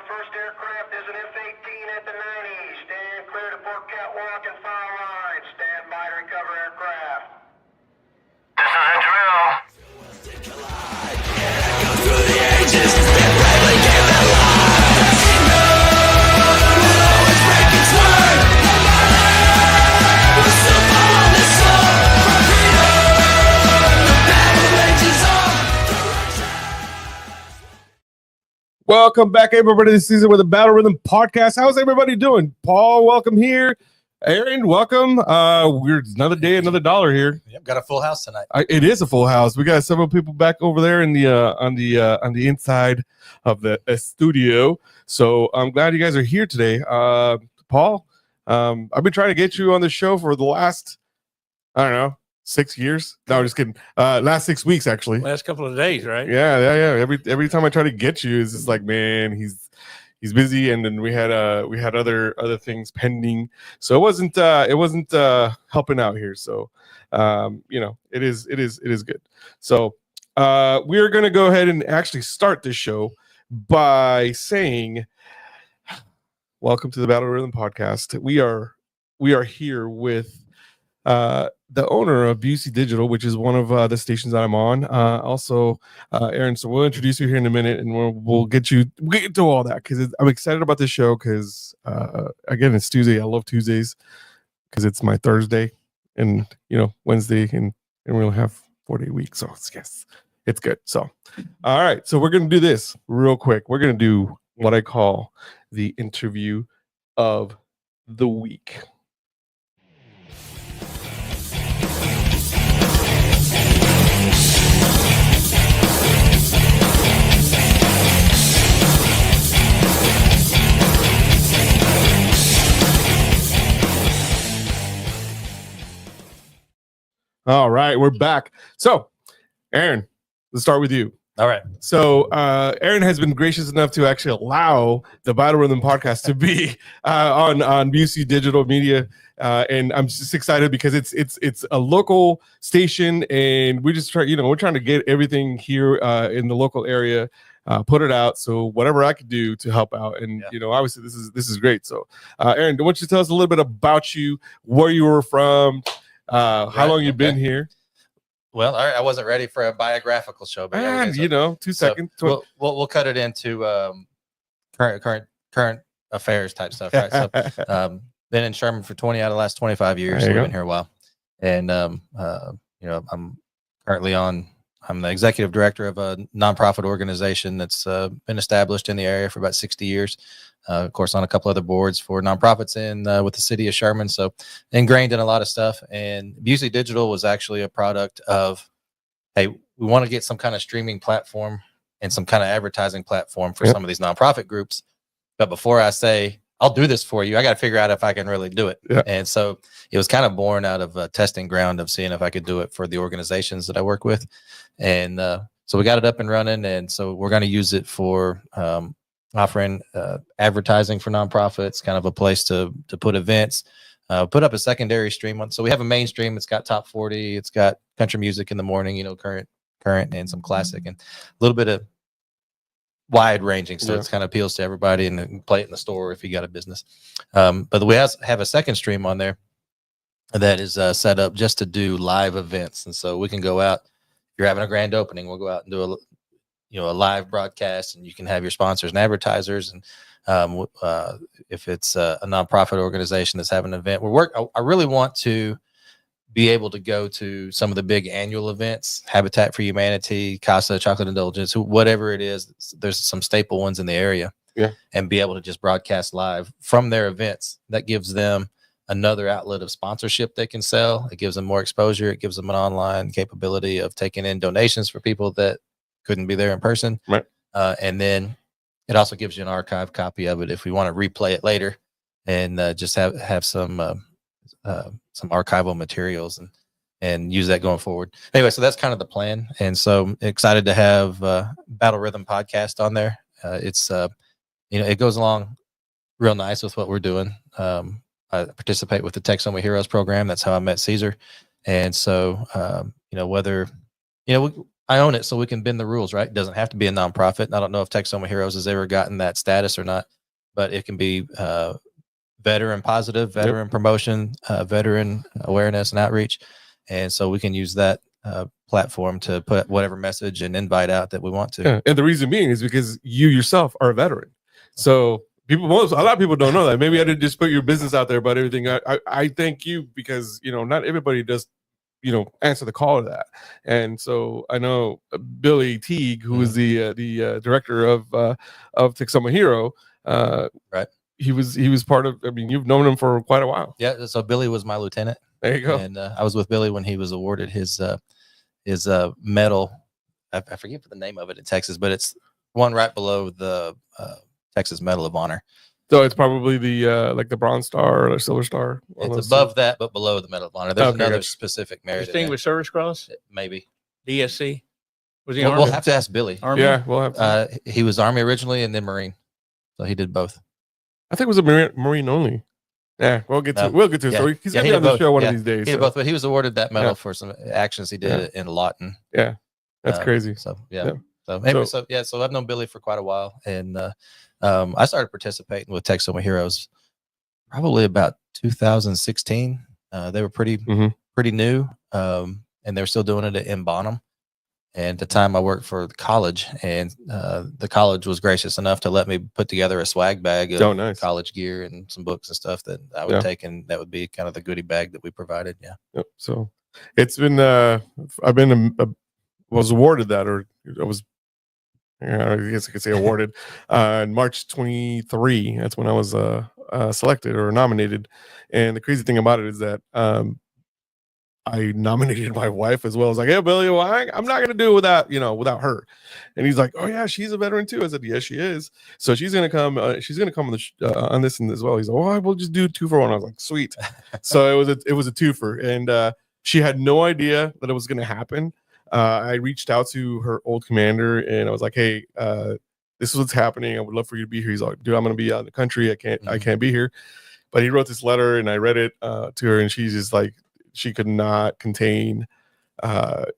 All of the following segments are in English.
first aircraft is an F-18 at the 90. Stand clear to port catwalk and fire line. Stand by to recover aircraft. This is a drill. Through the ages, been bravely given life. It's breaking sword. We'll still follow this song for freedom. The battle rages on. Welcome back, everybody, this season with the Battle Rhythm Podcast. How's everybody doing? Paul, welcome here. Aaron, welcome. We're another day, another dollar here. Yep, got a full house tonight. It is a full house. We got several people back over there in the on the inside of the studio. So I'm glad you guys are here today. Paul, I've been trying to get you on the show for the last, I don't know, 6 years. No, just kidding. Last 6 weeks, actually. Last couple of days, right? Yeah. Every time I try to get you, it's just like, man, he's busy, and then we had other things pending, so it wasn't helping out here. So it is good. So we're gonna go ahead and actually start this show by saying welcome to the Battle Rhythm Podcast. We are here with the owner of U.S.A Digital, which is one of the stations that I'm on. Also, Aaron. So we'll introduce you here in a minute, and we'll get into all that because I'm excited about this show. Because again, it's Tuesday. I love Tuesdays because it's my Thursday, and Wednesday, and we'll have 4-day week. So it's good. So all right. So we're gonna do this real quick. We're gonna do what I call the interview of the week. All right, we're back. So, Aaron, let's start with you. All right. So, Aaron has been gracious enough to actually allow the Battle Rhythm Podcast to be on U.S.A Digital Media, and I'm just excited because it's a local station, and we just we're trying to get everything here in the local area, put it out. So whatever I could do to help out, and obviously this is great. So, Aaron, why don't you tell us a little bit about you, where you were from? How long you've been here? Well, all right. I wasn't ready for a biographical show, but yeah, 2 seconds. So we'll cut it into current affairs type stuff, right? So, been in Sherman for 20 out of the last 25 years. So we've been here a while, and I'm currently I'm the executive director of a nonprofit organization that's been established in the area for about 60 years. Of course, on a couple other boards for nonprofits with the city of Sherman. So ingrained in a lot of stuff. And U.S.A Digital was actually a product of, hey, we want to get some kind of streaming platform and some kind of advertising platform for some of these nonprofit groups. But before I say, I'll do this for you, I got to figure out if I can really do it. Yeah. And so it was kind of born out of a testing ground of seeing if I could do it for the organizations that I work with. And so we got it up and running. And so we're going to use it for offering advertising for nonprofits, kind of a place to put events, put up a secondary stream on. So we have a main stream. It's got top 40. It's got country music in the morning, current and some classic, and a little bit of wide ranging. So it's kind of appeals to everybody, and then play it in the store if you got a business. But we have a second stream on there that is set up just to do live events. And so we can go out, if you're having a grand opening, we'll go out and do a live broadcast, and you can have your sponsors and advertisers. And if it's a nonprofit organization that's having an event, I really want to be able to go to some of the big annual events, Habitat for Humanity, Casa, Chocolate Indulgence, whatever it is. There's some staple ones in the area, and be able to just broadcast live from their events. That gives them another outlet of sponsorship they can sell. It gives them more exposure. It gives them an online capability of taking in donations for people that couldn't be there in person. Right. And then it also gives you an archive copy of it if we want to replay it later, and just have some archival materials and use that going forward. Anyway, so that's kind of the plan. And so excited to have Battle Rhythm Podcast on there. It's it goes along real nice with what we're doing. I participate with the Tech Soma Heroes program. That's how I met Caesar. And so, whether, I own it, so we can bend the rules, right? It doesn't have to be a nonprofit. I don't know if Texoma Heroes has ever gotten that status or not, but it can be veteran positive, veteran promotion, veteran awareness and outreach. And so we can use that platform to put whatever message and invite out that we want to. Yeah. And the reason being is because you yourself are a veteran. So a lot of people don't know that. Maybe I didn't just put your business out there, but everything. I thank you because, not everybody does, answer the call to that. And so I know Billy Teague, who is the director of Texoma Hero, right. He was part of. I mean, you've known him for quite a while. Yeah. So Billy was my lieutenant. There you go. And I was with Billy when he was awarded his medal. I forget the name of it in Texas, but it's one right below the Texas Medal of Honor. So it's probably the like the Bronze Star or the Silver Star. It's above that, but below the Medal of Honor. There's another specific merit. Distinguished Service Cross, maybe DSC. Was he We'll Army? have to ask Billy. Army? Yeah, we'll have to. He was Army originally and then Marine, so he did both. I think it was a Marine only. Yeah, we'll get to it. Yeah. So he's gonna be on the show one of these days. He did both, but he was awarded that medal for some actions he did in Lawton. Yeah, that's crazy. So So I've known Billy for quite a while, and I started participating with Texoma Heroes probably about 2016. They were pretty new, and they were still doing it in Bonham. And at the time I worked for the college, and the college was gracious enough to let me put together a swag bag of college gear and some books and stuff that I would take, and that would be kind of the goodie bag that we provided. Yeah. Yep. So it's been, was awarded that, or I was, I guess I could say awarded, in March 23. That's when I was selected or nominated. And the crazy thing about it is that I nominated my wife as well. I was like, hey, Billy, well, I'm not going to do it without her. And he's like, oh yeah, she's a veteran too. I said, yes, she is. So she's going to come on this and as well. He's like, oh, we'll just do 2 for 1. I was like, sweet. So it was a twofer. And she had no idea that it was going to happen. I reached out to her old commander and I was like, hey, this is what's happening. I would love for you to be here. He's like, dude, I'm going to be out in the country. I can't be here. But he wrote this letter and I read it to her, and she's just like, she could not contain.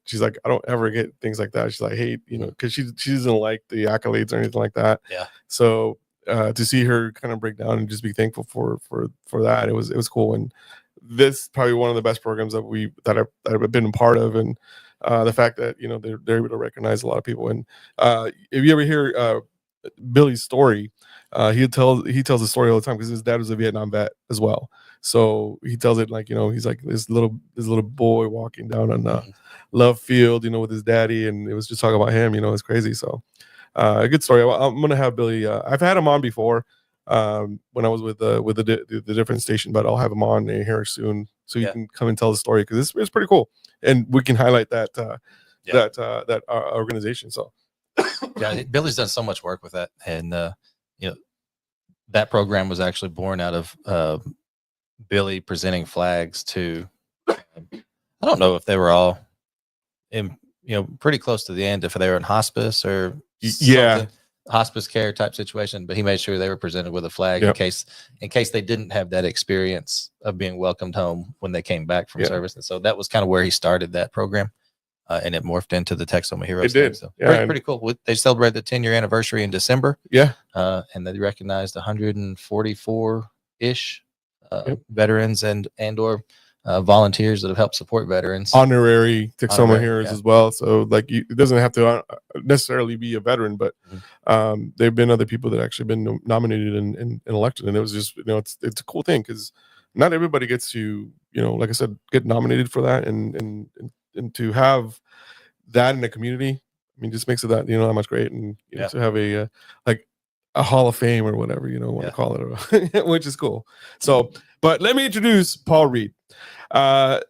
She's like, I don't ever get things like that. She's like, hey, because she doesn't like the accolades or anything like that. Yeah. So to see her kind of break down and just be thankful for that, it was cool. And this is probably one of the best programs that I've been a part of, and the fact that they're able to recognize a lot of people. And if you ever hear Billy's story, he tells the story all the time because his dad was a Vietnam vet as well. So he tells it like, he's like this little boy walking down on the love field, with his daddy, and it was just talking about him. It's crazy. So a good story. I'm gonna have Billy. I've had him on before when I was with the different station, but I'll have him on here soon so you can come and tell the story because it's pretty cool, and we can highlight that organization. So yeah, Billy's done so much work with that, and that program was actually born out of Billy presenting flags to I don't know if they were all in pretty close to the end, if they were in hospice or hospice care type situation, but he made sure they were presented with a flag in case they didn't have that experience of being welcomed home when they came back from service. And so that was kind of where he started that program, and it morphed into the Texoma Heroes. It did. So pretty cool. They celebrated the 10-year anniversary in December. Yeah. And they recognized 144 ish veterans and or volunteers that have helped support veterans, honorary Texoma Heroes as well. So like it doesn't have to necessarily be a veteran, but there've been other people that actually been nominated and elected, and it was just it's a cool thing because not everybody gets to like I said, get nominated for that, and to have that in the community, I mean, just makes it that that much great, and to have a like a Hall of Fame or whatever want to call it, which is cool. So, but let me introduce Paul Reed. I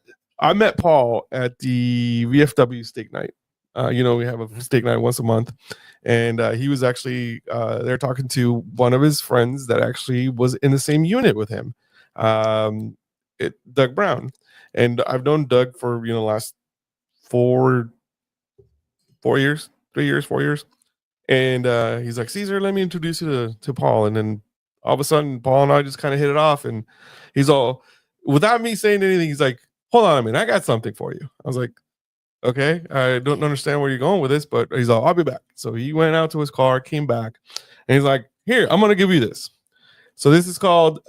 met Paul at the VFW steak night. We have a steak night once a month, and he was actually there talking to one of his friends that actually was in the same unit with him, Doug Brown. And I've known Doug for the last 4 years, 3 years, 4 years. And he's like, Caesar, let me introduce you to Paul. And then all of a sudden, Paul and I just kind of hit it off. And he's all, without me saying anything, he's like, hold on a minute, I got something for you. I was like, Okay, I don't understand where you're going with this, but he's all, I'll be back. So he went out to his car, came back, and he's like, here, I'm gonna give you this. So this is called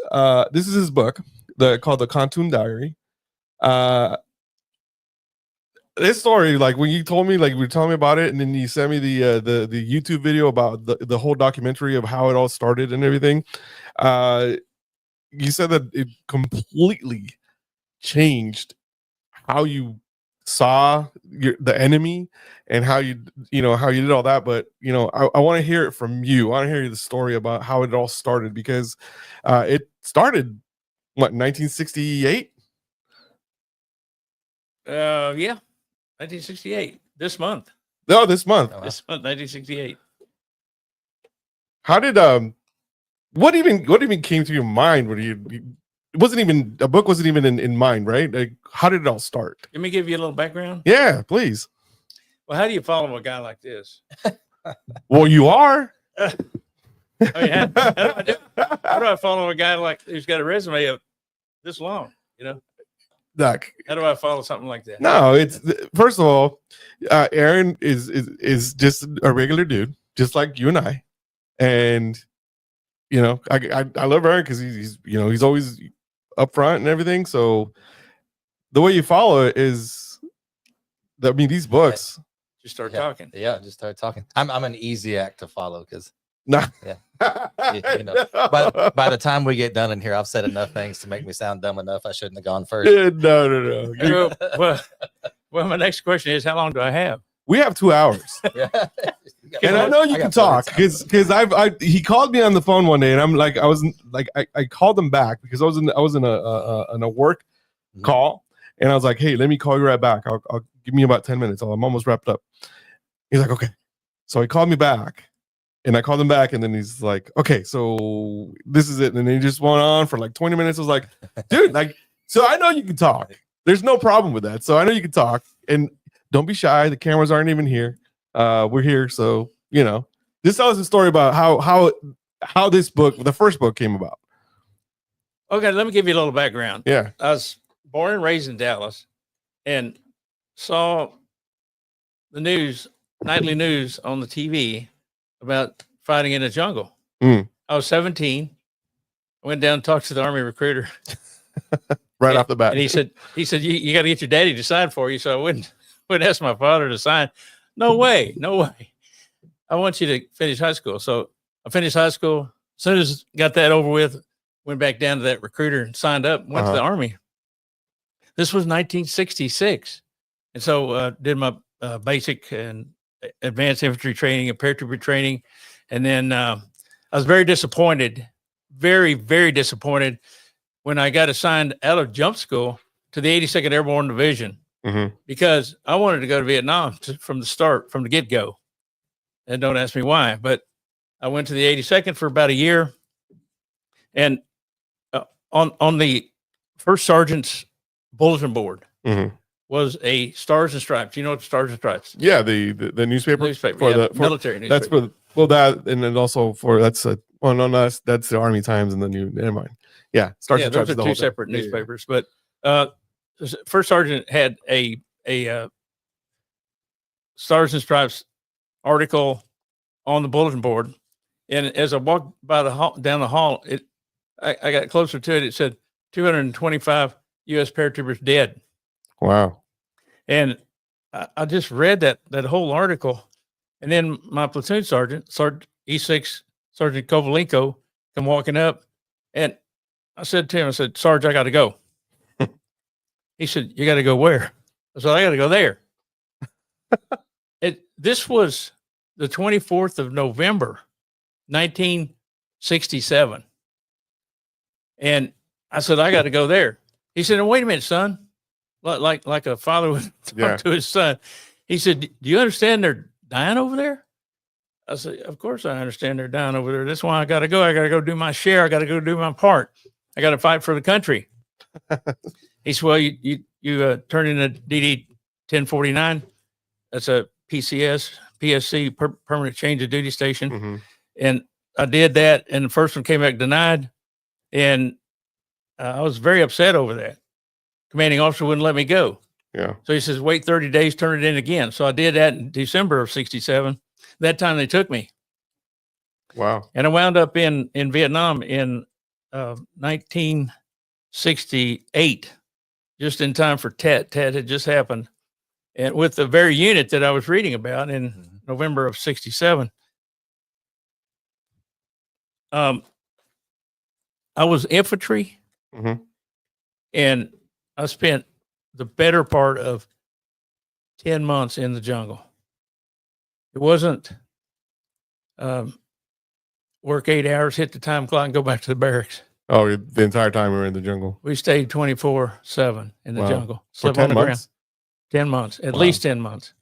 this is his book, called the Kontum Diary. This story, like when you told me, like you were telling me about it, and then you sent me the YouTube video about the whole documentary of how it all started and everything. You said that it completely changed how you saw the enemy and how you did all that. But I want to hear it from you. I want to hear the story about how it all started, because it started what, 1968? Yeah, 1968. This month. No, this month. Oh, wow. This month, 1968. How did what even came to your mind when it wasn't even a book, wasn't even in mind, right? Like, how did it all start? Let me give you a little background. Yeah, please. Well, how do you follow a guy like this? Well, you are. I mean, how do I follow a guy like who's got a resume of this long? Doc, How do I follow something like that? no, it's first of all, Aaron is just a regular dude, just like you and I, and I love Aaron because he's always upfront and everything. So the way you follow it is, I mean, these books. Just start Yeah. talking. Yeah, just start talking. I'm an easy act to follow because Nah. Yeah. by the time we get done in here, I've said enough things to make me sound dumb enough. I shouldn't have gone first. No. Well, my next question is, how long do I have? We have 2 hours. Yeah. And I know you can talk because he called me on the phone one day, and I'm like, I called him back because I was in a work call, and I was like, hey, let me call you right back. I'll give me about 10 minutes. I'm almost wrapped up. He's like, okay. So he called me back, and I called him back, and then he's like, okay, so this is it. And then he just went on for like 20 minutes. I was like, dude, so I know you can talk. There's no problem with that. So I know you can talk, and don't be shy. The cameras aren't even here. We're here, so just tell us a story about how this book, the first book, came about. Okay, let me give you a little background. Yeah. I was born and raised in Dallas, and saw the nightly news on the TV about fighting in the jungle. Mm. I was 17. I went down and talked to the Army recruiter. Right off the bat. And he said, you got to get your daddy to sign for you. So I wouldn't ask my father to sign. No way. I want you to finish high school. So I finished high school. As soon as got that over with, went back down to that recruiter and signed up, went to the Army. This was 1966. And so did my basic and advanced infantry training and paratrooper training. And then I was very disappointed, very, very disappointed when I got assigned out of jump school to the 82nd Airborne Division, because I wanted to go to Vietnam from the start, from the get-go. And don't ask me why, but I went to the 82nd for about a year. And on the first sergeant's bulletin board was a Stars and Stripes. You know what the Stars and Stripes? Yeah, the newspaper For the military newspaper. That's for that, and then also for that's the Army Times and the new. Never mind. Yeah, Stars and Stripes. Those are two separate newspapers, but first sergeant had a Stars and Stripes article on the bulletin board, and as I walked by down the hall, I got closer to it. It said 225 U.S. paratroopers dead. Wow. And I just read that whole article, and then my platoon sergeant E6 Sergeant Kovalenko come walking up, and I said to him, Sarge, I got to go. He said, you got to go where? I said, I got to go there. This was the 24th of November, 1967. And I said, I got to go there. He said, wait a minute, son. Like a father would talk to his son. He said, do you understand they're dying over there? I said, of course I understand they're dying over there. That's why I got to go. I got to go do my share. I got to go do my part. I got to fight for the country. He said, well, you turn in a DD 1049. That's a PSC, permanent change of duty station. And I did that, and the first one came back denied. And I was very upset over that. Commanding officer wouldn't let me go. Yeah. So he says, wait 30 days, turn it in again. So I did that in December of 67. That time they took me. Wow. And I wound up in Vietnam in 1968, just in time for Tet. Tet had just happened. And with the very unit that I was reading about in November of 67. I was infantry, Mhm. and I spent the better part of 10 months in the jungle. It wasn't work 8 hours, hit the time clock, and go back to the barracks. Oh, the entire time we were in the jungle. We stayed 24/7 in the Wow. jungle. For Slept 10 on the ground. months? 10 months, at Wow. least 10 months.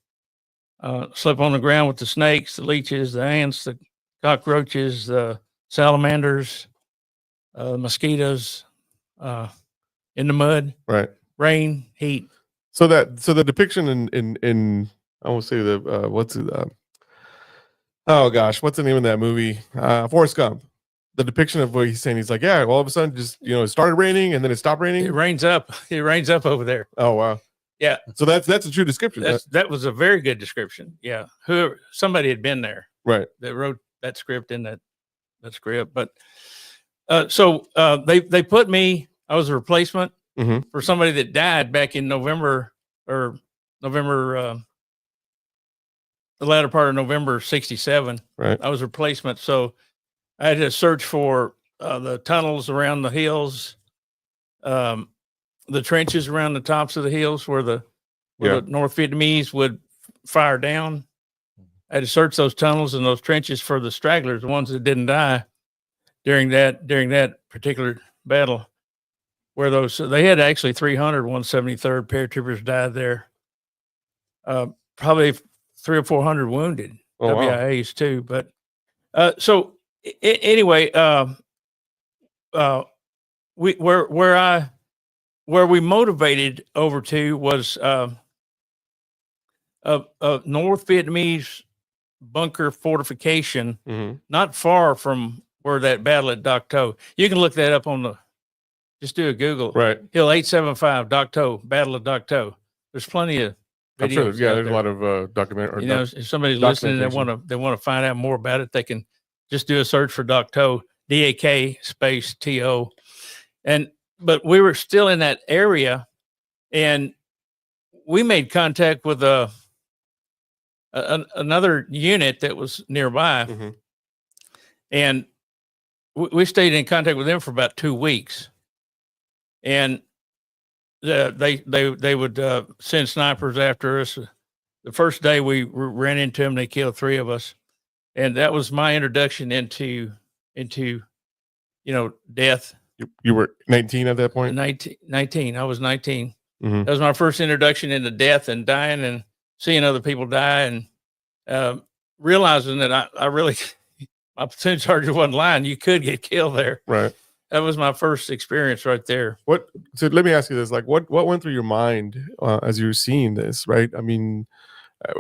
Slept on the ground with the snakes, the leeches, the ants, the cockroaches, the salamanders, mosquitoes, in the mud, Right. rain, heat. So the depiction in I won't say the what's it oh gosh, what's the name of that movie? Forrest Gump. The depiction of what he's saying, he's like, yeah, all of a sudden just it started raining and then it stopped raining. It rains up. It rains up over there. Oh wow. Yeah. So that's a true description. That was a very good description. Yeah. Somebody had been there Right. that wrote that script in that script. But so they put me, I was a replacement Mhm. for somebody that died back in November, the latter part of November 67. Right. I was a replacement. So I had to search for the tunnels around the hills, the trenches around the tops of the hills where the North Vietnamese would fire down. I had to search those tunnels and those trenches for the stragglers, the ones that didn't die during that particular battle. Where they had actually 300 173rd paratroopers died there. Probably 300 or 400 wounded. Oh, wow. WIAs too. But anyway, where we motivated over to was a North Vietnamese bunker fortification, Mhm. not far from where that battle at Doc To. You can look that up just do a Google. Right. Hill 875, Doc To, Battle of Doc To. There's plenty of I'm sure videos. there's a lot of documentary. If somebody's listening and they want to find out more about it, they can just do a search for Doc To, DAK space TO. But we were still in that area, and we made contact with another unit that was nearby, Mhm. and we stayed in contact with them for about 2 weeks. And they would send snipers after us. The first day we ran into them, they killed 3 of us, and that was my introduction into death. You were 19 at that point? 19. I was 19. Mhm. That was my first introduction into death and dying and seeing other people die, and realizing that I really, my platoon sergeant wasn't lying. You could get killed there. Right. That was my first experience right there. So let me ask you this: like, what went through your mind as you were seeing this? Right. I mean,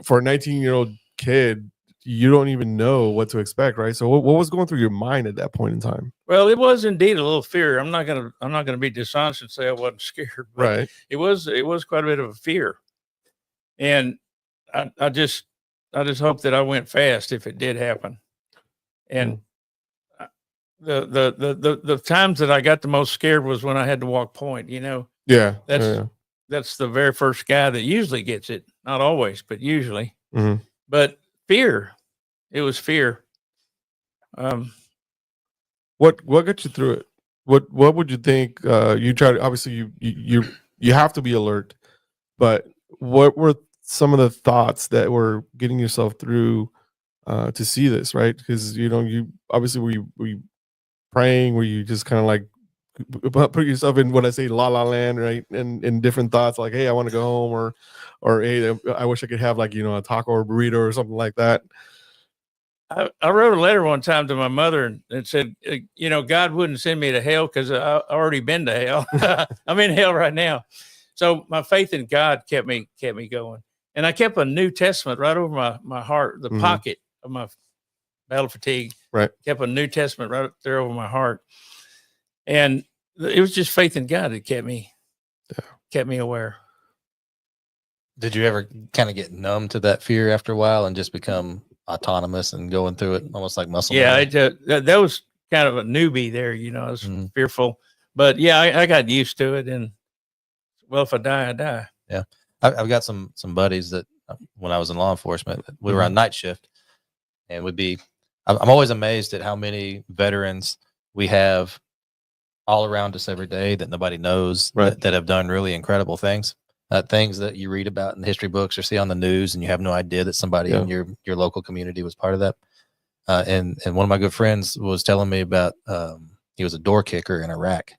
for a 19-year-old kid, you don't even know what to expect, right? So what was going through your mind at that point in time? Well, it was indeed a little fear. I'm not gonna be dishonest and say I wasn't scared. But Right. It was quite a bit of a fear, and I just hope that I went fast if it did happen. And the times that I got the most scared was when I had to walk point. Yeah. That's the very first guy that usually gets it. Not always, but usually. Mhm. But fear, it was fear. What got you through it? What would you think? You try to, obviously you have to be alert, but what were some of the thoughts that were getting yourself through to see this, right? Because you obviously were you praying, were you just kind of like put yourself in what I say la la land, right? And in different thoughts like, hey, I want to go home, or hey, I wish I could have like a taco or burrito or something like that. I wrote a letter one time to my mother and said, God wouldn't send me to hell because I already been to hell. I'm in hell right now. So my faith in God kept me going. And I kept a New Testament right over my heart, the pocket of my battle fatigue. Right. Kept a New Testament right there over my heart. And it was just faith in God that kept me aware. Did you ever kind of get numb to that fear after a while and just become autonomous and going through it almost like muscle Yeah, memory? that was kind of a newbie there. You know, I was Mhm. fearful, but yeah, I got used to it. And well, if I die, I die. Yeah. I've got some buddies that when I was in law enforcement, we were Mhm. on night shift, and I'm always amazed at how many veterans we have all around us every day that nobody knows, Right. that have done really incredible things. Things that you read about in history books or see on the news, and you have no idea that somebody Yeah. in your local community was part of that. And one of my good friends was telling me about he was a door kicker in Iraq,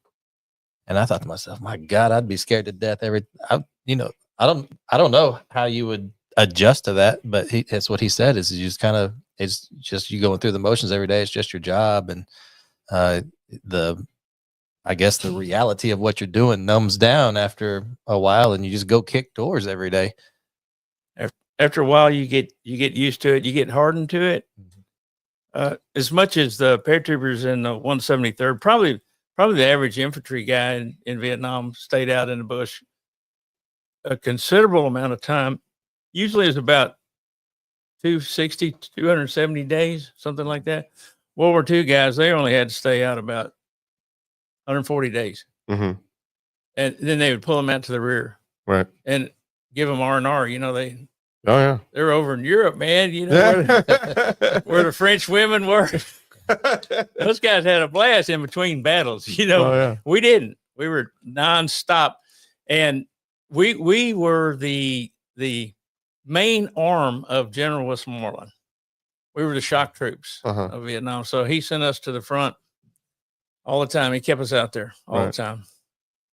and I thought to myself, my God, I'd be scared to death I don't know how you would adjust to that, but that's what he said is you just kind of, it's just you going through the motions every day. It's just your job, and I guess the reality of what you're doing numbs down after a while, and you just go kick doors every day. After a while, you get used to it. You get hardened to it. As much as the paratroopers in the 173rd, probably the average infantry guy in Vietnam stayed out in the bush a considerable amount of time. Usually is about 260, 270 days, something like that. World War II guys, they only had to stay out about 140 days. Mhm. And then they would pull them out to the rear Right. and give them R&R. You know, Oh yeah. they're over in Europe, man. You know, where the French women were. Those guys had a blast in between battles. You know, Oh, yeah. we didn't. We were nonstop, and we were the main arm of General Westmoreland. We were the shock troops Uh-huh. of Vietnam. So he sent us to the front all the time. He kept us out there all Right. the time.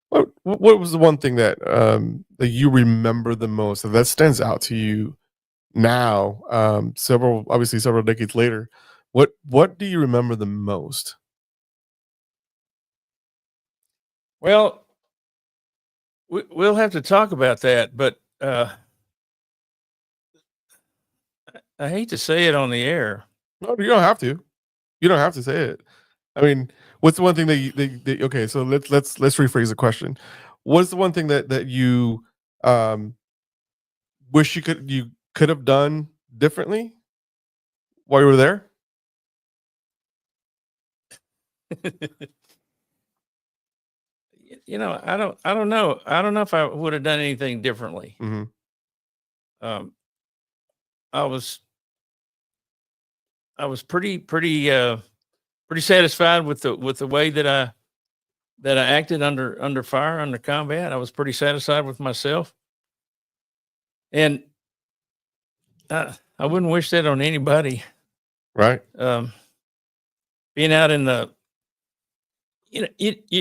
What was the one thing that that you remember the most that stands out to you now? Several decades later. What do you remember the most? Well, we'll have to talk about that, but I hate to say it on the air. No, you don't have to. You don't have to say it. I mean, what's the one thing okay, so let's rephrase the question. What's the one thing that you wish you could have done differently while you were there? You know, I don't know. I don't know if I would have done anything differently. Mhm. I was pretty satisfied with the way that I acted under fire, under combat. I was pretty satisfied with myself, and I wouldn't wish that on anybody. Right. Being out in the,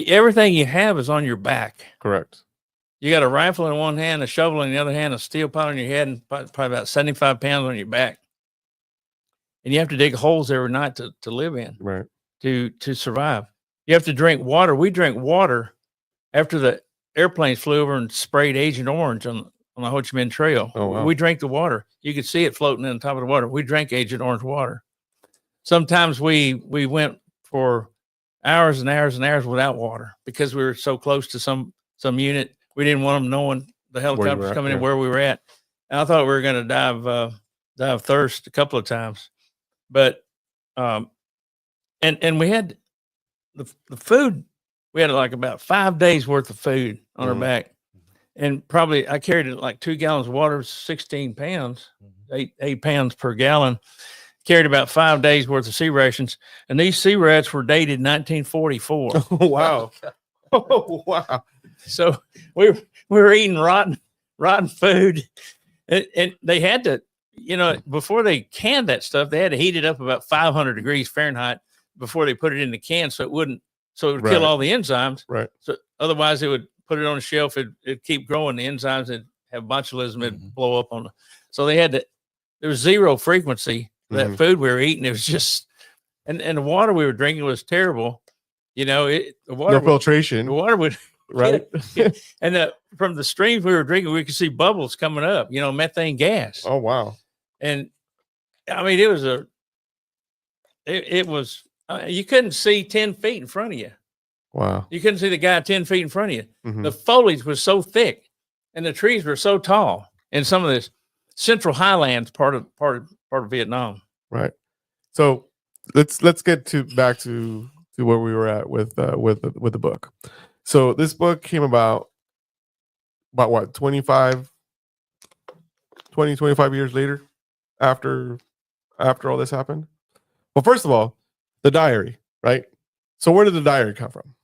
everything you have is on your back. Correct. You got a rifle in one hand, a shovel in the other hand, a steel pot on your head, and probably about 75 pounds on your back. And you have to dig holes every night to live in, Right. to survive. You have to drink water. We drank water after the airplanes flew over and sprayed Agent Orange on the Ho Chi Minh Trail. Oh, wow. We drank the water. You could see it floating in the top of the water. We drank Agent Orange water. Sometimes we went for hours and hours and hours without water because we were so close to some unit. We didn't want them knowing the helicopters coming in where we were at. And I thought we were going to die of thirst a couple of times. But and we had the food. We had like about 5 days worth of food on our back, and probably I carried it like 2 gallons of water, 16 pounds, 8 pounds per gallon. Carried about 5 days worth of sea rations, and these sea rats were dated 1944. Oh, wow. Oh, wow. So we were eating rotten food, and they had to, before they canned that stuff, they had to heat it up about 500 degrees Fahrenheit before they put it in the can, so it would kill all the enzymes. Right. So otherwise, they would put it on a shelf. It'd keep growing the enzymes. It'd have botulism. It'd blow up on. So they had to. There was zero frequency for that food we were eating. It was just, and the water we were drinking was terrible. The water, no filtration. The water would. Right. And from the streams we were drinking, we could see bubbles coming up, methane gas. Oh, wow. And I mean, it was, you couldn't see 10 feet in front of you. Wow. You couldn't see the guy 10 feet in front of you. Mhm. The foliage was so thick and the trees were so tall. in some of this Central Highlands part of Vietnam. Right. So let's get back to where we were at with the book. So this book came about what 25 years later after all this happened. Well, first of all, the diary, right? So where did the diary come from?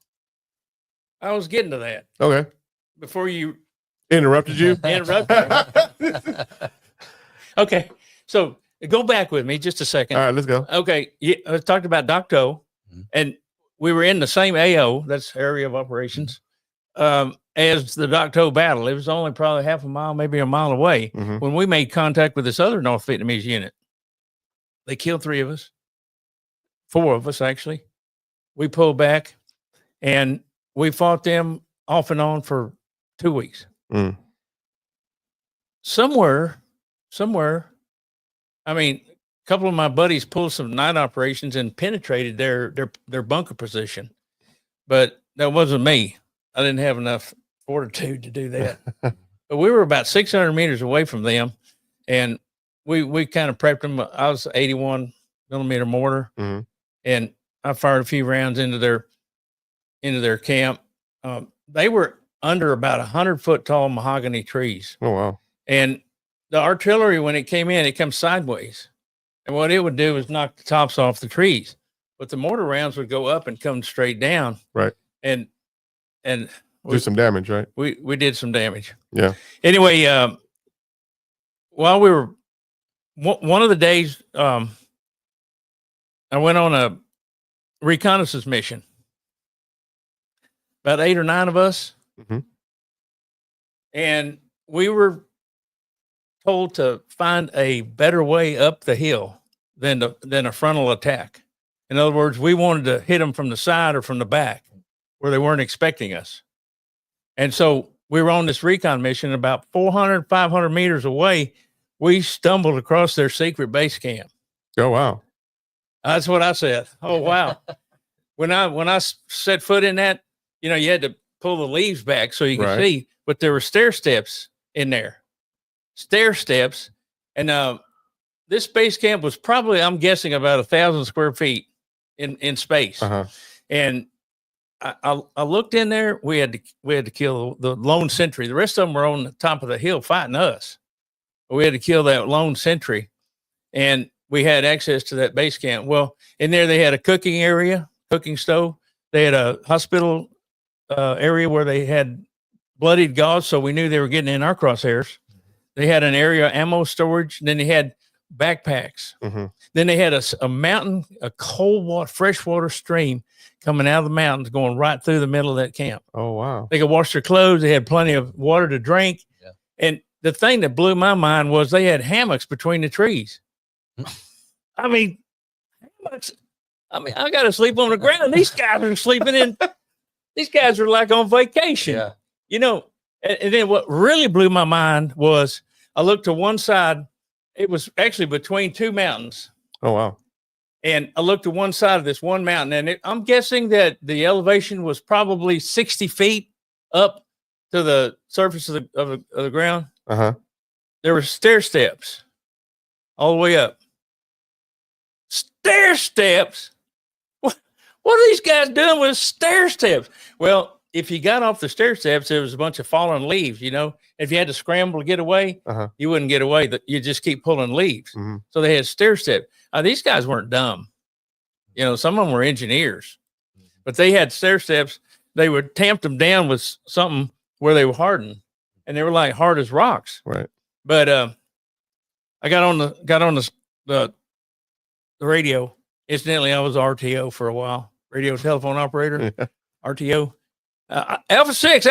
I was getting to that Okay. before you Interrupted you? interrupted. Okay, so go back with me just a second. All right, let's go. Okay, I talked about Docto, and we were in the same AO, that's area of operations, as the Docto battle. It was only probably half a mile, maybe a mile away Mhm. when we made contact with this other North Vietnamese unit. They killed 3 of us, 4 of us actually. We pulled back, and we fought them off and on for 2 weeks. Mm. Somewhere, I mean, a couple of my buddies pulled some night operations and penetrated their bunker position, but that wasn't me. I didn't have enough fortitude to do that. But we were about 600 meters away from them, and we kind of prepped them. I was 81 millimeter mortar, Mhm. and I fired a few rounds into their camp. They were under about 100-foot tall mahogany trees. Oh wow. And the artillery, when it came in, it comes sideways. And what it would do is knock the tops off the trees. But the mortar rounds would go up and come straight down. Right. And Do some damage, right? we did some damage. Yeah. Anyway, while we were one of the days, I went on a reconnaissance mission. About 8 or 9 of us. Mhm. And we were told to find a better way up the hill than a frontal attack. In other words, we wanted to hit them from the side or from the back where they weren't expecting us. And so we were on this recon mission about 400, 500 meters away. We stumbled across their secret base camp. Oh wow. That's what I said. Oh, wow. When I set foot in that, you had to pull the leaves back so you could Right. see, but there were stair steps in there. Stair steps. And this base camp was probably, I'm guessing, about 1,000 square feet in space. Uh-huh. And I looked in there. We had to kill the lone sentry. The rest of them were on the top of the hill fighting us. We had to kill that lone sentry, and we had access to that base camp. Well, in there they had a cooking area, cooking stove. They had a hospital area where they had bloodied gauze, so we knew they were getting in our crosshairs. They had an area of ammo storage. And then they had backpacks. Mm-hmm. Then they had a mountain, a cold water, freshwater stream coming out of the mountains, going right through the middle of that camp. Oh wow. They could wash their clothes. They had plenty of water to drink. Yeah. And the thing that blew my mind was they had hammocks between the trees. I mean, hammocks. I mean, I got to sleep on the ground. These guys are sleeping in. These guys are like on vacation. Yeah. And then what really blew my mind was I looked to one side. It was actually between 2 mountains. Oh wow. And I looked to one side of this one mountain, and I'm guessing that the elevation was probably 60 feet up to the surface of the ground. Uh-huh. There were stair steps all the way up. Stair steps? What are these guys doing with stair steps? Well, if you got off the stair steps, there was a bunch of fallen leaves, If you had to scramble to get away, Uh-huh. you wouldn't get away. You just keep pulling leaves. Mhm. So they had stair steps. These guys weren't dumb. Some of them were engineers, but they had stair steps. They would tamp them down with something where they were hardened, and they were like hard as rocks. Right. But I got on the radio. Incidentally, I was RTO for a while, radio telephone operator, Yeah. RTO. Alpha 6,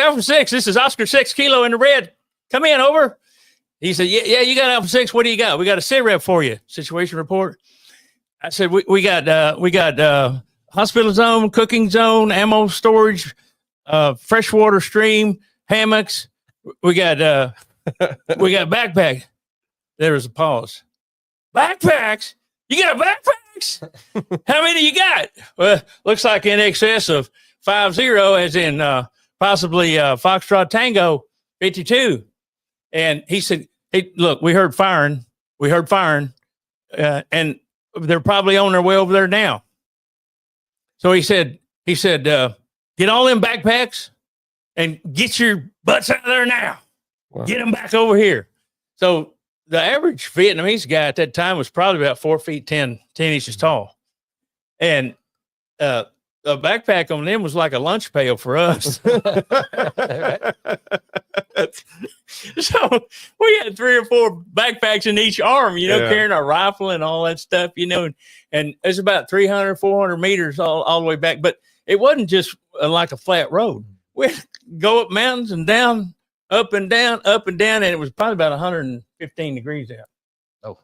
this is Oscar 6 Kilo in the red. Come in, over. He said, yeah, you got Alpha 6. What do you got? We got a sit rep for you. Situation report. I said, we got hospital zone, cooking zone, ammo storage, freshwater stream, hammocks. We got backpack. There was a pause. Backpacks? You got backpacks? How many you got? Well, looks like in excess of 50, as in possibly Foxtrot Tango 52. And he said, Hey, look, we heard firing, and they're probably on their way over there now. So he said, get all them backpacks and get your butts out of there now. Wow. Get them back over here. So the average Vietnamese guy at that time was probably about 4 feet 10 inches tall. And a backpack on them was like a lunch pail for us. So we had 3 or 4 backpacks in each arm, carrying our rifle and all that stuff, and it's about 300, 400 meters all the way back. But it wasn't just like a flat road. We'd go up mountains and down, up and down, and it was probably about 115 degrees out. Oh,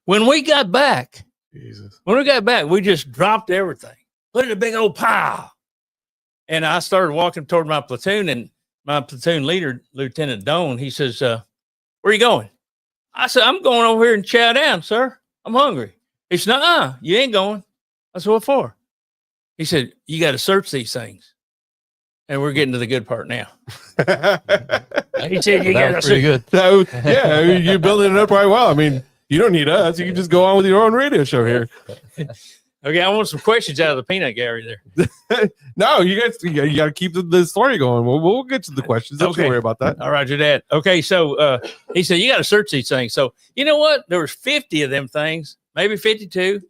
when we got back, Jesus. we just dropped everything, put it in a big old pile. And I started walking toward my platoon, and my platoon leader, Lieutenant Doan, he says, where are you going? I said, I'm going over here and chow down, sir. I'm hungry. He said, nuh-uh, you ain't going. I said, what for? He said, you got to search these things. And we're getting to the good part now. He said, you got to pretty good. Yeah, I mean, you're building it up right well. I mean, you don't need us. You can just go on with your own radio show here. Okay, I want some questions out of the peanut gallery there. No, you got to keep the story going. We'll get to the questions. Don't you worry about that. All right, your dad. Okay, so he said, you got to search these things. So you know what? There was 50 of them things, maybe 52,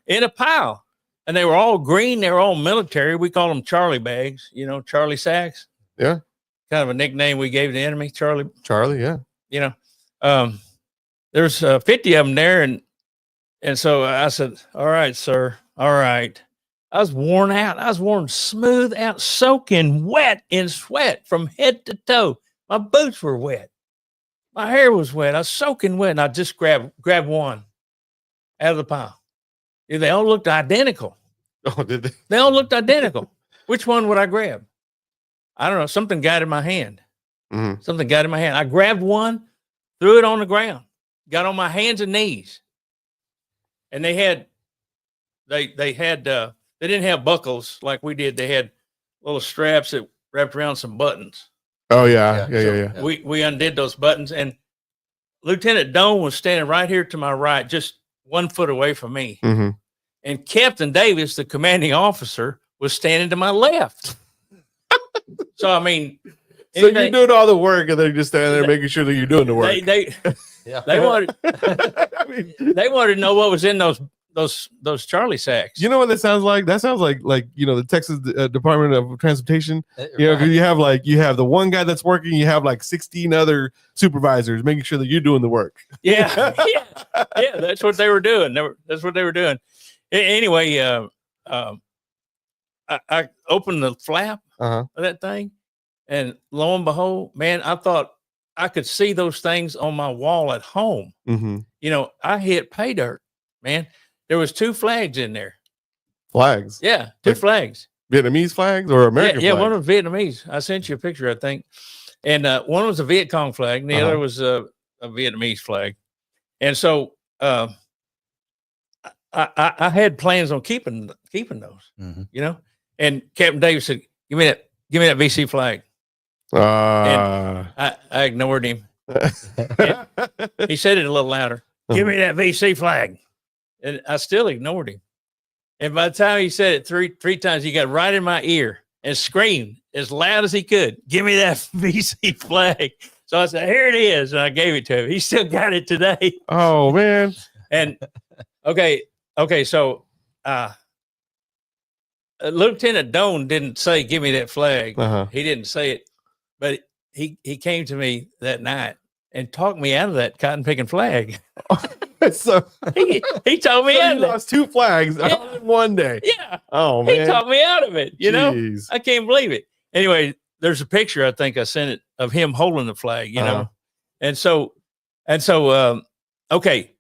in a pile. And they were all green. They were all military. We call them Charlie bags, Charlie sacks. Yeah. Kind of a nickname we gave the enemy, Charlie, yeah. There's 50 of them there. And so I said, all right, sir. All right. I was worn out. I was worn smooth out, soaking wet in sweat from head to toe. My boots were wet. My hair was wet. I was soaking wet. And I just grabbed one out of the pile. Yeah, they all looked identical. Oh, did they? They all looked identical. Which one would I grab? I don't know. Something got in my hand. Mm-hmm. Something got in my hand. I grabbed one, threw it on the ground, got on my hands and knees. And they didn't have buckles like we did. They had little straps that wrapped around some buttons. Oh yeah. We undid those buttons, and Lieutenant Doan was standing right here to my right, just 1 foot away from me. Mm-hmm. And Captain Davis, the commanding officer, was standing to my left. So I mean, so you're doing all the work, and they're just standing there making sure that you're doing the work. They wanted. I mean, they wanted to know what was in those Charlie sacks. You know what that sounds like? That sounds like the Texas Department of Transportation. Because you have the one guy that's working, you have like 16 other supervisors making sure that you're doing the work. Yeah. That's what they were doing. That's what they were doing. Anyway, I opened the flap of that thing, and lo and behold, man, I thought I could see those things on my wall at home. Mm-hmm. I hit pay dirt, man. There was 2 flags in there. Flags? Yeah, 2 flags. Vietnamese flags or American flags? Flags? One was Vietnamese. I sent you a picture, I think. And one was a Viet Cong flag, and the other was a Vietnamese flag. And so I had plans on keeping those, And Captain Davis said, give me that VC flag. And I ignored him. He said it a little louder. Give me that VC flag. And I still ignored him. And by the time he said it three times, he got right in my ear and screamed as loud as he could, give me that VC flag. So I said, here it is. And I gave it to him. He still got it today. Oh, man. And okay. So Lieutenant Doan didn't say, give me that flag. He didn't say it. But he came to me that night and talked me out of that cotton picking flag. So he told me out of it. Lost 2 flags all in one day. Yeah. Oh, man. He talked me out of it. Jeez. I can't believe it. Anyway, there's a picture, I think I sent it, of him holding the flag, And so, okay.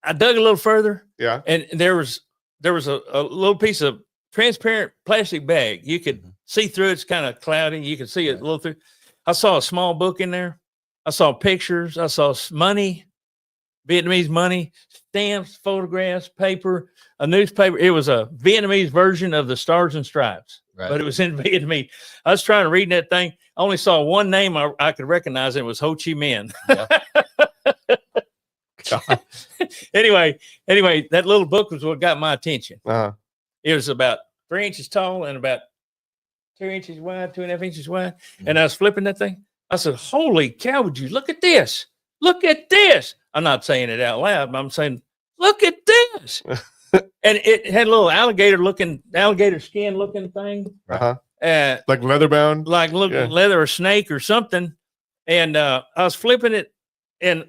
I dug a little further. Yeah. And there was a little piece of transparent plastic bag. You could see through it. It's kind of cloudy. You can see it a little through. I saw a small book in there. I saw pictures. I saw money, Vietnamese money, stamps, photographs, paper, a newspaper. It was a Vietnamese version of the Stars and Stripes, but it was in Vietnamese. I was trying to read that thing. I only saw one name I could recognize. And it was Ho Chi Minh. Yeah. anyway, that little book was what got my attention. Uh-huh. It was about 3 inches tall and about 2 inches wide, 2.5 inches wide. And I was flipping that thing. I said, "Holy cow, would you look at this? Look at this." I'm not saying it out loud, but I'm saying, "Look at this." And it had a little alligator skin looking thing. Uh-huh. Uh, Like leather bound. like leather or snake or something. And I was flipping it, and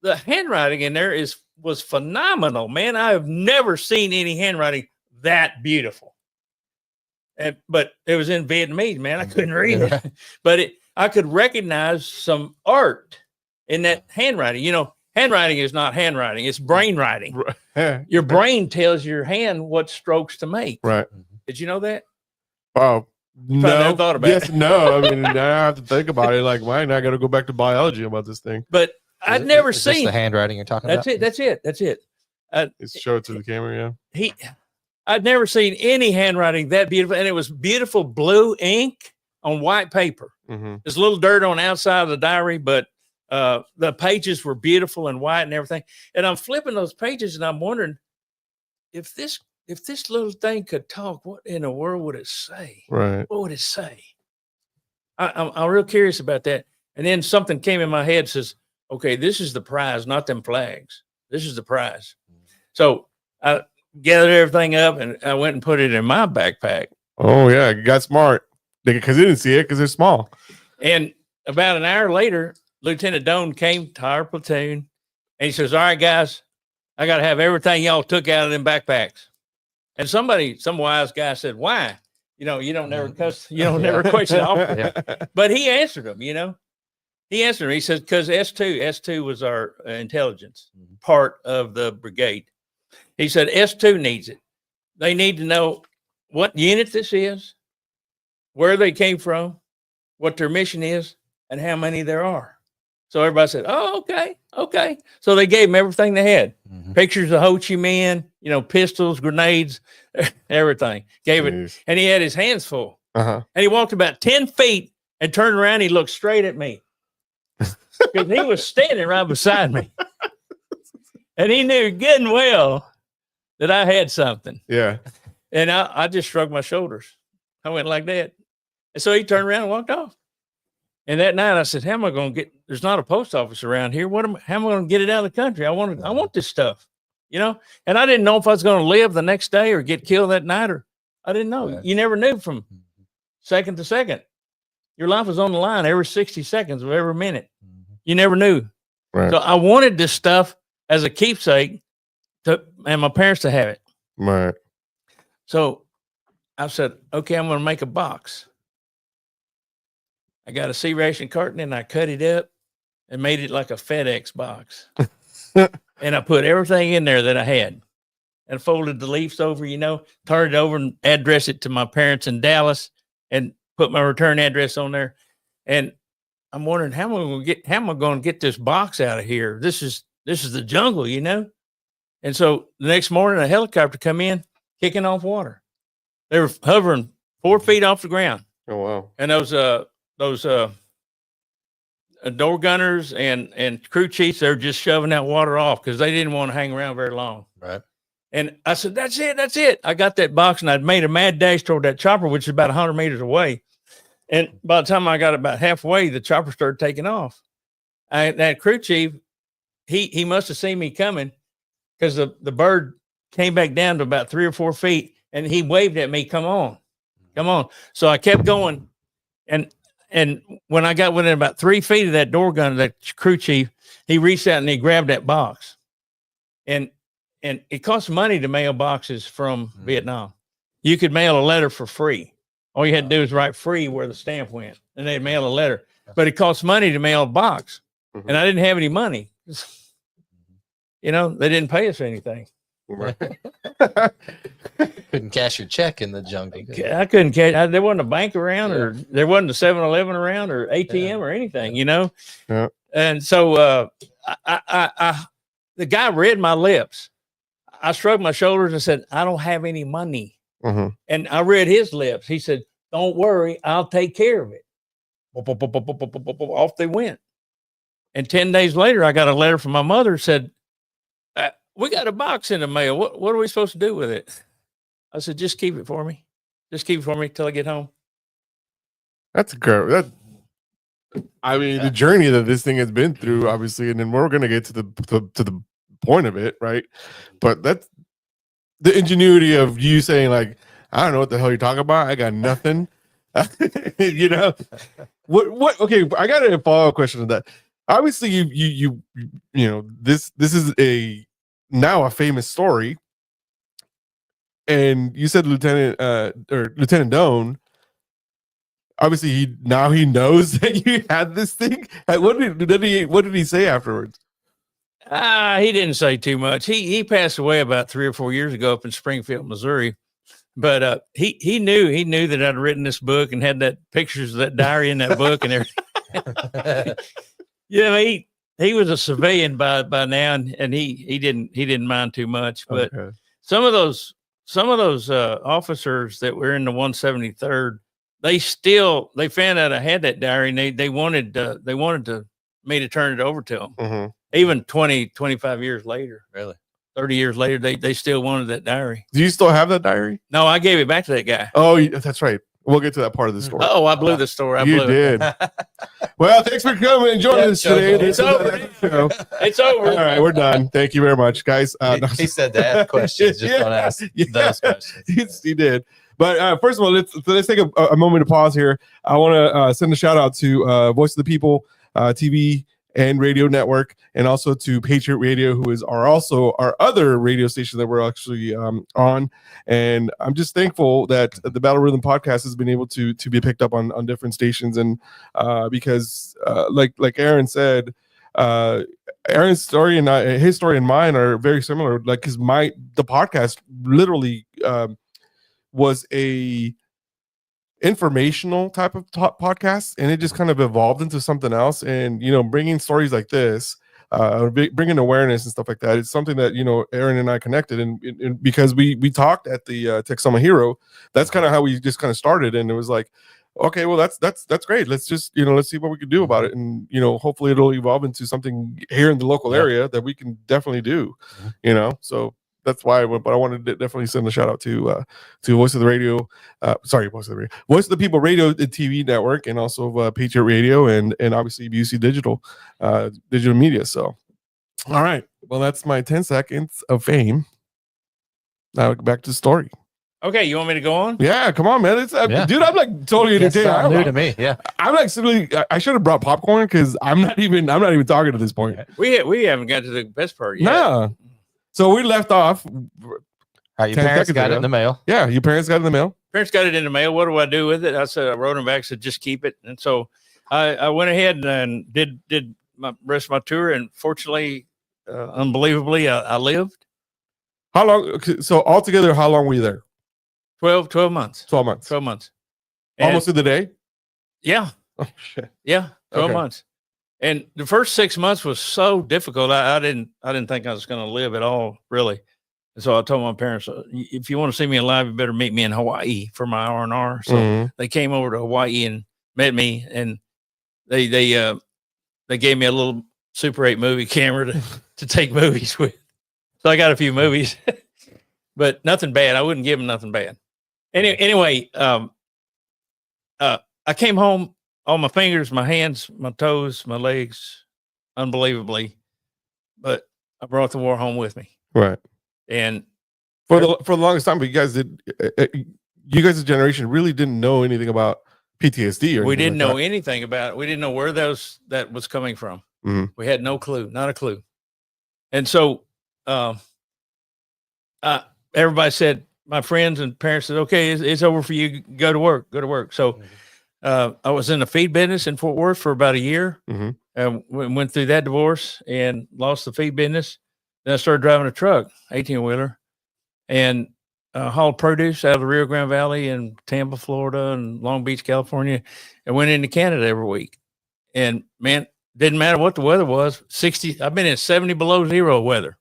the handwriting in there was phenomenal, man. I have never seen any handwriting that beautiful. But it was in Vietnamese, man. I couldn't read it, but I could recognize some art in that handwriting. You know, handwriting is not handwriting; it's brain writing. Your brain tells your hand what strokes to make. Right. Did you know that? Oh, never thought about yes, it. no. I mean, now I have to think about it. Like, why? Now I got to go back to biology about this thing. But I'd never Is this seen the handwriting you're talking That's about. it. That's it. Let's show it to the camera. Yeah. I'd never seen any handwriting that beautiful, and it was beautiful blue ink on white paper. Mm-hmm. There's a little dirt on the outside of the diary, but the pages were beautiful and white and everything. And I'm flipping those pages, and I'm wondering if this little thing could talk, what in the world would it say? Right. What would it say? I'm real curious about that. And then something came in my head, says, "Okay, this is the prize, not them flags. This is the prize." So I gathered everything up, and I went and put it in my backpack. Oh yeah, you got smart because they didn't see it because they're small. And about an hour later, Lieutenant Doan came to our platoon, and he says, "All right, guys, I got to have everything y'all took out of them backpacks." And some wise guy said, "Why? You don't never never question officer." But he answered him, He answered him. He said, "Because S2 was our intelligence part of the brigade." He said, "S2 needs it. They need to know what unit this is, where they came from, what their mission is, and how many there are." So everybody said, "Oh, okay." So they gave them everything they had. Pictures of Ho Chi Minh, pistols, grenades, everything. Gave it. And he had his hands full. Uh-huh. And he walked about 10 feet and turned around. He looked straight at me because he was standing right beside me. And he knew good and well that I had something. Yeah. And I just shrugged my shoulders. I went like that. And so he turned around and walked off. And that night I said, "How am I going to get, there's not a post office around here. How am I going to get it out of the country? I want this stuff, And I didn't know if I was going to live the next day or get killed that night, or I didn't know. Right. You never knew from second to second. Your life was on the line every 60 seconds of every minute. You never knew. Right. So I wanted this stuff as a keepsake and my parents to have it. Right. So I said, "Okay, I'm going to make a box." I got a C-ration carton and I cut it up and made it like a FedEx box. And I put everything in there that I had and folded the leaves over, turned it over and addressed it to my parents in Dallas and put my return address on there. And I'm wondering how am I going to get this box out of here? This is the jungle, And so the next morning, a helicopter come in, kicking off water. They were hovering 4 feet off the ground. Oh wow. And those door gunners and crew chiefs, they're just shoving that water off because they didn't want to hang around very long. Right. And I said, "That's it. I got that box," and I'd made a mad dash toward that chopper, which is about 100 meters away. And by the time I got about halfway, the chopper started taking off. That crew chief, he must have seen me coming because the bird came back down to about 3 or 4 feet, and he waved at me, come on. So I kept going. And when I got within about 3 feet of that door gun, that crew chief, he reached out and he grabbed that box. And it costs money to mail boxes from Vietnam. You could mail a letter for free. All you had to do was write free where the stamp went, and they'd mail a letter. But it costs money to mail a box. And I didn't have any money. They didn't pay us anything. Right. Couldn't cash your check in the jungle. I couldn't catch. There wasn't a bank around, or there wasn't a 7-Eleven around, or ATM or anything, Yeah. And so the guy read my lips. I shrugged my shoulders and said, "I don't have any money." And I read his lips. He said, "Don't worry, I'll take care of it." Off they went. And 10 days later, I got a letter from my mother said, we got a box in the mail. What are we supposed to do with it? I said, just keep it for me. Just keep it for me till I get home. That's great. I mean, the journey that this thing has been through, obviously, and then we're gonna get to the point of it, right? But that's the ingenuity of you saying, like, I don't know what the hell you're talking about. I got nothing. You know what? Okay, I got a follow-up question to that. Obviously, you know this is now a famous story, and you said Lieutenant Doan. Obviously, he knows that you had this thing. What did he say afterwards? He didn't say too much. He passed away about 3 or 4 years ago up in Springfield, Missouri. But he knew that I'd written this book and had that pictures of that diary in that book and everything. Yeah, he was a civilian by now, and he didn't mind too much. But Okay. some of those officers that were in the 173rd, they found out I had that diary, and they wanted me to turn it over to them. Mm-hmm. Even 20, 25 years later, Really? 30 years later, they still wanted that diary. Do you still have that diary? No, I gave it back to that guy. Oh, that's right. We'll get to that part of the story. Oh, I blew the story. You did. Well, thanks for coming and joining us today. It's over. It's over. All right, we're done. Thank you very much, guys. He said to ask questions, just don't ask those questions. He did. But first of all, let's take a moment to pause here. I want to send a shout out to Voice of the People TV and radio network, and also to Patriot Radio, who is also our other radio station that we're actually on. And I'm just thankful that the Battle Rhythm podcast has been able to be picked up on different stations, and because like Aaron said, Aaron's story and his story and mine are very similar. Like, because the podcast literally was a informational type of podcast, and it just kind of evolved into something else. And bringing stories like this, bringing awareness and stuff like that, it's something that Aaron and I connected, and because we talked at the Texoma Hero, that's kind of how we just kind of started. And it was like, okay, well, that's great. Let's just let's see what we can do about it, and hopefully it'll evolve into something here in the local area that we can definitely do. So that's why. But I wanted to definitely send a shout out to Voice of the Radio, Voice of the People Radio and TV Network, and also Patriot Radio, and obviously UC Digital Media. So, all right, well, that's my 10 seconds of fame. Now back to the story. Okay, you want me to go on? Yeah, come on, man. It's dude, I'm like totally entertained. New to me. Yeah, I'm like simply. I should have brought popcorn because I'm not even talking at this point. We haven't got to the best part yet. No. So we left off. Your parents got it in the mail. Yeah, your parents got it in the mail. Parents got it in the mail. What do I do with it? I said, I wrote them back, said, just keep it. And so I went ahead and did my rest of my tour. And fortunately, unbelievably, I lived. How long? So altogether, how long were you there? 12 months. 12 months. 12 months. Almost to the day? Yeah. Oh, shit. Yeah. 12 Okay. months. And the first 6 months was so difficult. I didn't think I was going to live at all, really. And so I told my parents, if you want to see me alive, you better meet me in Hawaii for my R&R. So they came over to Hawaii and met me, and they gave me a little Super 8 movie camera to take movies with. So I got a few movies, but nothing bad. I wouldn't give them nothing bad. Anyway, I came home. All my fingers, my hands, my toes, my legs, unbelievably. But I brought the war home with me. Right. And for the longest time, but you guys guys' generation really didn't know anything about PTSD. We didn't know anything about it. We didn't know where that was coming from. Mhm. We had no clue, not a clue. And so everybody said, my friends and parents said, okay, it's over for you. Go to work. So I was in the feed business in Fort Worth for about a year. Went through that divorce and lost the feed business. Then I started driving a truck, 18-wheeler, and hauled produce out of the Rio Grande Valley and Tampa, Florida, and Long Beach, California, and went into Canada every week. And man, didn't matter what the weather was. 60. I've been in 70 below zero weather,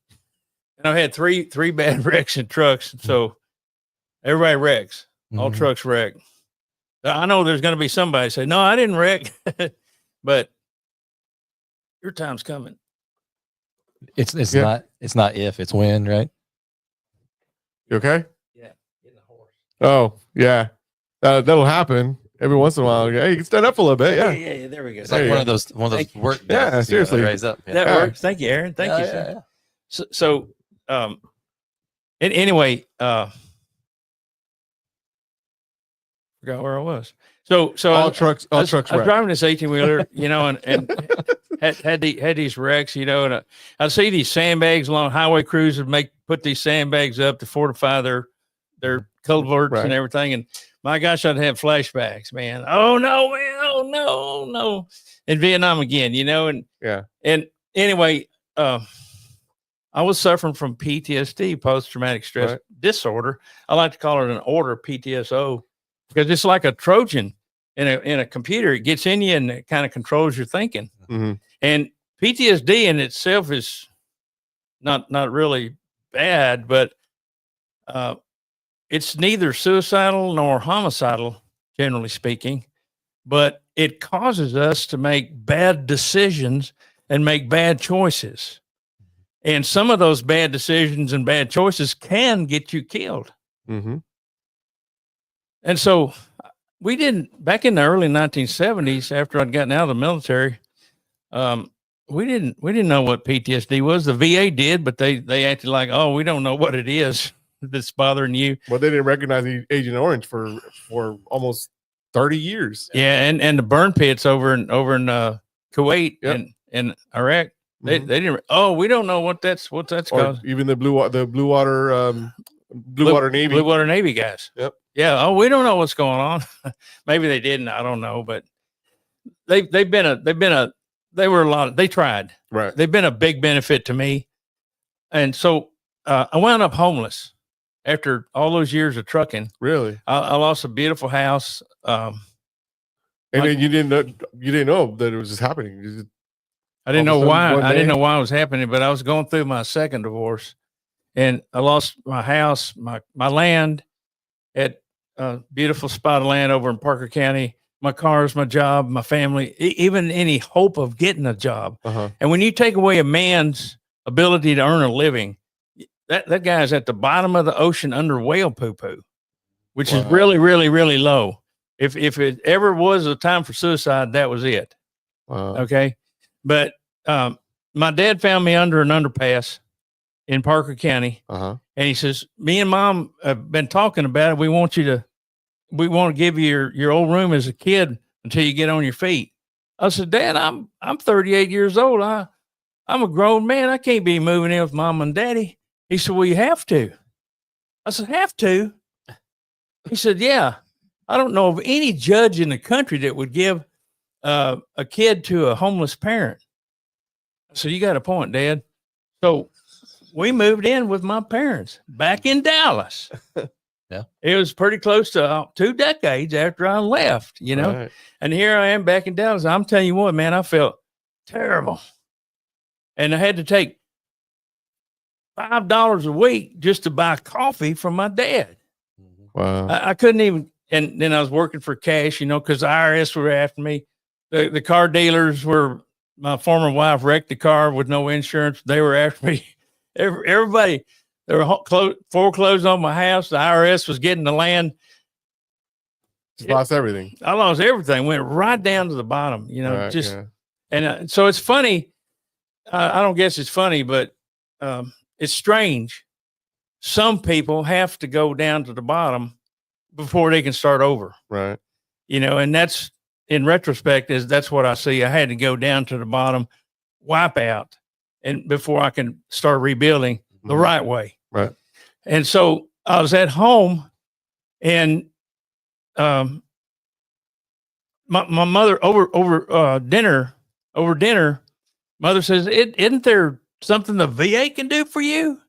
and I've had three bad wrecks in trucks. So everybody wrecks. All trucks wreck. I know there's going to be somebody say, no, I didn't wreck, but your time's coming. It's Yeah. not if, it's when, right? You okay? Yeah, getting a horse. Oh, yeah. That'll happen every once in a while. Hey, you can stand up a little bit. Yeah. Yeah. There we go. It's There like you one go. of those Thank you. work Yeah, desks, seriously. raise up. Yeah. That Yeah. works. Thank you, Aaron. Thank you, Yeah, sir. yeah. So forgot where I was. So All I, trucks. I All was, trucks. I was wrecked. driving this 18-wheeler, and had these wrecks, and I see these sandbags along highway crews would put these sandbags up to fortify their culverts Right. and everything. And my gosh, I'd have flashbacks, man. Oh no, man. Oh no, oh no. In Vietnam again, and Yeah. and anyway, I was suffering from PTSD, post-traumatic stress Right. disorder. I like to call it an order, PTSO, because it's like a Trojan in a computer. It gets in you and it kind of controls your thinking. Mm-hmm. And PTSD in itself is not really bad, but it's neither suicidal nor homicidal, generally speaking. But it causes us to make bad decisions and make bad choices. And some of those bad decisions and bad choices can get you killed. Mm-hmm. And so we didn't, back in the early 1970s, after I'd gotten out of the military, we didn't know what PTSD was. The VA did, but they acted like, oh, we don't know what it is that's bothering you. Well, they didn't recognize Agent Orange for almost 30 years. Yeah, and the burn pits over in Kuwait Yep. and Iraq. They didn't. Oh, we don't know what that's Or called. even the blue water Navy. Blue Water Navy guys. Yep. Yeah. Oh, we don't know what's going on. Maybe they didn't. I don't know. But they tried. Right. They've been a big benefit to me. And so I wound up homeless after all those years of trucking. Really. I lost a beautiful house. And then you didn't know that it was just happening. You just, I didn't all know of a why. sudden, one I didn't day? know why it was happening, but I was going through my second divorce, and I lost my house, my land, at a beautiful spot of land over in Parker County. My cars, my job, my family, even any hope of getting a job. uh-huh. And when you take away a man's ability to earn a living, that guy's at the bottom of the ocean under whale poo-poo, which is Wow. really, really, really low. If it ever was a time for suicide, that was it. Wow. Okay. But my dad found me under an underpass in Parker County. Uh-huh. And he says, me and mom have been talking about it. We want to give you your old room as a kid until you get on your feet. I said, Dad, I'm 38 years old. I'm a grown man. I can't be moving in with mom and daddy. He said, well, you have to. I said, have to? He said, yeah. I don't know of any judge in the country that would give a kid to a homeless parent. So you got a point, Dad. So we moved in with my parents back in Dallas. Yeah. It was pretty close to 2 decades after I left, Right. and here I am back in Dallas. I'm telling you what, man, I felt terrible. And I had to take $5 a week just to buy coffee from my dad. Wow. I couldn't even, and then I was working for cash, because the IRS were after me. The car dealers were, my former wife wrecked the car with no insurance. They were after me. Everybody, they were foreclosed on my house. The IRS was getting the land. Just lost everything. I lost everything. Went right down to the bottom, Right, just, yeah. and so it's funny. I don't guess it's funny, but it's strange. Some people have to go down to the bottom before they can start over, Right. and that's, in retrospect, that's what I see. I had to go down to the bottom, wipe out, and before I can start rebuilding the Mhm. right way. Right. And so I was at home, and my mother over dinner, mother says, isn't there something the VA can do for you?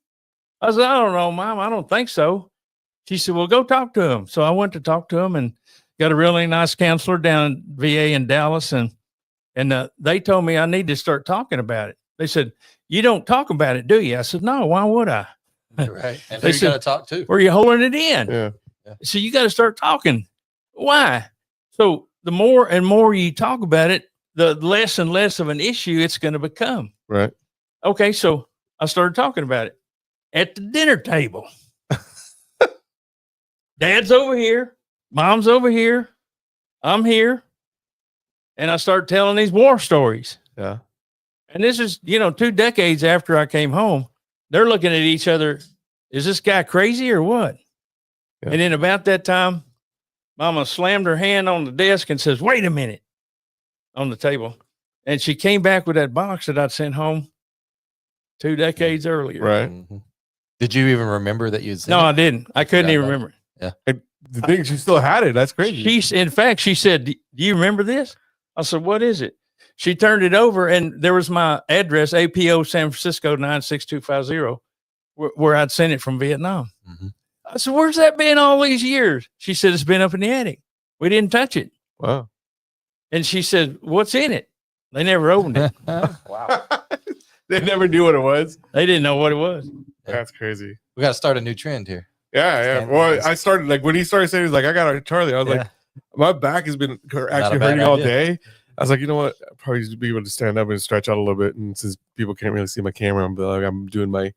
I said, I don't know, Mom. I don't think so. She said, well, go talk to him. So I went to talk to him and got a really nice counselor down in VA in Dallas. And they told me I need to start talking about it. They said, you don't talk about it, do you? I said, no, why would I? Right. And They who you got to said- talk to? Where are you holding it in? Yeah. So you got to start talking. Why? So the more and more you talk about it, the less and less of an issue it's going to become. Right. Okay, so I started talking about it at the dinner table. Dad's over here, mom's over here, I'm here, and I start telling these war stories. Yeah. And this is, 2 decades after I came home. They're looking at each other. Is this guy crazy or what? Yeah. And then about that time, Mama slammed her hand on the desk and says, "Wait a minute," on the table. And she came back with that box that I'd sent home 2 decades earlier. Right. Mm-hmm. Did you even remember that you'd seen No, it? I didn't. I couldn't even remember. The thing she still had it. That's crazy. In fact, she said, "Do you remember this?" I said, "What is it?" She turned it over, and there was my address, APO San Francisco 96250, where I'd sent it from Vietnam. Mm-hmm. I said, "Where's that been all these years?" She said, "It's been up in the attic. We didn't touch it." Wow. And she said, "What's in it?" They never opened it. Wow. They never knew what it was. They didn't know what it was. That's crazy. We got to start a new trend here. Yeah. Well, I started like when he started saying, he's like, "I got a Charlie." I was like, my back has been actually bad hurting all idea. day. I was like, you know what? I'll probably just be able to stand up and stretch out a little bit. And since people can't really see my camera, I'm doing my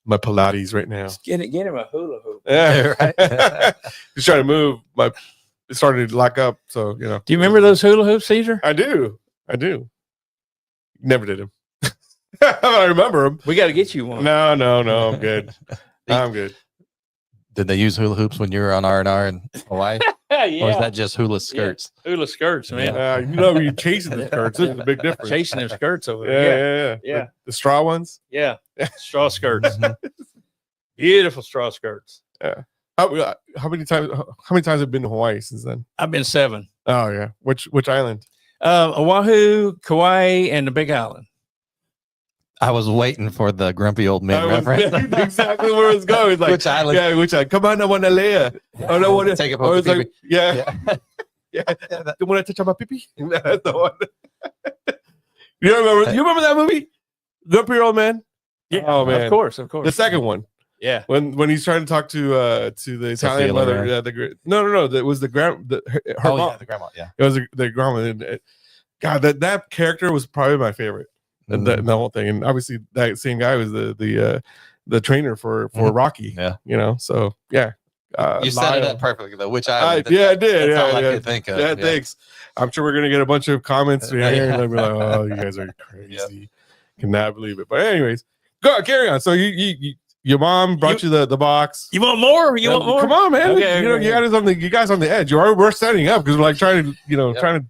Pilates right now. Just get him a hula hoop. Yeah, Right. Just trying to move. It started to lock up. So Do you remember those hula hoops, Caesar? I do. Never did them. I remember them. We got to get you one. No. I'm good. I'm good. Did they use hula hoops when you were on R&R in Hawaii? Yeah. Or is that just hula skirts? Hula skirts, man. You're chasing the skirts. This is a big difference. Chasing them skirts over there. Yeah. The straw ones. Yeah. Straw skirts. Beautiful straw skirts. Yeah. How many times have you been to Hawaii since then? I've been 7. Oh yeah. Which island? Oahu, Kauai, and the Big Island. I was waiting for the grumpy old man reference. Exactly where it's going. It's like, Which island? Yeah, which island? Come on, I want to lay. Oh, no, want to Take a or it's poke like, yeah. Yeah. You want to touch on my pee-pee? That's the one. You remember that movie? Grumpy Old Man? Yeah. Oh man. Of course. The second one. Yeah. When he's trying to talk to the Italian Sophia mother, Loren. no, that was the her Oh, mom. yeah, the grandma. Yeah. It was the grandma. And, God, that character was probably my favorite. And the whole thing, and obviously that same guy was the trainer for Rocky. Yeah. So yeah. You set it up perfectly though. Which island? I did. That's all I Yeah. could think of. Yeah, thanks. I'm sure we're gonna get a bunch of comments here, and they'll be like, "Oh, you guys are crazy." Yep. Cannot believe it. But anyways, go carry on. So your mom brought you the box. You want more? You want more? Come on, man. Okay, you got us you guys on the edge. We're setting up because we're like trying to trying to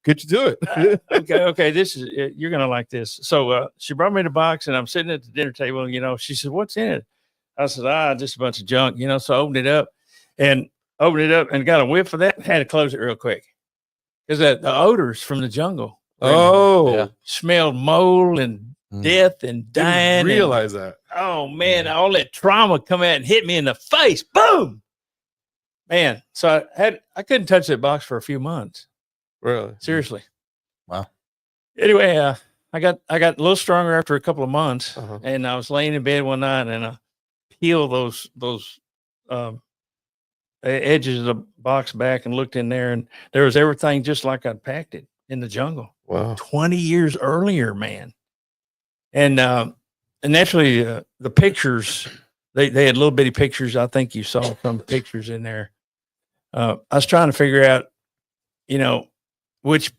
get you to it. Okay. This is you're gonna like this. So she brought me the box, and I'm sitting at the dinner table. And, she said, "What's in it?" I said, "Just a bunch of junk." So I opened it up and got a whiff of that. And had to close it real quick because the odors from the jungle. Smelled mold and death and dying. Didn't realize that. Oh man, all that trauma come out and hit me in the face. Boom, man. So I couldn't touch that box for a few months. Really? Seriously. Wow. Anyway, I got a little stronger after a couple of months, Uh-huh. and I was laying in bed one night, and I peeled those edges of the box back and looked in there, and there was everything just like I'd packed it in the jungle Wow. 20 years earlier, man. And naturally, the pictures they had little bitty pictures. I think you saw some pictures in there. I was trying to figure out, which,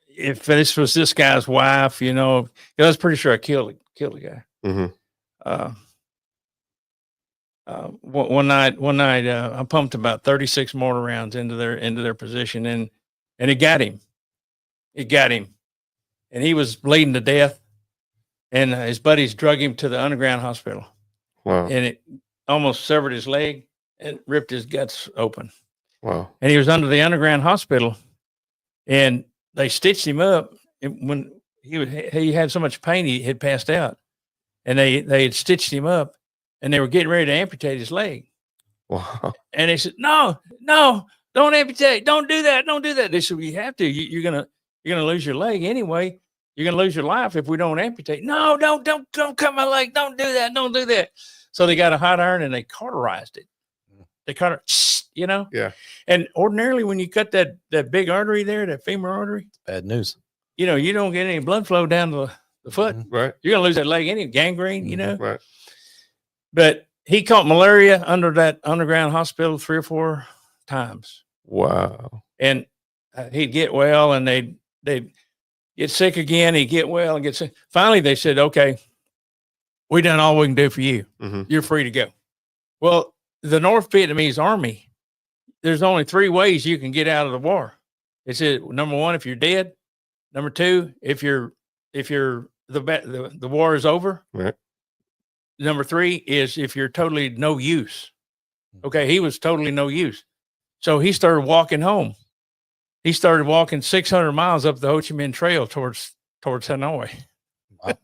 if this was this guy's wife, I was pretty sure I killed the guy. Mm-hmm. One night, I pumped about 36 mortar rounds into their position, and it got him. And he was bleeding to death. And his buddies drug him to the underground hospital. Wow. And it almost severed his leg and ripped his guts open. Wow. And he was under the underground hospital, and they stitched him up. And when he had so much pain, he had passed out, and they had stitched him up, and they were getting ready to amputate his leg. Wow. And they said, no, don't amputate. Don't do that. Don't do that. They said, well, you have to, you're going to lose your leg anyway. You're going to lose your life if we don't amputate. No, don't cut my leg. Don't do that. Don't do that. So they got a hot iron and they cauterized it. They Yeah. And ordinarily when you cut that big artery there, that femur artery, Bad news. you know, you don't get any blood flow down the foot. Right. You're going to lose that leg, any gangrene, you know. Right. But he caught malaria under that underground hospital 3 or 4 times. Wow. And he'd get well and they'd get sick again. He'd get well and get sick. Finally, they said, okay, we done all we can do for you. You're free to go. Well, the North Vietnamese army, there's only 3 ways you can get out of the war. It said, number 1, if you're dead. Number 2, if the war is over. Right. Number 3 is if you're totally no use. Okay, he was totally no use. So he started walking home. He started walking 600 miles up the Ho Chi Minh Trail towards Hanoi. Wow.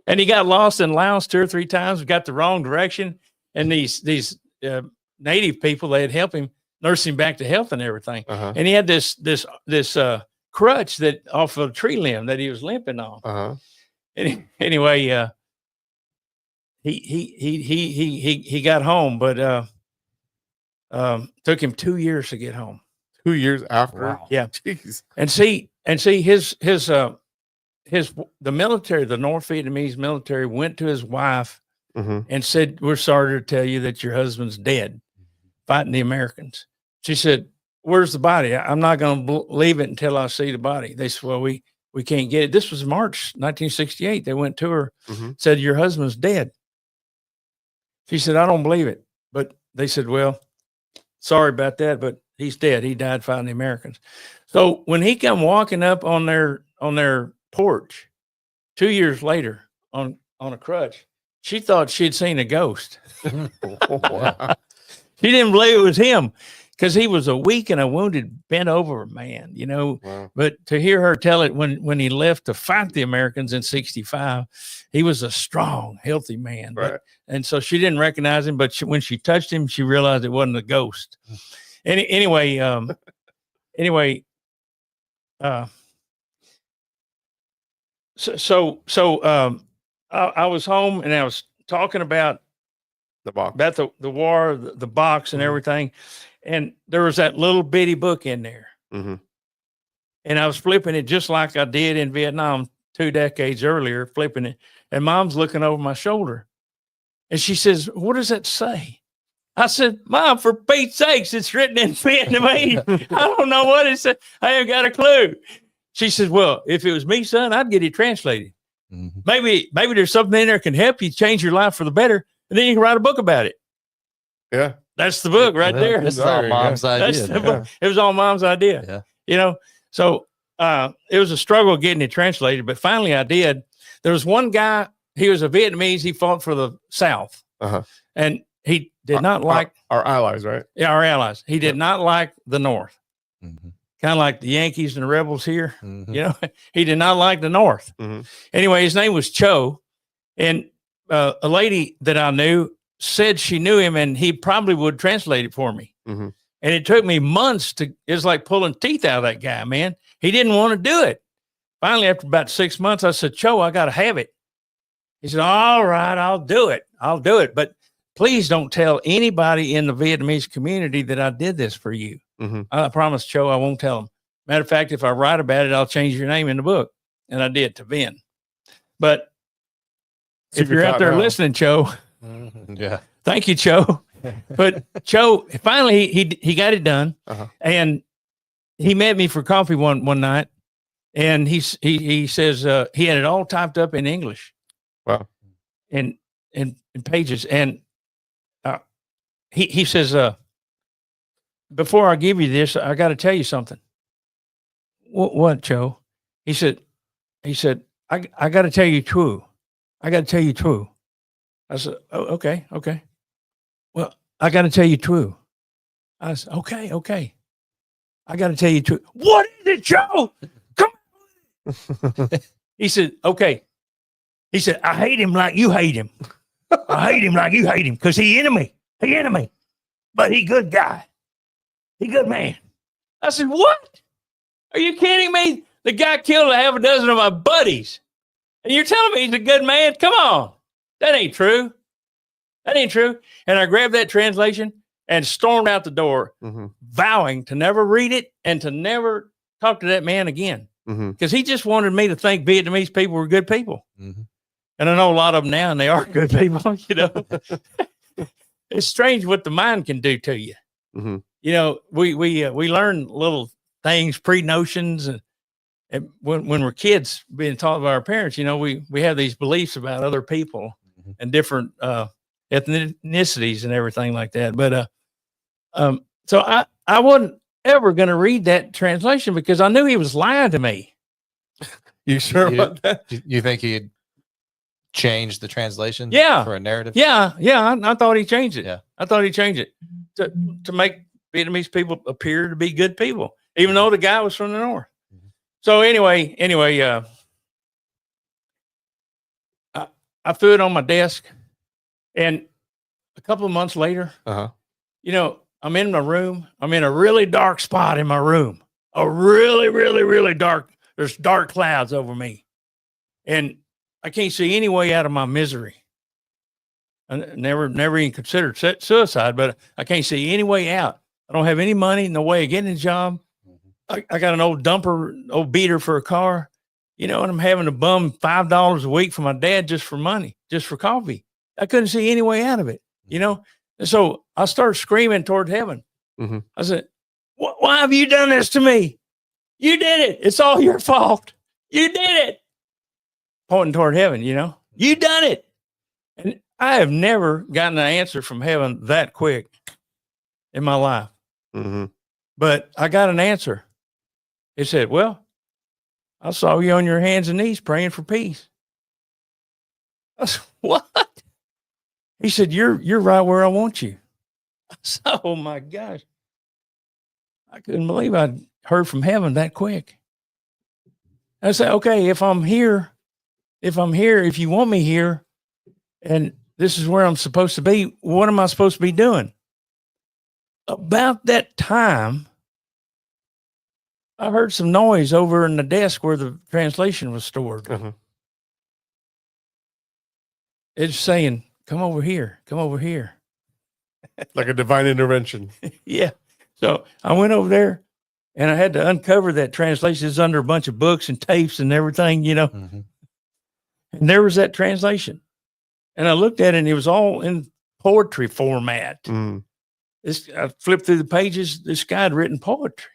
And he got lost in Laos 2 or 3 times, got the wrong direction. And these native people, they had helped him, nurse him back to health and everything. And he had this crutch that off of a tree limb that he was limping on. Anyway, he got home, but took him 2 years to get home. 2 years after. Wow. Yeah. Jeez. And see the military, the North Vietnamese military, went to his wife and said, "We're sorry to tell you that your husband's dead fighting the Americans." She said, "Where's the body? I'm not going to leave it until I see the body." They said, "Well, we can't get it." This was March 1968. They went to her, said, "Your husband's dead." She said, "I don't believe it." But they said, "Well, sorry about that, but he's dead. He died fighting the Americans." So when he come walking up on their porch 2 years later on a crutch, she thought she'd seen a ghost. Wow. She didn't believe it was him because he was a weak and a wounded, bent over man, you know. Wow. But to hear her tell it when he left to fight the Americans in 65, he was a strong, healthy man. Right. And so she didn't recognize him, but when she touched him, she realized it wasn't a ghost. Anyway, I was home and I was talking about The box. about the war, the box and everything. And there was that little bitty book in there. And I was flipping it just like I did in Vietnam 2 decades earlier, flipping it. And Mom's looking over my shoulder. And she says, "What does that say?" I said, "Mom, for Pete's sakes, it's written in Vietnamese. I don't know what it said. I haven't got a clue." She says, "Well, if it was me, son, I'd get it translated. Maybe there's something in there that can help you change your life for the better. And then you can write a book about it." Yeah. That's the book right there. This is all Mom's That's idea. the book. It was all Mom's idea. Yeah. You know, so it was a struggle getting it translated, but finally I did. There was one guy, he was a Vietnamese, he fought for the South. And he did not like our allies, right? Yeah, our allies. He did not like the North. Kind of like the Yankees and the Rebels here. You know, he did not like the North. Anyway, his name was Cho. And a lady that I knew said she knew him and he probably would translate it for me. And it took me months it was like pulling teeth out of that guy, man. He didn't want to do it. Finally, after about 6 months, I said, "Cho, I got to have it." He said, "All right, I'll do it. I'll do it. But please don't tell anybody in the Vietnamese community that I did this for you." I promise, Cho, I won't tell them. Matter of fact, if I write about it, I'll change your name in the book. And I did to Vin. But if you're out there listening, Cho, Yeah. thank you, Cho. But Cho, finally, he got it done. And he met me for coffee one night. And he says he had it all typed up in English. Wow. In pages. And he says, "Before I give you this, I got to tell you something." What, Cho? He said, I got to tell you true. I got to tell you true. I said, "Oh, okay. Well, I got to tell you true." I said, okay. I got to tell you true. "What is it, Cho? Come on." He said, "Okay." He said, "I hate him like you hate him. I hate him like you hate him because he enemy. But he good guy. He good man." I said, "What? Are you kidding me? The guy killed 6 of my buddies. And you're telling me he's a good man? Come on. That ain't true. That ain't true." And I grabbed that translation and stormed out the door, vowing to never read it and to never talk to that man again. Mm-hmm. because he just wanted me to think Vietnamese people were good people. Mm-hmm. And I know a lot of them now, and they are good people. You know, it's strange what the mind can do to you. Mm-hmm. You know, we learn little things, pre-notions, and when we're kids being taught by our parents, you know, we have these beliefs about other people Mm-hmm. and different ethnicities and everything like that. But so I wasn't ever going to read that translation because I knew he was lying to me. You sure You- about that? You think he'd change the translation? Yeah. For a narrative? Yeah, I thought he changed it. Yeah. I thought he changed it to make Vietnamese people appear to be good people, even though the guy was from the north. Mhm. So anyway, I threw it on my desk, and a couple of months later, Uh-huh. you know, I'm in my room. I'm in a really dark spot in my room. A really, really, really dark. There's dark clouds over me, and I can't see any way out of my misery. I never even considered suicide, but I can't see any way out. I don't have any money, no way of getting a job. I got an old beater for a car, you know, and I'm having to bum $5 a week for my dad just for money, just for coffee. I couldn't see any way out of it, you know? And so I started screaming toward heaven. Mm-hmm. I said, why have you done this to me? You did it. It's all your fault. You did it. Pointing toward heaven, you know, you done it. And I have never gotten an answer from heaven that quick in my life. Mm-hmm. But I got an answer. It said, well, I saw you on your hands and knees praying for peace. I said, what? He said, you're right where I want you. I said, oh my gosh. I couldn't believe I'd heard from heaven that quick. I said, okay, if I'm here, if you want me here, and this is where I'm supposed to be, what am I supposed to be doing? About that time, I heard some noise over in the desk where the translation was stored. Uh-huh. It's saying, come over here, come over here. Like a divine intervention. Yeah. So I went over there and I had to uncover that translation. It's under a bunch of books and tapes and everything, you know. Mm-hmm. And there was that translation. And I looked at it and it was all in poetry format. Mm. I flipped through the pages. This guy had written poetry.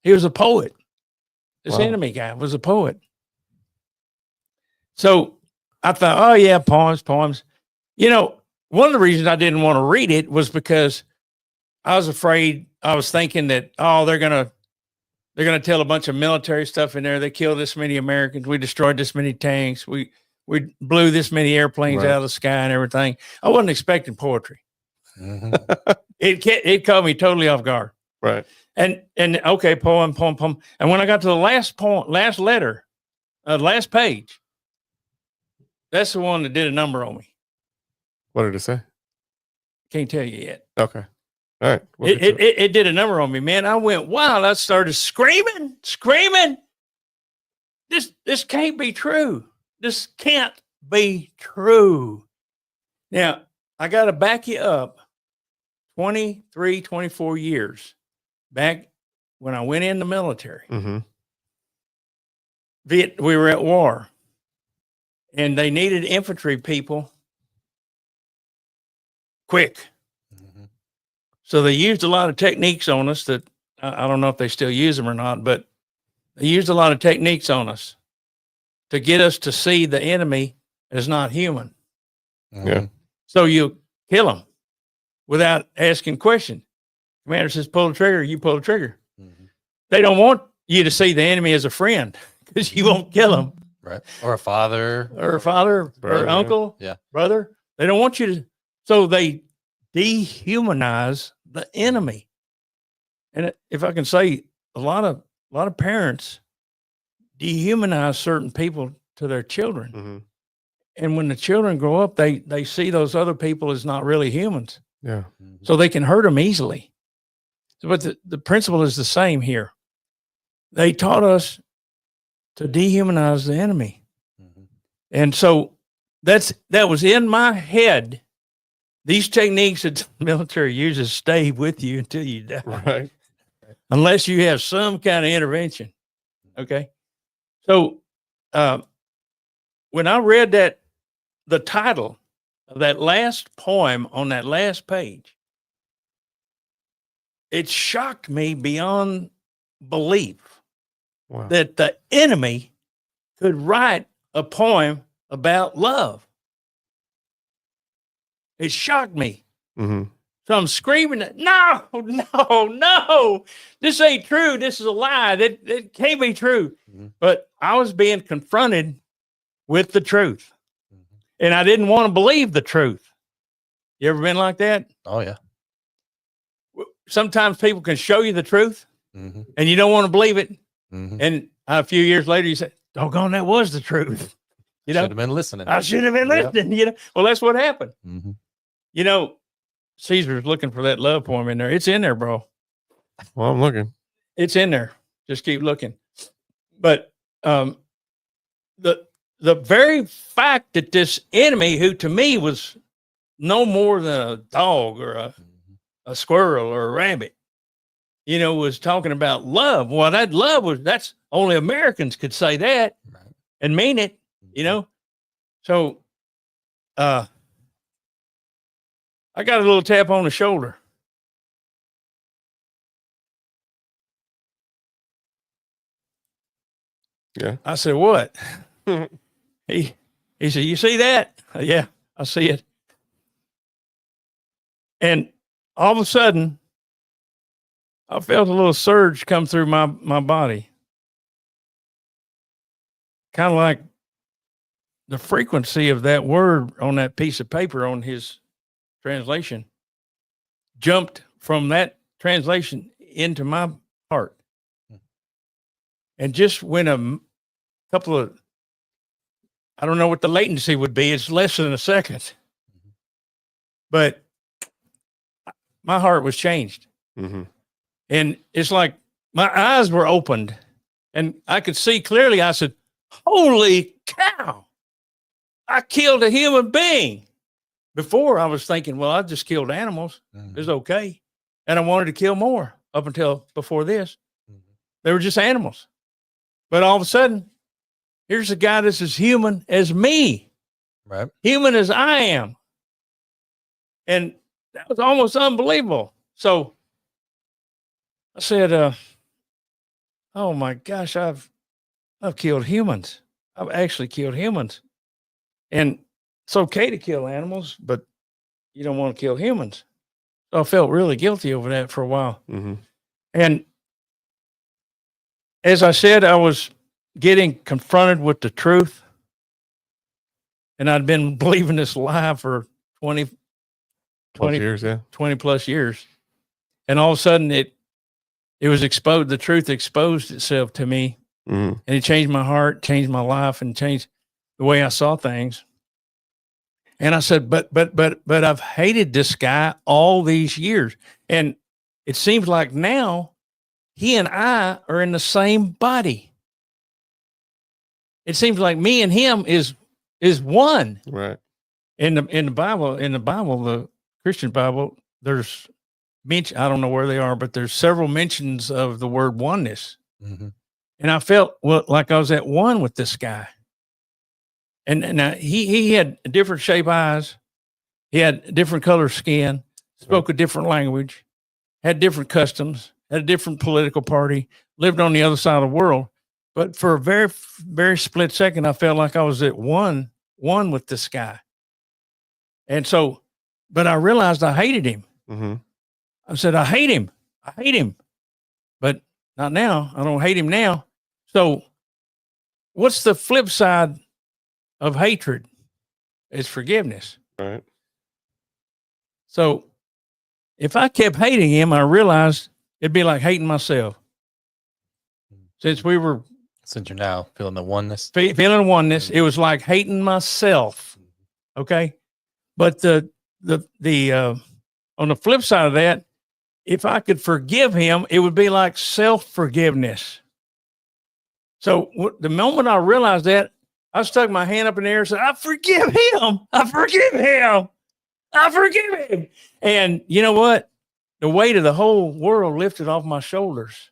He was a poet. This Wow. enemy guy was a poet. So I thought, oh yeah, poems. You know, one of the reasons I didn't want to read it was because I was afraid. I was thinking that, oh, they're gonna tell a bunch of military stuff in there. They killed this many Americans. We destroyed this many tanks. We blew this many airplanes Right. out of the sky and everything. I wasn't expecting poetry. Mm-hmm. It caught me totally off guard. Right. And okay, poem. And when I got to the last letter, last page, that's the one that did a number on me. What did it say? Can't tell you yet. Okay. All right. We'll get to it. It did a number on me, man. I went wild. I started screaming. This can't be true. This can't be true. Now, I got to back you up 23, 24 years back when I went in the military. Mm-hmm. We were at war and they needed infantry people quick. Mm-hmm. So they used a lot of techniques on us that I don't know if they still use them or not, but they used a lot of techniques on us to get us to see the enemy as not human. Mm-hmm. Yeah. So you kill them without asking questions. Commander says, pull the trigger, you pull the trigger. Mm-hmm. They don't want you to see the enemy as a friend because you won't kill them. Right. Or a father. Or father, Brother, or uncle, yeah. brother. They don't want you to. So they dehumanize the enemy. And if I can say, a lot of parents dehumanize certain people to their children. Mm-hmm. And when the children grow up, they see those other people as not really humans. Yeah. Mm-hmm. So they can hurt them easily. But the principle is the same here. They taught us to dehumanize the enemy. Mm-hmm. And so that was in my head. These techniques that the military uses stay with you until you die, Right. unless you have some kind of intervention. Okay. So when I read the title of that last poem on that last page, it shocked me beyond belief Wow. that the enemy could write a poem about love. It shocked me. Mm-hmm. So I'm screaming, no, this ain't true. This is a lie. That can't be true. Mm-hmm. But I was being confronted with the truth. Mm-hmm. And I didn't want to believe the truth. You ever been like that? Oh yeah. Sometimes people can show you the truth Mm-hmm. and you don't want to believe it. Mm-hmm. And a few years later, you say, doggone, that was the truth. You know, Should have been listening. I should have been Yep. listening. You know, well, that's what happened. Mm-hmm. You know, Caesar's looking for that love poem in there. It's in there, bro. Well, I'm looking. It's in there. Just keep looking. But the very fact that this enemy, who to me was no more than a dog or a squirrel or a rabbit, you know, was talking about love. Well, that love that's only Americans could say that Right. and mean it, you know? So, I got a little tap on the shoulder. Yeah. I said, what? He said, you see that? Yeah, I see it. And all of a sudden, I felt a little surge come through my body. Kind of like the frequency of that word on that piece of paper on his translation jumped from that translation into my heart. And just when a couple of, I don't know what the latency would be. It's less than a second. But my heart was changed. Mm-hmm. And it's like my eyes were opened and I could see clearly. I said, holy cow, I killed a human being. Before I was thinking, well, I just killed animals. Mm-hmm. It's okay. And I wanted to kill more up until before this. Mm-hmm. They were just animals. But all of a sudden, here's a guy that's as human as me, Right. human as I am. And that was almost unbelievable. So I said, oh my gosh, I've killed humans. I've actually killed humans. And it's okay to kill animals, but you don't want to kill humans. So I felt really guilty over that for a while. Mm-hmm. And as I said, I was getting confronted with the truth. And I'd been believing this lie for 20 years, yeah. 20 plus years. And all of a sudden it was exposed. The truth exposed itself to me. Mm-hmm. And it changed my heart, changed my life, and changed the way I saw things. And I said, but I've hated this guy all these years. And it seems like now he and I are in the same body. It seems like me and him is one. Right. In the Bible, the Christian Bible, there's I don't know where they are, but there's several mentions of the word oneness. Mm-hmm. And I felt like I was at one with this guy. And he had different shape eyes. He had different color skin, spoke a different language, had different customs, had a different political party, lived on the other side of the world. But for a very, very split second, I felt like I was at one with this guy. And so, but I realized I hated him. Mm-hmm. I said, I hate him. But not now. I don't hate him now. So what's the flip side of hatred? It's forgiveness. Right. So if I kept hating him, I realized it'd be like hating myself. Since we were Since you're now feeling the oneness. feeling oneness, it was like hating myself. Okay. But the on the flip side of that, if I could forgive him, it would be like self-forgiveness. So the moment I realized that, I stuck my hand up in the air and said, I forgive him. I forgive him. I forgive him. And you know what? The weight of the whole world lifted off my shoulders.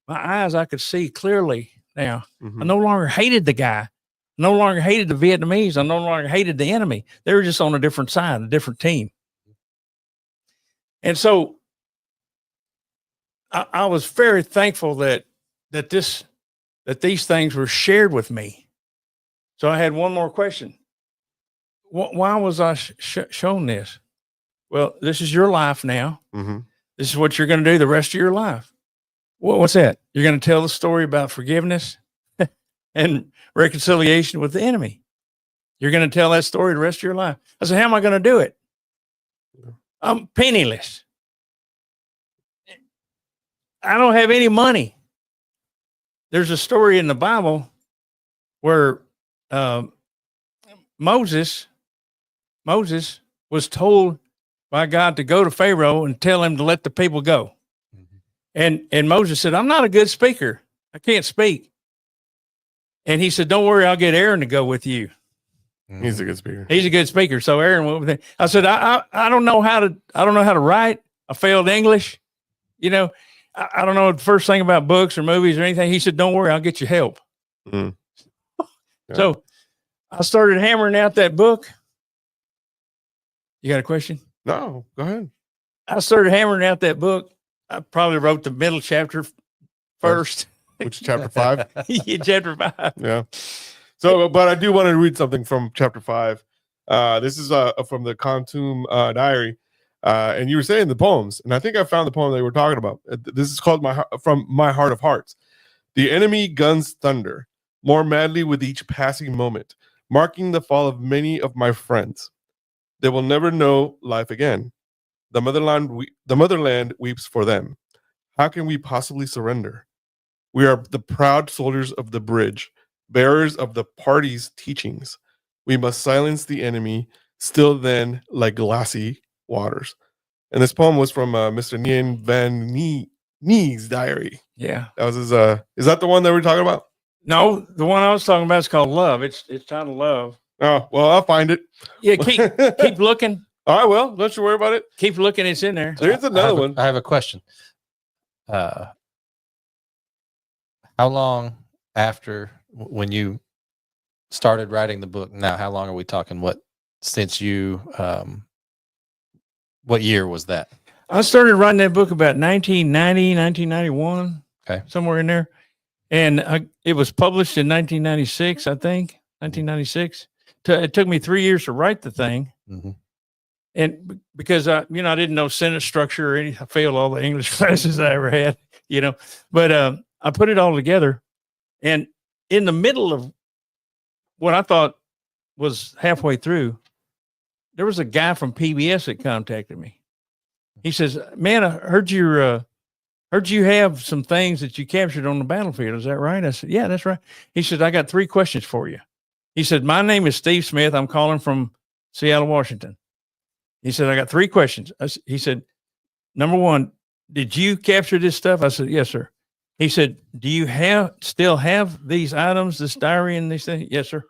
My eyes, I could see clearly now. Mhm. I no longer hated the guy. No longer hated the Vietnamese. I no longer hated the enemy. They were just on a different side, a different team. And so I was very thankful that these things were shared with me. So I had one more question. Why was I shown this? Well, this is your life now. Mhm. This is what you're going to do the rest of your life. What's that? You're going to tell the story about forgiveness and reconciliation with the enemy. You're going to tell that story the rest of your life. I said, how am I going to do it? I'm penniless. I don't have any money. There's a story in the Bible where Moses was told by God to go to Pharaoh and tell him to let the people go. And Moses said, I'm not a good speaker. I can't speak. And he said, don't worry, I'll get Aaron to go with you. He's a good speaker. He's a good speaker. So Aaron went with him. I said, I don't know how to write. I failed English. You know, I don't know the first thing about books or movies or anything. He said, don't worry, I'll get you help. Mm. Yeah. So I started hammering out that book. You got a question? No, go ahead. I started hammering out that book. I probably wrote the middle chapter first. Which chapter 5? Yeah, chapter 5. Yeah. So, but I do want to read something from chapter 5. This is from the Kontum Diary. And you were saying the poems, and I think I found the poem they were talking about. This is called From My Heart of Hearts. The enemy guns thunder more madly with each passing moment, marking the fall of many of my friends. They will never know life again. The motherland weeps for them. How can we possibly surrender? We are the proud soldiers of the bridge, bearers of the party's teachings. We must silence the enemy, still then like glassy waters. And this poem was from Mr. Nguyen Van Nie's diary. Yeah. That was his. Is that the one that we're talking about? No, the one I was talking about is called Love. It's titled Love. Oh, well, I'll find it. Yeah, keep looking. All right, well, don't you worry about it. Keep looking. It's in there. There's another one. I have a question. How long after when you started writing the book? Now, how long are we talking? Since you, what year was that? I started writing that book about 1990, 1991. Okay. Somewhere in there. And it was published in 1996, I think, 1996. It took me 3 years to write the thing. Mm-hmm. And because I didn't know sentence structure or anything. I failed all the English classes I ever had, but I put it all together. And in the middle of what I thought was halfway through, there was a guy from PBS that contacted me. He says, man, I heard you have some things that you captured on the battlefield. Is that right? I said, yeah, that's right. He said, I got 3 questions for you. He said, my name is Steve Smith. I'm calling from Seattle, Washington. He said, I got 3 questions. He said, number 1, did you capture this stuff? I said, yes, sir. He said, do you still have these items, this diary and these things? Yes, sir.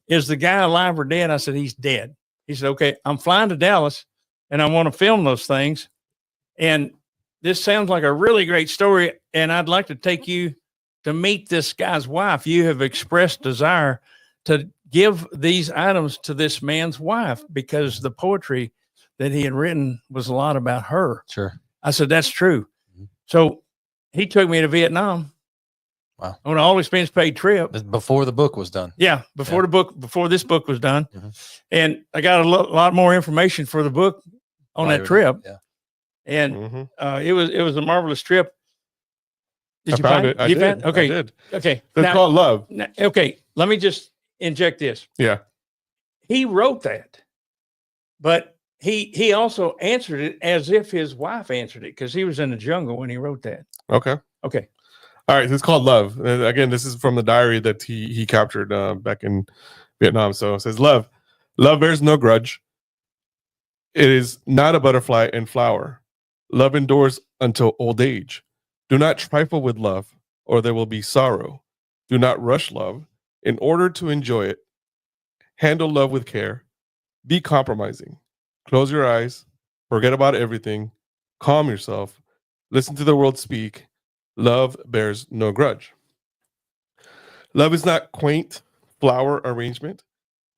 Is the guy alive or dead? I said, he's dead. He said, okay, I'm flying to Dallas and I want to film those things. And this sounds like a really great story. And I'd like to take you to meet this guy's wife. You have expressed desire to give these items to this man's wife because the poetry that he had written was a lot about her. Sure. I said, that's true. Mm-hmm. So he took me to Vietnam. Wow. On an all expense paid trip. Before the book was done. Yeah. Before this book was done. Mm-hmm. And I got a lot more information for the book on that trip. Yeah. And it was a marvelous trip. I found it. I did. Okay. I did. Okay. It's called Love. Okay. Let me just inject this. Yeah. He wrote that, but he also answered it as if his wife answered it because he was in the jungle when he wrote that. Okay. Okay. All right. It's called Love. And again, this is from the diary that he captured back in Vietnam. So it says, Love bears no grudge. It is not a butterfly and flower. Love endures until old age. Do not trifle with love, or there will be sorrow. Do not rush love. In order to enjoy it, handle love with care. Be compromising. Close your eyes. Forget about everything. Calm yourself. Listen to the world speak. Love bears no grudge. Love is not quaint flower arrangement.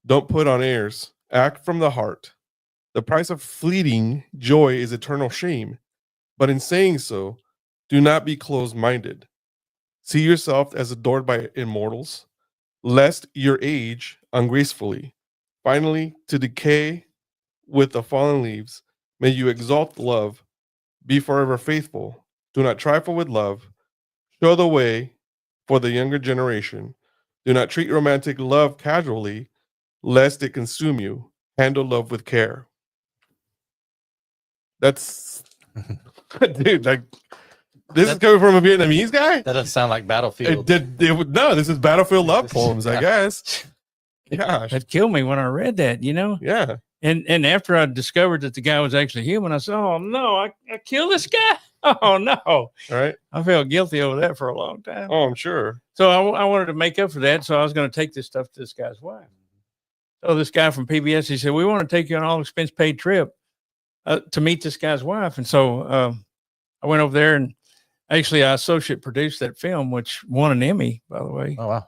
Don't put on airs. Act from the heart. The price of fleeting joy is eternal shame. But in saying so, do not be closed-minded. See yourself as adored by immortals, lest your age ungracefully. Finally, to decay with the fallen leaves, may you exalt love. Be forever faithful. Do not trifle with love. Show the way for the younger generation. Do not treat romantic love casually, lest it consume you. Handle love with care. That's dude, like this is coming from a Vietnamese guy. That doesn't sound like Battlefield. No, this is Battlefield love poems, I guess. Gosh, That killed me when I read that, you know? yeah. And after I discovered that the guy was actually human, I said, oh no, I killed this guy. Oh no. All right. I felt guilty over that for a long time. Oh, I'm sure. So I wanted to make up for that. So I was going to take this stuff to this guy's wife. So this guy from PBS, he said, we want to take you on an all expense paid trip to meet this guy's wife. And so I went over there, and actually I associate produced that film, which won an Emmy, by the way. Oh, wow.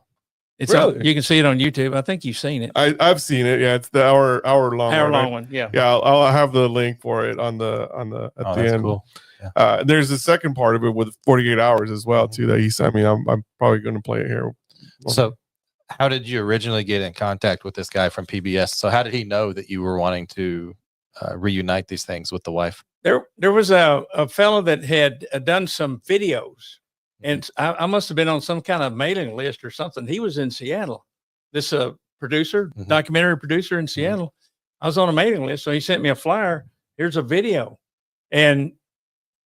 It's Really? you can see it on YouTube. I think you've seen it. I've seen it. Yeah, it's the hour long One. Yeah. Yeah, I'll have the link for it on the at the end. Cool. Yeah. There's a second part of it with 48 hours as well too that he sent me. I'm probably going to play it here. So how did you originally get in contact with this guy from PBS? So how did he know that you were wanting to reunite these things with the wife? There was a fellow that had done some videos, and I must have been on some kind of mailing list or something. He was in Seattle. This producer, documentary producer in Seattle. I was on a mailing list, so he sent me a flyer. Here's a video, and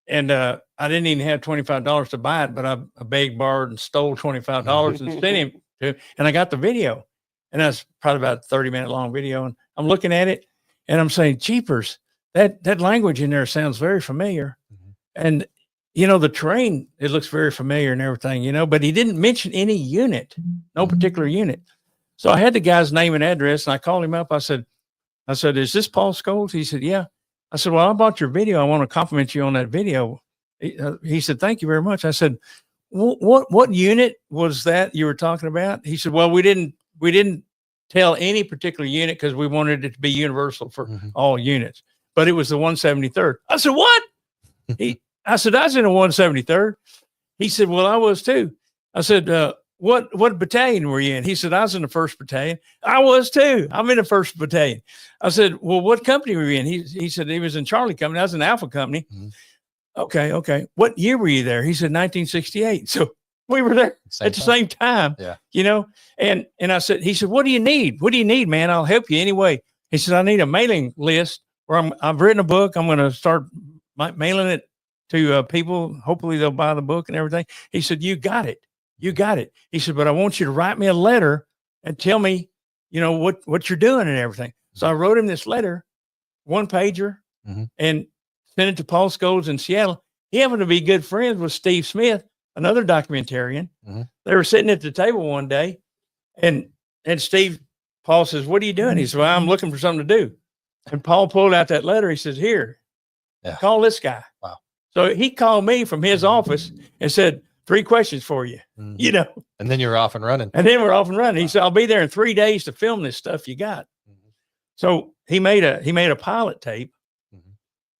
I didn't even have $25 to buy it, but I begged, borrowed, and stole $25 and sent him to, and I got the video, and that's probably about a 30-minute long video. And I'm looking at it, and I'm saying, "Jeepers, that language in there sounds very familiar," and you know, the terrain, it looks very familiar and everything, you know, but he didn't mention any unit, no particular unit. So I had the guy's name and address, and I called him up. I said, is this Paul Scholes? He said, yeah. I said, well, I bought your video. I want to compliment you on that video. He said, thank you very much. I said, what unit was that you were talking about? He said, well, we didn't tell any particular unit because we wanted it to be universal for all units, but it was the 173rd. I said, what? I said, I was in the 173rd. He said, well, I was too. I said, what battalion were you in? He said, I was in the 1st Battalion. I was too. I'm in the 1st Battalion. I said, well, what company were you in? He said he was in Charlie Company. I was in Alpha Company. Okay. What year were you there? He said 1968. So we were there at the same time. Yeah. You know, and I said, he said, what do you need? What do you need, man? I'll help you anyway. He said, I need a mailing list where I've written a book. I'm going to start mailing it to people. Hopefully they'll buy the book and everything. He said, you got it. He said, but I want you to write me a letter and tell me, you know, what you're doing and everything. So I wrote him this letter, 1-pager, and sent it to Paul Scholes in Seattle. He happened to be good friends with Steve Smith, another documentarian. They were sitting at the table one day, and Paul says, what are you doing? He said, well, I'm looking for something to do. And Paul pulled out that letter. He says, here, call this guy. Wow. So he called me from his office and said, 3 questions for you, you know. And then you're off and running. And then we're off and running. He said, I'll be there in 3 days to film this stuff you got. So he made a pilot tape,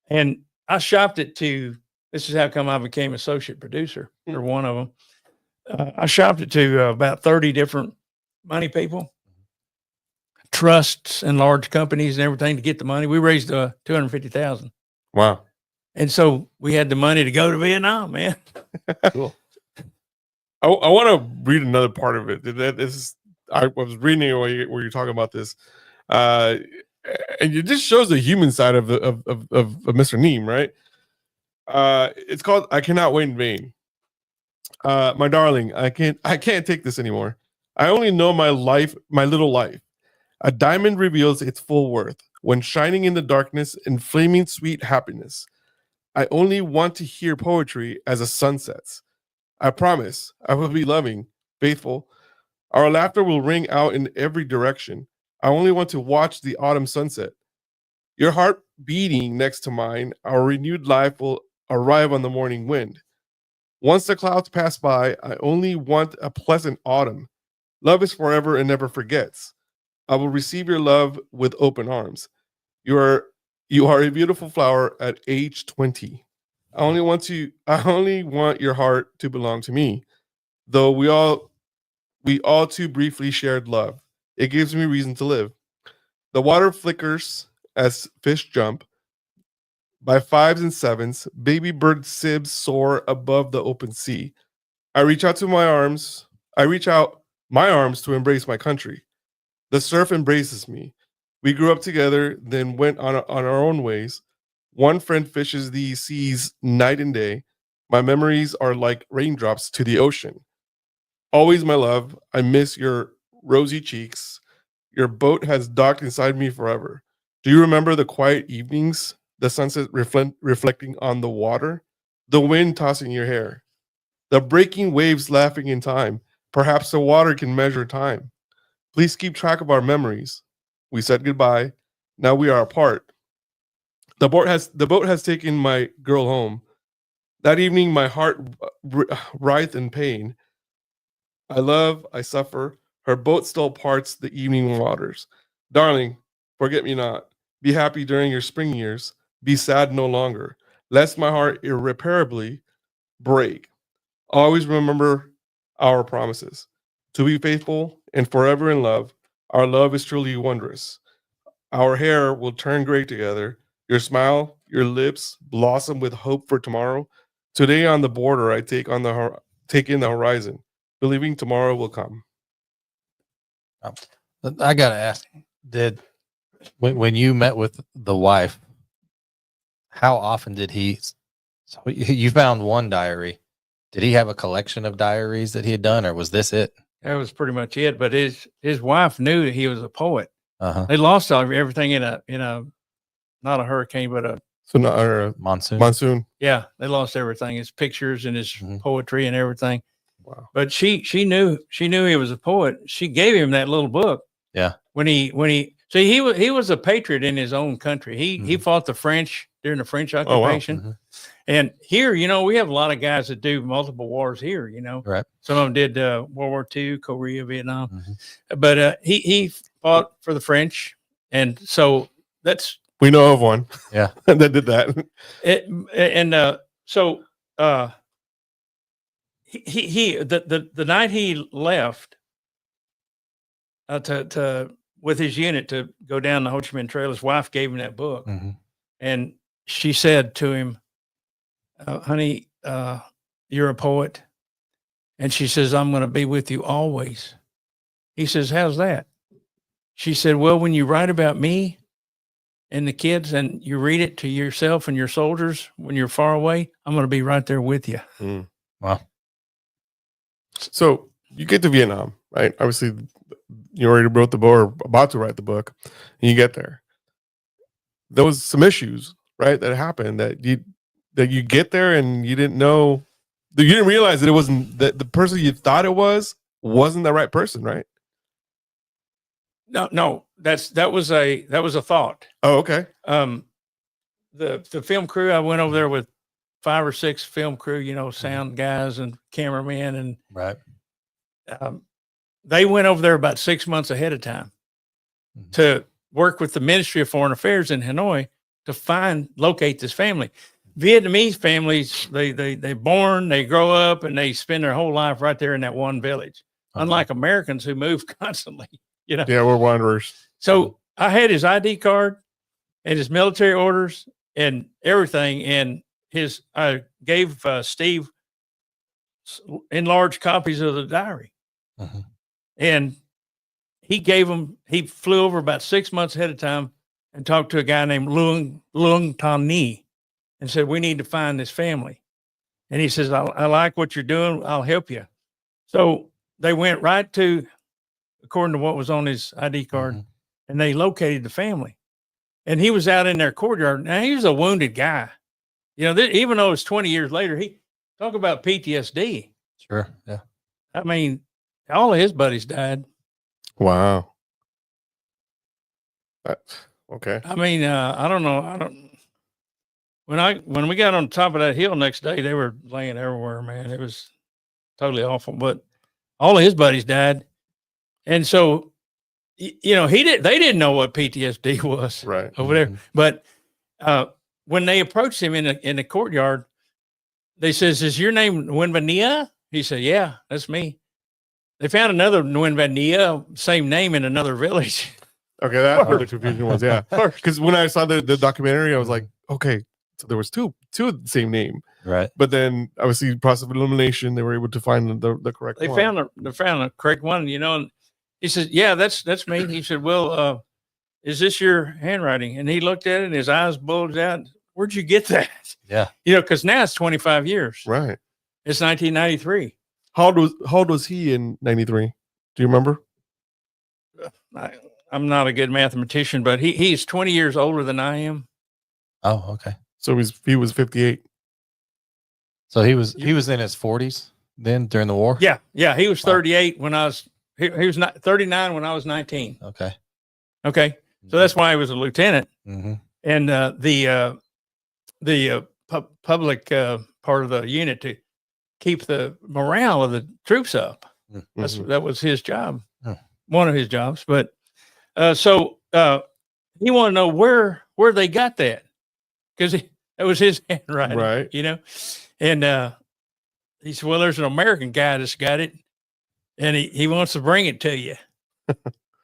and I shopped it to, this is how come I became associate producer, or one of them. I shopped it to about 30 different money people, trusts and large companies and everything to get the money. We raised $250,000. Wow. And so we had the money to go to Vietnam, man. Cool. I want to read another part of it. I was reading it where you're talking about this, and it just shows the human side of Mr. Neem, right? It's called "I Cannot Wait in Vain." My darling, I can't take this anymore. I only know my little life. A diamond reveals its full worth when shining in the darkness in flaming sweet happiness. I only want to hear poetry as the sun sets. I promise I will be loving, faithful. Our laughter will ring out in every direction. I only want to watch the autumn sunset. Your heart beating next to mine, our renewed life will arrive on the morning wind. Once the clouds pass by, I only want a pleasant autumn. Love is forever and never forgets. I will receive your love with open arms. You are you are a beautiful flower at age 20. I only want your heart to belong to me. Though we all too briefly shared love. It gives me reason to live. The water flickers as fish jump. By fives and sevens, baby bird sibs soar above the open sea. I reach out to my arms. I reach out my arms to embrace my country. The surf embraces me. We grew up together, then went on our own ways. One friend fishes these seas night and day. My memories are like raindrops to the ocean. Always, my love, I miss your rosy cheeks. Your boat has docked inside me forever. Do you remember the quiet evenings, the sunset reflecting on the water, the wind tossing your hair, the breaking waves laughing in time? Perhaps the water can measure time. Please keep track of our memories. We said goodbye. Now we are apart. The boat has taken my girl home. That evening, my heart writhed in pain. I love, I suffer. Her boat still parts the evening waters. Darling, forget me not. Be happy during your spring years. Be sad no longer, lest my heart irreparably break. Always remember our promises to be faithful and forever in love. Our love is truly wondrous. Our hair will turn gray together. Your smile, your lips blossom with hope for tomorrow. Today on the border, I take in the horizon, believing tomorrow will come. I gotta ask, did when you met with the wife, how often did he? So you found one diary. Did he have a collection of diaries that he had done, or was this it? That was pretty much it. But his wife knew that he was a poet. Uh-huh. They lost everything in a not a hurricane, but a So not Monsoon. monsoon. yeah. They lost everything, his pictures and his poetry and everything. Wow. But she knew he was a poet. She gave him that little book. Yeah. When he see he was a patriot in his own country. He fought the French during the French occupation. Mhm. And here, we have a lot of guys that do multiple wars here, Right. Some of them did World War II, Korea, Vietnam. Mhm. But he fought for the French. And so that's We know of one. Yeah. that did that. it. And so the night he left to with his unit to go down the Ho Chi Minh Trail, his wife gave him that book. Mhm. And she said to him, honey, you're a poet. And she says, I'm going to be with you always. He says, how's that? She said, well, when you write about me and the kids and you read it to yourself and your soldiers when you're far away, I'm going to be right there with you. Wow. So you get to Vietnam, right? Obviously, you already wrote the book or about to write the book, and you get there. There was some issues, right, that happened that you get there and you didn't know, you didn't realize that it wasn't that the person you thought it wasn't the right person, right? No, that was a thought. Oh, okay. The film crew, I went over there with 5 or 6 film crew, sound guys and cameramen, and Right. They went over there about 6 months ahead of time to work with the Ministry of Foreign Affairs in Hanoi to locate this family. Vietnamese families, they born, they grow up, and they spend their whole life right there in that one village. Unlike Americans who move constantly, Yeah, we're wanderers. So I had his ID card and his military orders and everything, and I gave Steve enlarged copies of the diary. And he flew over about 6 months ahead of time and talked to a guy named Luong Tan Ni and said, we need to find this family. And he says, I like what you're doing. I'll help you. So they went right to, according to what was on his ID card, and they located the family. And he was out in their courtyard. Now, he was a wounded guy. Even though it's 20 years later, he talk about PTSD. Sure. Yeah. I mean, all of his buddies died. Wow. Okay. I mean, I don't know. When we got on top of that hill next day, they were laying everywhere, man. It was totally awful. But all of his buddies died. And so, they didn't know what PTSD was Right. over there. But when they approached him in the courtyard, they says, "Is your name Nwinvania?" He said, "Yeah, that's me." They found another Nwinvania, same name in another village. Okay, that's where the confusion was. Yeah, because when I saw the documentary, I was like, okay, so there was two of the same name, Right. but then obviously process of elimination, they were able to find the correct They one. found the correct one, And he said, "Yeah, that's me." He said, "Well, is this your handwriting?" And he looked at it, and his eyes bulged out. "Where'd you get that?" Yeah. Because now it's 25 years. Right. It's 1993. How old was he in 93? Do you remember? I'm not a good mathematician, but he's 20 years older than I am. Oh, okay. So he was 58. So he was in his 40s then during the war. Yeah. He was 38 when I was. He was not 39 when I was 19. Okay. So that's why he was a lieutenant. Mm-hmm. And the public part of the unit to keep the morale of the troops up. That was his job, one of his jobs. But so he wanted to know where they got that, because that was his handwriting, Right. And he said, "Well, there's an American guy that's got it, and he wants to bring it to you."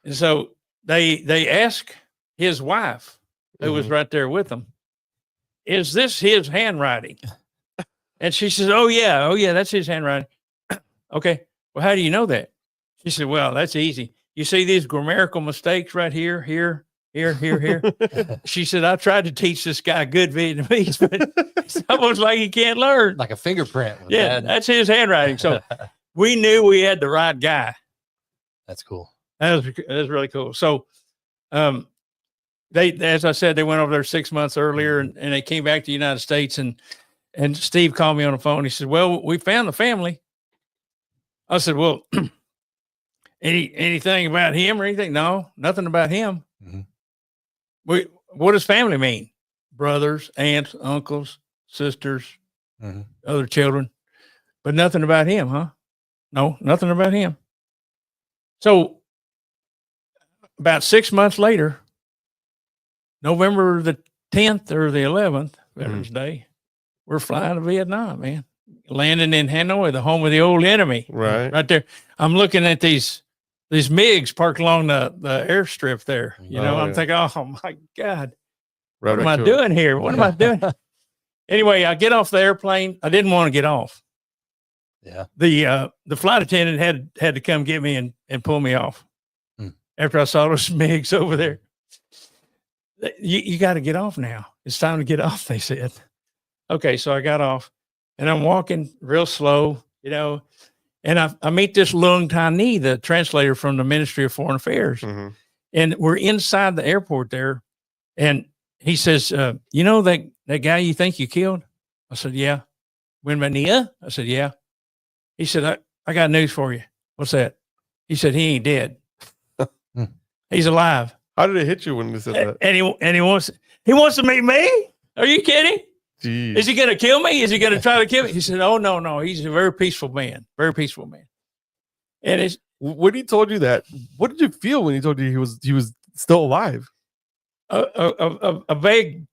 And so they asked his wife, who was right there with them, "Is this his handwriting?" And she says, oh yeah, that's his handwriting." "Okay, well, how do you know that?" She said, "Well, that's easy. You see these grammatical mistakes right here, here." She said, "I tried to teach this guy good Vietnamese, but it's almost like he can't learn." Like a fingerprint. Yeah, that's his handwriting. So we knew we had the right guy. That's cool. That was really cool. So, they, as I said, they went over there 6 months earlier, and they came back to the United States, and Steve called me on the phone. He said, "Well, we found the family." I said, "Well, anything about him or anything?" "No, nothing about him." Mm-hmm. What does family mean?" "Brothers, aunts, uncles, sisters, other children, but nothing about him, huh?" "No, nothing about him." So about 6 months later, November the 10th or the 11th, Veterans Day, we're flying to Vietnam, man. Landing in Hanoi, the home of the old enemy. Right there. I'm looking at these MiGs parked along the airstrip there. I'm thinking, oh my God, what am I doing here? What am I doing? Anyway, I get off the airplane. I didn't want to get off. Yeah. The flight attendant had to come get me and pull me off after I saw those MiGs over there. You got to get off now. It's time to get off, they said. Okay, so I got off, and I'm walking real slow, and I meet this Lung Tan Ni, the translator from the Ministry of Foreign Affairs, and we're inside the airport there, and he says, that guy you think you killed?" I said, "Yeah." "Nguyen I said, "Yeah." He said, I got news for you." "What's that?" He said, "He ain't dead. He's alive." How did it hit you when you said that? And he wants to meet me? Are you kidding? Jeez. Is he going to kill me? Is he going to try to kill me? He said, "Oh, no. He's a very peaceful man. Very peaceful man." And when he told you that, what did you feel when he told you he was still alive? A big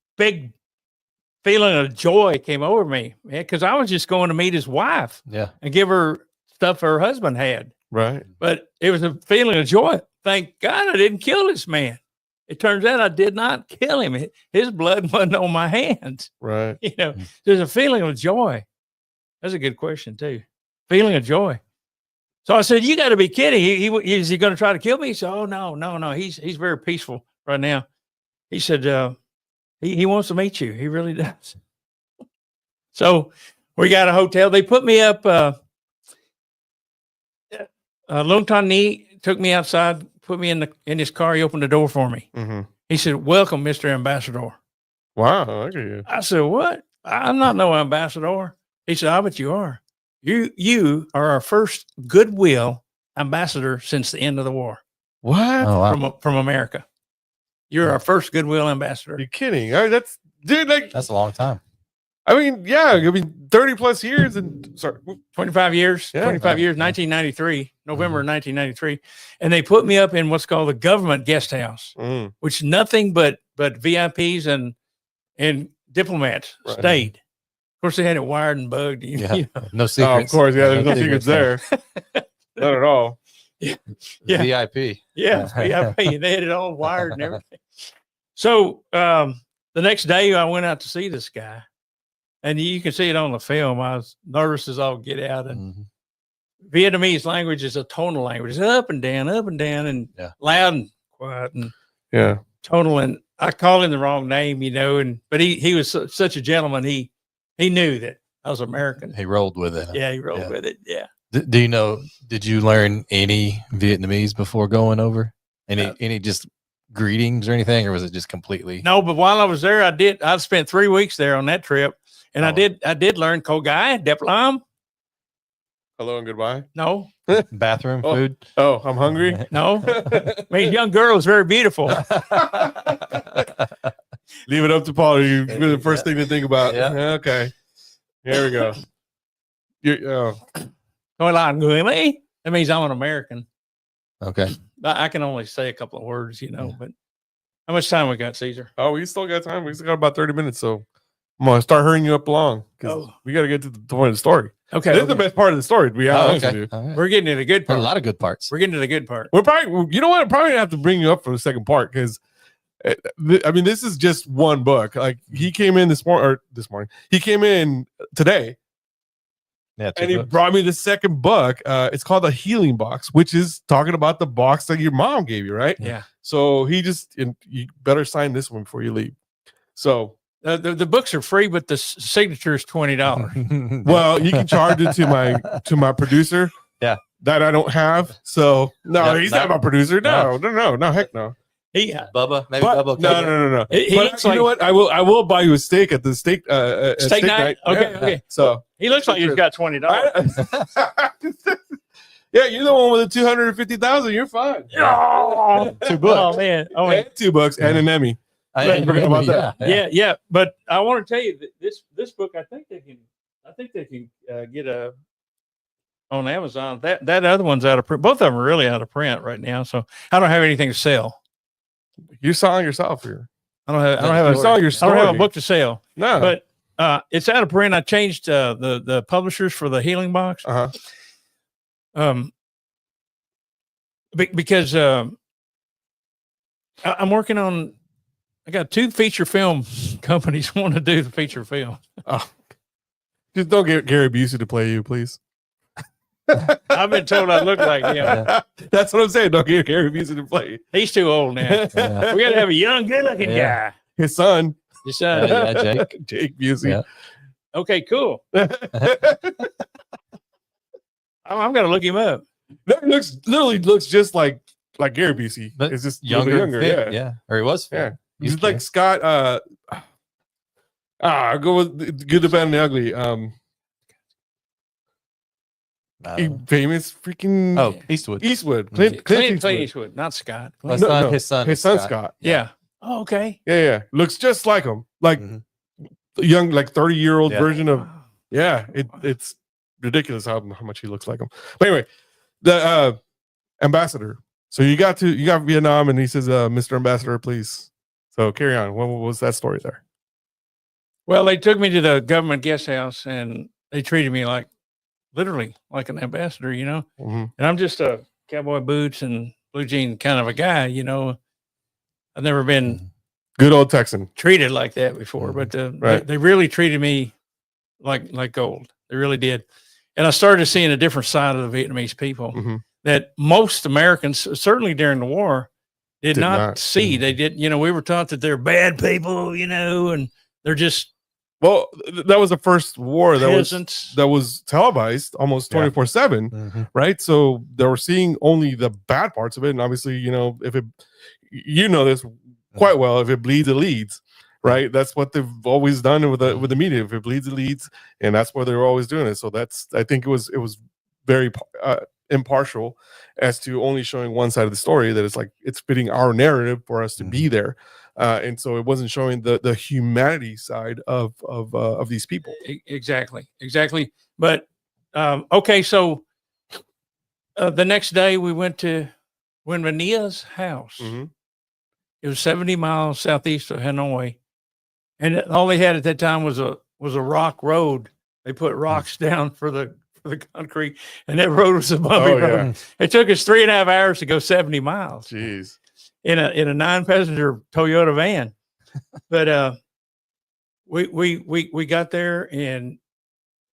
feeling of joy came over me, man, because I was just going to meet his wife, and give her stuff her husband had. Right. But it was a feeling of joy. Thank God I didn't kill this man. It turns out I did not kill him. His blood wasn't on my hands. Right. There's a feeling of joy. That's a good question too. Feeling of joy. So I said, "You got to be kidding. Is he going to try to kill me?" He said, "Oh, no. He's very peaceful right now." He said, he wants to meet you. He really does. So we got a hotel. They put me up. Lung Tan Ni took me outside, put me in his car. He opened the door for me. He said, "Welcome, Mr. Ambassador." Wow. Look at you. I said, "What? I'm not no ambassador." He said, "I bet you are. You are our first goodwill ambassador since the end of the war." What? Oh, wow. From America. You're our first goodwill ambassador. You're kidding. I mean, that's a long time. I mean, yeah, 30 plus years and 25 years, Yeah. 25 years, 1993, November 1993, and they put me up in what's called the government guest house, which nothing but VIPs and diplomats Right. stayed. Of course, they had it wired and bugged. You know. No Oh, secrets. of course, yeah. There's no secrets there. Not at all. Yeah. VIP. Yeah, VIP. They had it all wired and everything. So the next day, I went out to see this guy, and you can see it on the film. I was nervous as all get out, and Vietnamese language is a tonal language. It's up and down, and loud and quiet and tonal. And I called him the wrong name, you know, but he was such a gentleman. He knew that I was American. He rolled with it. Yeah, he rolled with it. Yeah. Do you know? Did you learn any Vietnamese before going over? Any just greetings or anything, or was it just completely? No, but while I was there, I spent 3 weeks there on that trip, and I did learn "Ko Gai Deplam." Hello and goodbye. No. Bathroom food. Oh, I'm hungry. No. I mean, young girl is very beautiful. Leave it up to Paul. You're the first thing to think about. Yeah. Okay. Here we go. That means I'm an American. Okay. I can only say a couple of words, you know, but how much time we got, Caesar? Oh, we still got time. We still got about 30 minutes. So I'm going to start hurrying you up along because we got to get to the point of the story. Okay. This is the best part of the story, to be honest with you. Right. We're getting to the good There part. are a lot of good parts. We're getting to the good part. We're probably, you know what? I'm probably going to have to bring you up for the second part because, I mean, this is just one book. Like, he came in this morning. He came in today. Yeah, and he brought me the second book. It's called The Healing Box, which is talking about the box that your mom gave you, right? Yeah. So you better sign this one before you leave. So the books are free, but the signature is $20. well, you can charge it to my producer. Yeah. That I don't have. So no, he's not my producer. No, heck no. Bubba, maybe But, Bubba. No. He But looks you like, know what? I will buy you a steak at the steak night? Okay. So He looks like he's got $20. yeah, you're the one with the 250,000. You're fine. Oh, 2 books. Oh man. Oh, And 2 books and an Emmy. I forgot about that. Yeah. But I want to tell you that this book, I think they can get on Amazon. That other one's out of print. Both of them are really out of print right now. So I don't have anything to sell. You're selling yourself here. I don't have a book to sell. No, but it's out of print. I changed the publishers for the Healing Box. Because I'm working on. I got 2 feature film companies want to do the feature film. Oh, just don't get Gary Busey to play you, please. I've been told I look like him. That's what I'm saying. Don't get Gary Busey to play you. He's too old now. We got to have a young, good-looking guy. His son, Your son. Jake Busey. Yeah. Okay, cool. I'm gonna look him up. That literally looks just like Gary Busey. But it's just younger. yeah. Yeah. Or he was. Yeah. Fit. He's like Scott. I go with Good, the Bad, and the Ugly. Famous freaking Eastwood. Clint Eastwood, not Scott. His son Scott. Yeah. Oh, okay. Yeah. Looks just like him. Like young, like 30-year-old version of. Yeah. It's ridiculous how much he looks like him. But anyway, the ambassador. So you got Vietnam, and he says, "Mr. Ambassador, please." So carry on. What was that story there? Well, they took me to the government guest house, and they treated me literally like an ambassador, you know. And I'm just a cowboy boots and blue jean kind of a guy, you know. I've never been good old Texan treated like that before, but they really treated me like gold. They really did. And I started seeing a different side of the Vietnamese people that most Americans, certainly during the war, did not see. They did, you know, we were taught that they're bad people, you know, and they're just. Well, that was the first war that peasants. was televised almost 24/7, right? So they were seeing only the bad parts of it, and obviously, you know, you know this quite well. If it bleeds, it leads, right? That's what they've always done with the media. If it bleeds, it leads, and that's where they were always doing it. So I think it was very impartial as to only showing one side of the story, that it's fitting our narrative for us to be there. And so it wasn't showing the humanity side of these people. Exactly. But okay, so the next day we went to Winvania's house. Mm-hmm. It was 70 miles southeast of Hanoi, and all they had at that time was a rock road. They put rocks down for the concrete, and that road was a bumpy road. It took us 3.5 hours to go 70 miles. Jeez. In a 9-passenger Toyota van. But we got there and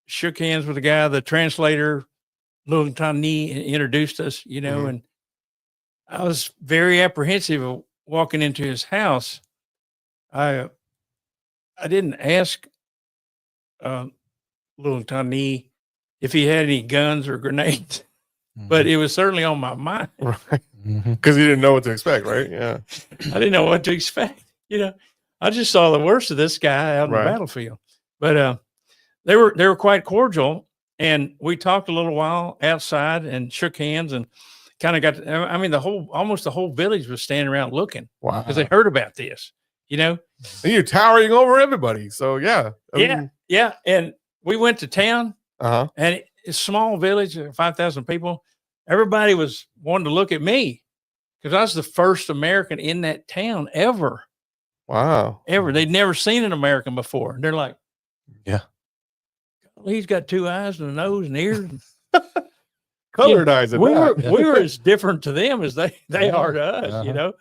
shook hands with the guy, the translator, Lung Tani, introduced us, you know, and I was very apprehensive of walking into his house. I didn't ask Lung Tani if he had any guns or grenades, but it was certainly on my mind. Right. Because you didn't know what to expect, right? Yeah. I didn't know what to expect. You know, I just saw the worst of this guy out on the battlefield. But they were quite cordial, and we talked a little while outside and shook hands and kind of got. I mean, almost the whole village was standing around looking. Wow, because they heard about this. You know, and you're towering over everybody. So yeah, I mean, yeah. And we went to town, and it's a small village, 5,000 people. Everybody was wanting to look at me because I was the first American in that town ever. Wow. Ever. They'd never seen an American before. And they're like, yeah, well, he's got 2 eyes and a nose and ears. Colored eyes. We were as different to them as they are to us, you know.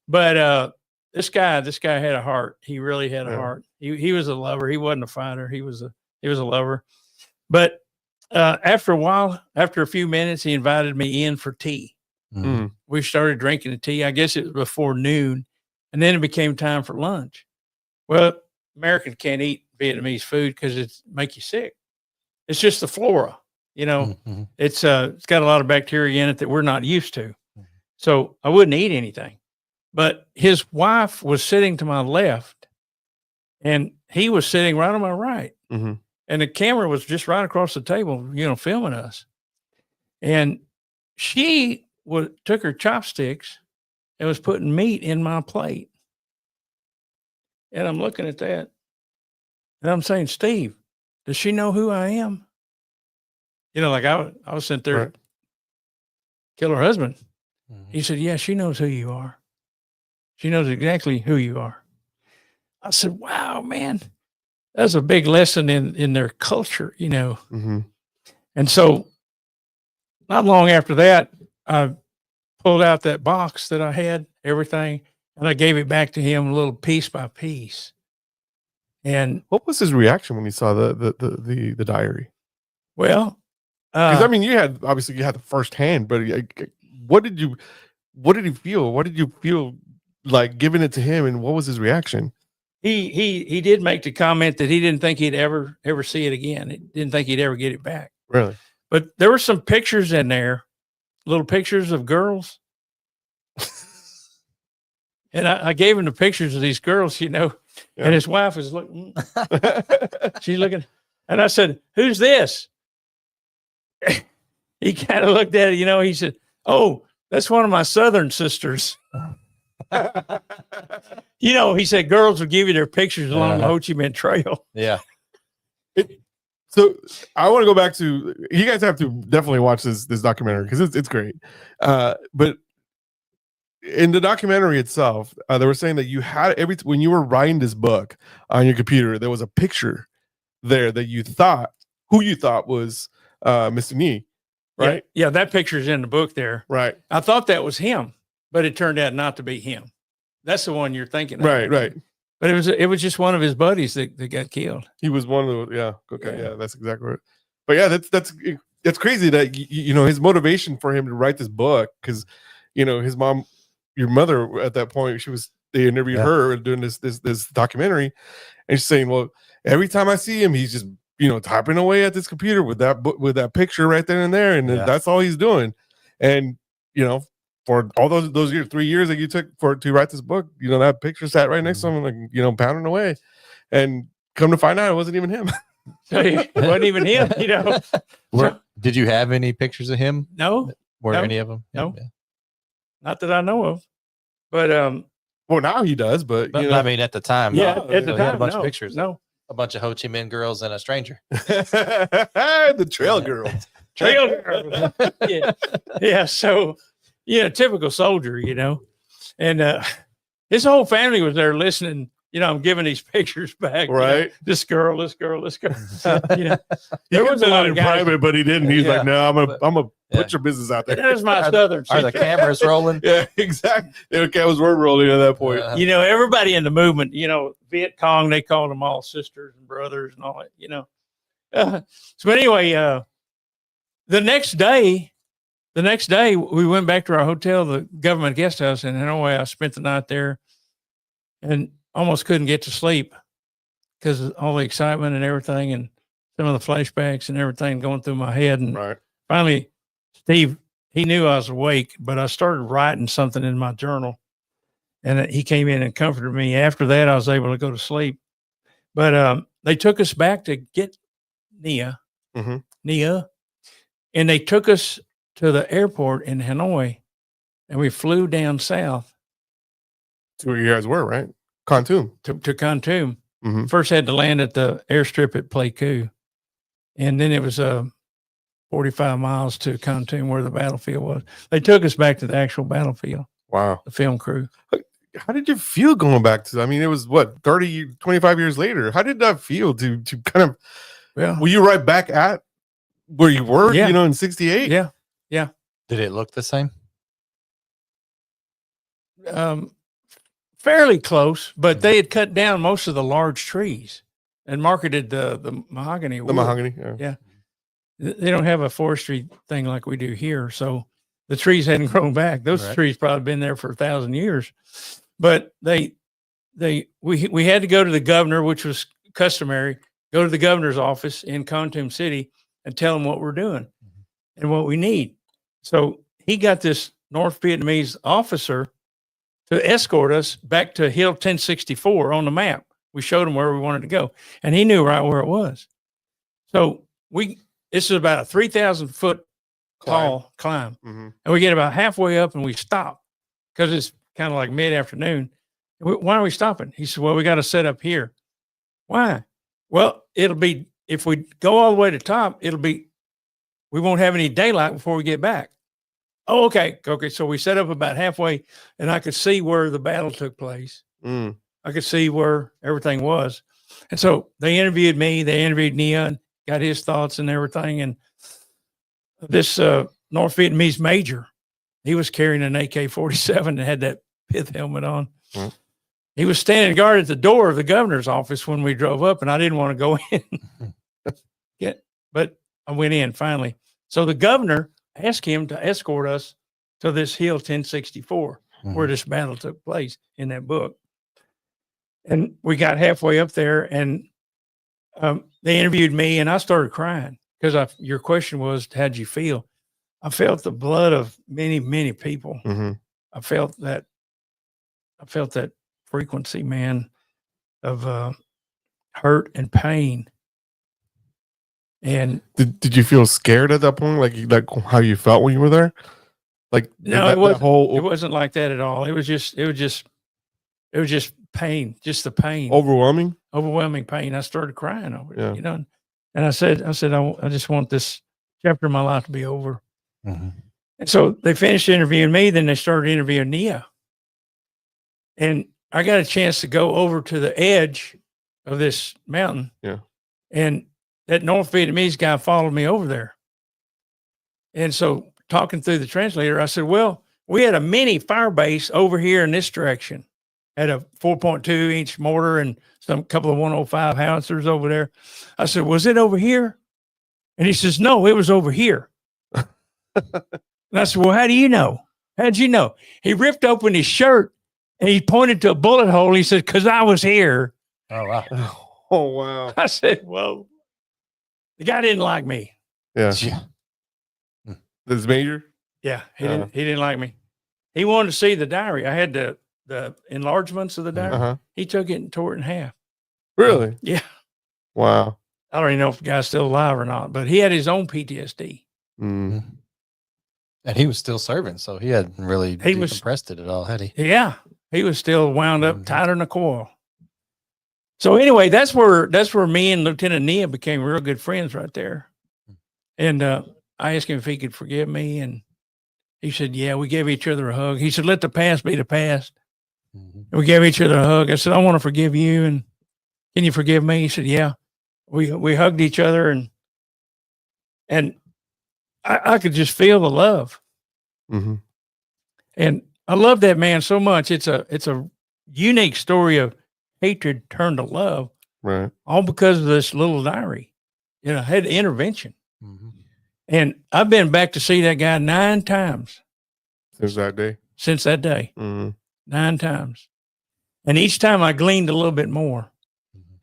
But this guy had a heart. He really had a heart. He was a lover. He wasn't a fighter. He was a lover. But after a while, after a few minutes, he invited me in for tea. We started drinking the tea. I guess it was before noon, and then it became time for lunch. Well, Americans can't eat Vietnamese food because it's make you sick. It's just the flora, you know. It's got a lot of bacteria in it that we're not used to. So I wouldn't eat anything. But his wife was sitting to my left, and he was sitting right on my right. And the camera was just right across the table, you know, filming us. And she took her chopsticks and was putting meat in my plate. And I'm looking at that, and I'm saying, Steve, does she know who I am? You know, like I was sent there to kill her husband. He said, yeah, she knows who you are. She knows exactly who you are. I said, wow, man. That's a big lesson in their culture, you know. And so not long after that, I pulled out that box that I had, everything, and I gave it back to him a little piece by piece. And what was his reaction when he saw the diary? Well, because I mean, you had the first hand, but what did he feel? What did you feel like giving it to him, and what was his reaction? He did make the comment that he didn't think he'd ever see it again. He didn't think he'd ever get it back. Really? But there were some pictures in there, little pictures of girls. And I gave him the pictures of these girls, you know, and his wife was looking. She's looking. And I said, who's this? He kind of looked at it, you know, he said, oh, that's one of my Southern sisters. You know, he said girls would give you their pictures along the Ho Chi Minh Trail. Yeah. So I want to go back to, you guys have to definitely watch this documentary because it's great. But in the documentary itself, they were saying that you had when you were writing this book on your computer, there was a picture there that you thought was Mr. Nee, right? Yeah, that picture's in the book there. Right. I thought that was him, but it turned out not to be him. That's the one you're thinking of. Right. But it was just one of his buddies that got killed. He was one of the, yeah, that's exactly right. But yeah, that's crazy that you know his motivation for him to write this book, because you know his mom, your mother at that point, they interviewed her doing this documentary, and she's saying, well, every time I see him, he's just, you know, typing away at this computer with that picture right there and there, and that's all he's doing. And you know, for all those years, 3 years that you took to write this book, you know, that picture sat right next to him, like, you know, pounding away. And come to find out, it wasn't even him. It wasn't even him, you know. Did you have any pictures of him? No. Were any of them? No. Yeah. Not that I know of. But well, now he does, but you know, I mean, at the time, at the time, a bunch of pictures. No. A bunch of Ho Chi Minh girls and a stranger. The trail girls. Trail. Yeah. Yeah. So, yeah, typical soldier, and his whole family was there listening. I'm giving these pictures back. Right. This girl. He There could was have a done lot it of in guys. private, but he didn't. He's Yeah. like, no, I'm gonna Yeah. put your business out there. That was my Are- southern Are the secret. cameras rolling? Yeah, exactly. The cameras were rolling at that point. Everybody in the movement, Viet Cong, they called them all sisters and brothers and all that, but anyway, the next day we went back to our hotel, the government guest house in Hanoi. I spent the night there and almost couldn't get to sleep because of all the excitement and everything and some of the flashbacks and everything going through my head. And Right. finally, Steve, he knew I was awake, but I started writing something in my journal, and he came in and comforted me. After that, I was able to go to sleep. But they took us back to get Nia, Mhm. and they took us to the airport in Hanoi, and we flew down south That's where you guys were, right? Kontum. to Kontum. Mhm. First had to land at the airstrip at Pleiku, and then it was 45 miles to Kontum where the battlefield was. They took us back to the actual battlefield, Wow. the film crew. How did you feel going back to, I mean, it was what, 25 years later. How did that feel to kind of, Well, were you right back at where you were, Yeah. in 68? yeah. Did it look the same? Fairly close, but they had cut down most of the large trees and marketed the mahogany The wood. mahogany. Yeah. They don't have a forestry thing like we do here, so the trees hadn't grown back. Those Right. trees probably been there for 1,000 years, but we had to go to the governor, which was customary. Go to the governor's office in Kontum City and tell him what we're doing and what we need. So he got this North Vietnamese officer to escort us back to Hill 1064 on the map. We showed him where we wanted to go, and he knew right where it was. So this is about a 3,000-foot tall climb, Mhm. and we get about halfway up and we stop because it's kind of like mid-afternoon. Why are we stopping? He said, well, we got to set up here. Why? Well, it'll be, if we go all the way to the top, we won't have any daylight before we get back. Oh, okay. Okay. So we set up about halfway, and I could see where the battle took place. Mm. I could see where everything was. And so they interviewed me, they interviewed Nia, and got his thoughts and everything. And this North Vietnamese major, he was carrying an AK-47 and had that pith helmet on. Mm. He was standing guard at the door of the governor's office when we drove up, and I didn't want to go in. But I went in finally. So the governor asked him to escort us to this Hill 1064, where this battle took place in that book. And we got halfway up there, and they interviewed me, and I started crying because your question was, how'd you feel? I felt the blood of many, many people. Mhm. I felt that frequency, man, of hurt and pain. And Did you feel scared at that point? Like how you felt when you were there? Like no, that it wasn't. whole It wasn't like that at all. It was just pain, just the pain, overwhelming. pain. I started crying over it, Yeah. And I said, I just want this chapter of my life to be over. Mhm. And so they finished interviewing me. Then they started interviewing Nia, and I got a chance to go over to the edge of this mountain. Yeah. And that North Vietnamese guy followed me over there. And so talking through the translator, I said, well, we had a mini fire base over here in this direction, had a 4.2-inch mortar and some couple of 105 howitzers over there. I said, was it over here? And he says, no, it was over here. And I said, well, how do you know? How'd you know? He ripped open his shirt and he pointed to a bullet hole. He said, because I was here. Oh, wow. Oh wow. I said, whoa. The guy didn't like me. Yeah. Yeah. This major? Yeah, he didn't like me. He wanted to see the diary. I had the enlargements of the diary. Uh-huh. He took it and tore it in half. Really? Yeah. Wow. I don't even know if the guy's still alive or not, but he had his own PTSD. Mm. And he was still serving, so he hadn't really He was- decompressed it at all, had he? Yeah. He was still wound up Mhm. tighter than a coil. So anyway, that's where me and Lieutenant Nia became real good friends right there. And I asked him if he could forgive me, and he said, yeah. We gave each other a hug. He said, let the past be the past. And we gave each other a hug. I said, I want to forgive you, and can you forgive me? He said, yeah. We hugged each other, and I could just feel the love. Mm-hmm. And I love that man so much. It's a unique story of hatred turned to love, Right. all because of this little diary. Had intervention. Mm-hmm. And I've been back to see that guy 9 times Since that day. Mm-hmm. 9 times. And each time I gleaned a little bit more.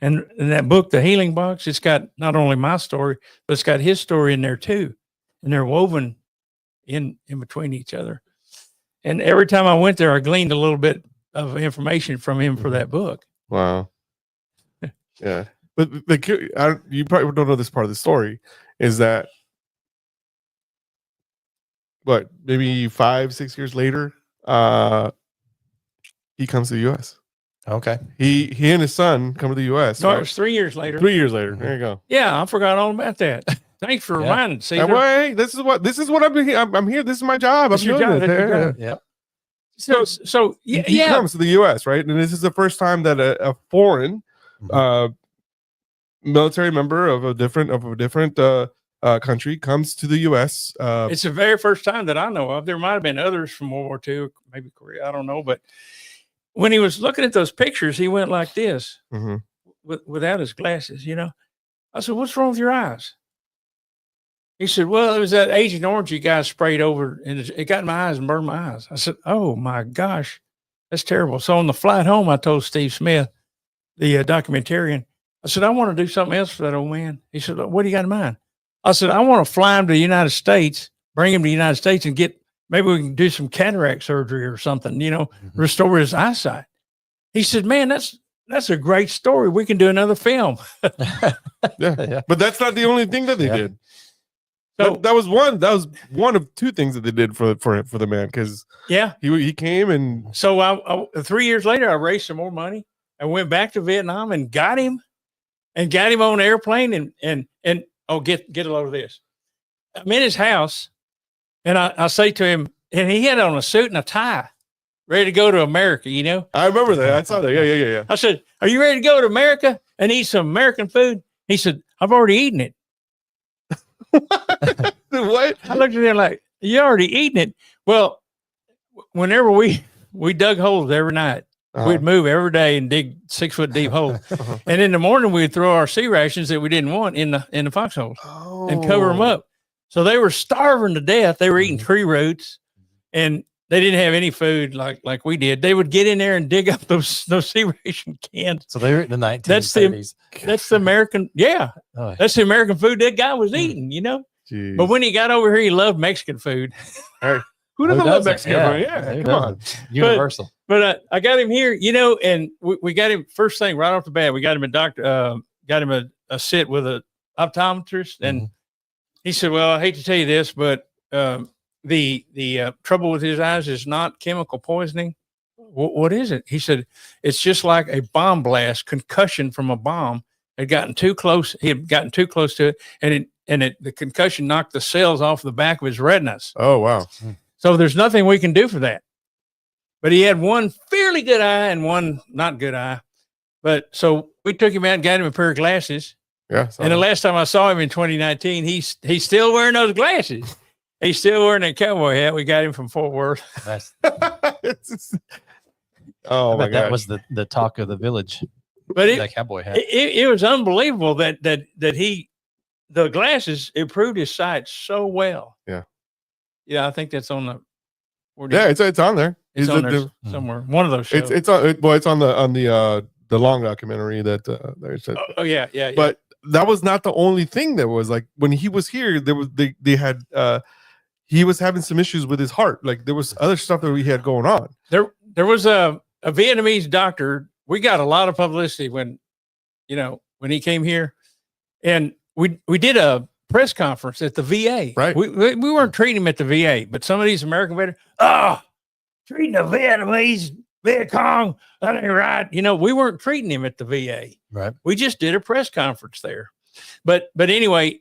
And in that book, The Healing Box, it's got not only my story, but it's got his story in there too. And they're woven in between each other. And every time I went there, I gleaned a little bit of information from him for that book. Wow. Yeah. But you probably don't know this part of the story is that maybe 5-6 years later, he comes to the U.S. Okay. He and his son come to the U.S. No, right? it was 3 years later. 3 years later. There you go. Yeah, I forgot all about that. Thanks for reminding. See, Hey, this is what I'm here. I'm here. This is my job. That's your job. That's your job. Yeah. So he comes to the U.S. right, and this is the first time that a foreign military member of a different country comes to the U.S. It's the very first time that I know of. There might have been others from World War II, maybe Korea. I don't know, but when he was looking at those pictures, he went like this without his glasses. I said, "What's wrong with your eyes?" He said, well, it was that Agent Orange you guys sprayed over, and it got in my eyes and burned my eyes. I said, oh, my gosh, that's terrible. So on the flight home, I told Steve Smith, the documentarian, I said, I want to do something else for that old man. He said, what do you got in mind? I said, I want to fly him to the United States, bring him to the United States, and maybe we can do some cataract surgery or something, restore his eyesight. He said, man, that's a great story. We can do another film. Yeah. But that's not the only thing that they did. So that was one of 2 things that they did for the man, because he came, and so I 3 years later I raised some more money. I went back to Vietnam and got him on an airplane and get a load of this. I'm in his house, and I say to him, and he had on a suit and a tie, ready to go to America. I remember that. I saw that. Yeah. I said, are you ready to go to America and eat some American food? He said, I've already eaten it. What? I looked at him like, you already eaten it. Well, whenever we dug holes every night, we'd move every day and dig 6-foot deep holes. And in the morning, we'd throw our sea rations that we didn't want in the foxholes and cover them up. So they were starving to death. They were eating tree roots, and they didn't have any food like we did. They would get in there and dig up those sea ration cans. So they were in the 1930s. That's the American. Yeah. Oh. That's the American food that guy was eating, Jeez. But when he got over here, he loved Mexican food. Who doesn't love Mexican food? Yeah, come on. Universal. But I got him here, and we got him first thing right off the bat. We got him a sit with an optometrist, and he said, well, I hate to tell you this, but the trouble with his eyes is not chemical poisoning. What is it? He said, it's just like a bomb blast, concussion from a bomb. Had gotten too close. He had gotten too close to it, and the concussion knocked the cells off the back of his retinas. Oh, wow. So there's nothing we can do for that. But he had one fairly good eye and one not good eye. But so we took him out and got him a pair of glasses. Yeah. And the last time I saw him in 2019, he's still wearing those glasses. He's still wearing that cowboy hat. We got him from Fort Worth. Nice. Oh my God. That was the talk of the village. But that cowboy hat. It was unbelievable that the glasses improved his sight so well. Yeah. Yeah, I think that's on the. It's on there. It's on there somewhere. One of those shows. It's on the long documentary that there's. Oh yeah. But that was not the only thing that was like when he was here. There was they had he was having some issues with his heart. Like there was other stuff that we had going on. There was a Vietnamese doctor. We got a lot of publicity when he came here, and we did a press conference at the VA. Right. We weren't treating him at the VA, but some of these American veterans, treating the Vietnamese Viet Cong, that ain't right. We weren't treating him at the VA. Right. We just did a press conference there. But anyway,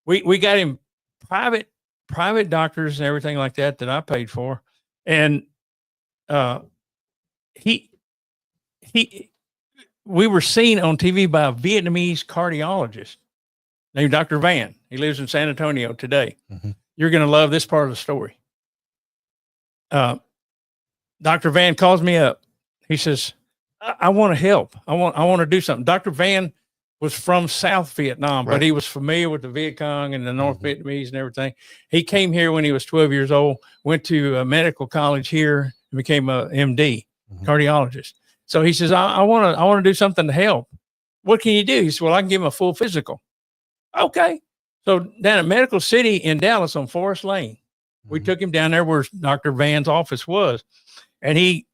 we got him private doctors and everything like that I paid for. And we were seen on TV by a Vietnamese cardiologist named Dr. Van. He lives in San Antonio today. Mm-hmm. You're going to love this part of the story. Dr. Van calls me up. He says, I want to help. I want to do something. Dr. Van was from South Vietnam, Right. but he was familiar with the Viet Cong and the North Vietnamese and everything. He came here when he was 12 years old, went to a medical college here and became a MD, cardiologist. So he says, I want to do something to help. What can you do? He said, well, I can give him a full physical. Okay. So down at Medical City in Dallas on Forest Lane, we took him down there where Dr. Van's office was. And he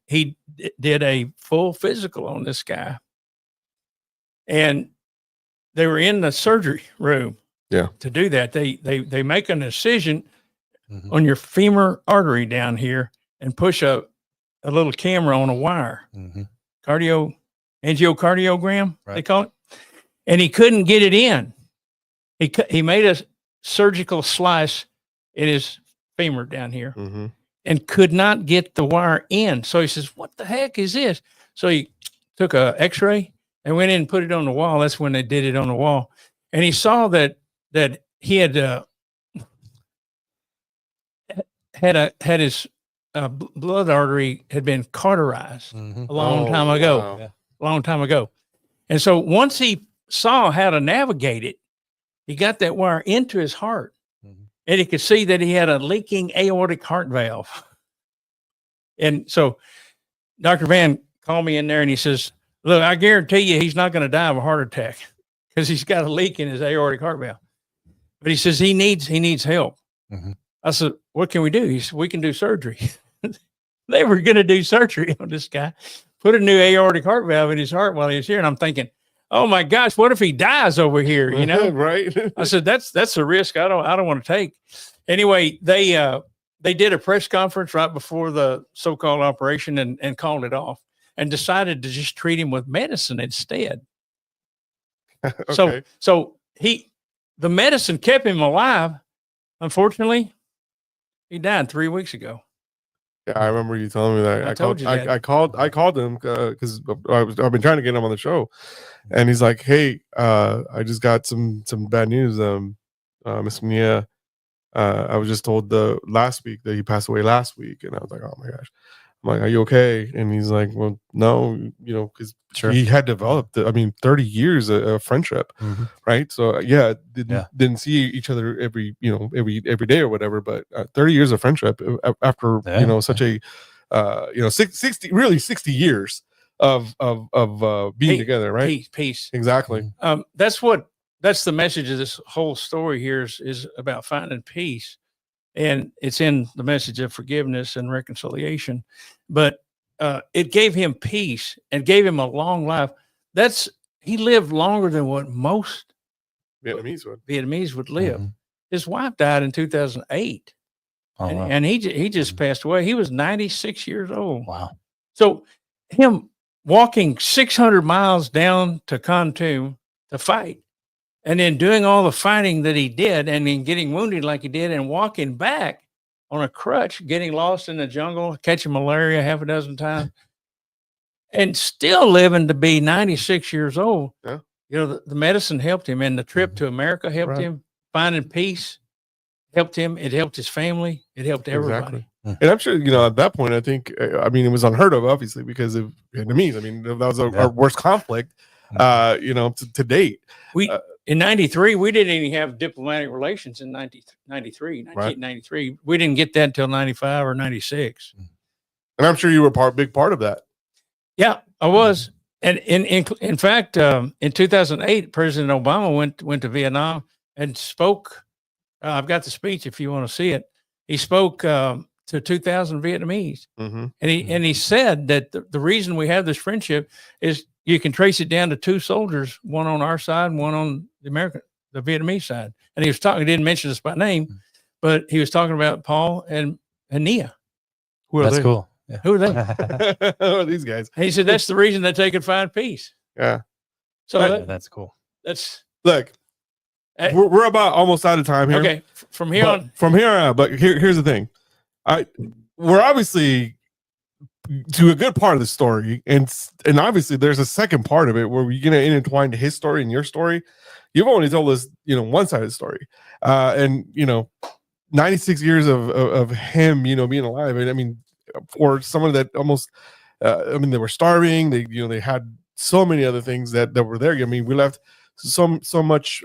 did a full physical on this guy. And they were in the surgery room to do that. They make an incision on your femur artery down here and push a little camera on a wire. Angiocardiogram, they call it. And he couldn't get it in. He made a surgical slice in his femur down here and could not get the wire in. So he says, what the heck is this? So he took a x-ray and went in and put it on the wall. That's when they did it on the wall. And he saw that he had his blood artery had been cauterized a long time ago. Wow. Long time ago. And so once he saw how to navigate it, he got that wire into his heart. And he could see that he had a leaking aortic heart valve. And so Dr. Van called me in there and he says, look, I guarantee you he's not going to die of a heart attack because he's got a leak in his aortic heart valve. But he says he needs help. I said, what can we do? He said, we can do surgery. They were going to do surgery on this guy, put a new aortic heart valve in his heart while he was here. And I'm thinking, oh my gosh, what if he dies over here? You know, right? I said, that's a risk I don't want to take. Anyway, they did a press conference right before the so-called operation and called it off and decided to just treat him with medicine instead. Okay. So the medicine kept him alive. Unfortunately, he died 3 weeks ago. Yeah, I remember you telling me that. I told you that. I called him because I've been trying to get him on the show, and he's like, "Hey, I just got some bad news. Miss Mia, I was just told last week that he passed away last week," and I was like, "Oh my gosh." I'm like, "Are you okay?" And he's like, "Well, no, because he had developed, 30 years of friendship, right? So didn't see each other every day or whatever, but 30 years of friendship after such a 60 years of being together, right? Peace. Exactly. That's the message of this whole story here is about finding peace. And it's in the message of forgiveness and reconciliation, but it gave him peace and gave him a long life. He lived longer than what most Vietnamese would live. His wife died in 2008, and he just passed away. He was 96 years old. Wow. So him walking 600 miles down to Kontum to fight, and then doing all the fighting that he did and then getting wounded like he did and walking back on a crutch, getting lost in the jungle, catching malaria half a dozen times, and still living to be 96 years old. Yeah. The medicine helped him, and the trip to America helped him. Finding peace helped him. It helped his family. It helped everybody. Exactly. And I'm sure, at that point, I think, it was unheard of, obviously, because of Vietnamese. That was our worst conflict, to date. In 93, we didn't even have diplomatic relations in 1993. We didn't get that until 95 or 96. And I'm sure you were a big part of that. Yeah, I was. And in fact, in 2008, President Obama went to Vietnam and spoke. I've got the speech if you want to see it. He spoke to 2,000 Vietnamese. And he said that the reason we have this friendship is you can trace it down to two soldiers, one on our side and one on the Vietnamese side. And he didn't mention us by name, but he was talking about Paul and Nia. That's cool. Yeah. Who are they? Who are these guys? He said that's the reason that they could find peace. Yeah. So that's cool. That's look. we're about almost out of time here. Okay, from here on. From here on, but here's the thing. We're obviously to a good part of the story, and obviously there's a second part of it where we're gonna intertwine his story and your story. You've only told us, one side of the story, and 96 years of him, being alive. And I mean, for someone that almost, they were starving. They had so many other things that were there. I mean, we left so much,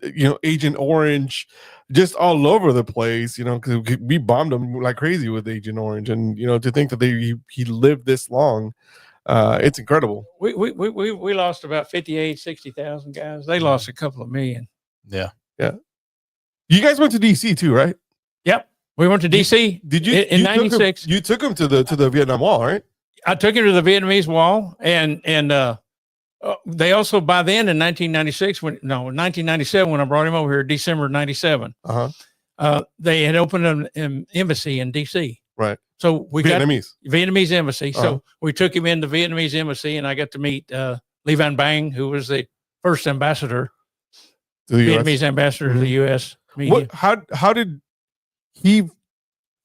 Agent Orange just all over the place, because we bombed him like crazy with Agent Orange. And, to think that he lived this long, it's incredible. We lost about 60,000 guys. They lost a couple of million. Yeah. Yeah. You guys went to DC too, right? Yep. We went to DC. Did you in 96? You took him to the Vietnam Wall, right? I took him to the Vietnamese Wall, and they also, by then in 1997, when I brought him over here, December 97, they had opened an embassy in DC. Right. So we Vietnamese embassy. So we took him in the Vietnamese embassy, and I got to meet Lee Van Bang, who was the first ambassador, Vietnamese ambassador to the U.S. media. How did he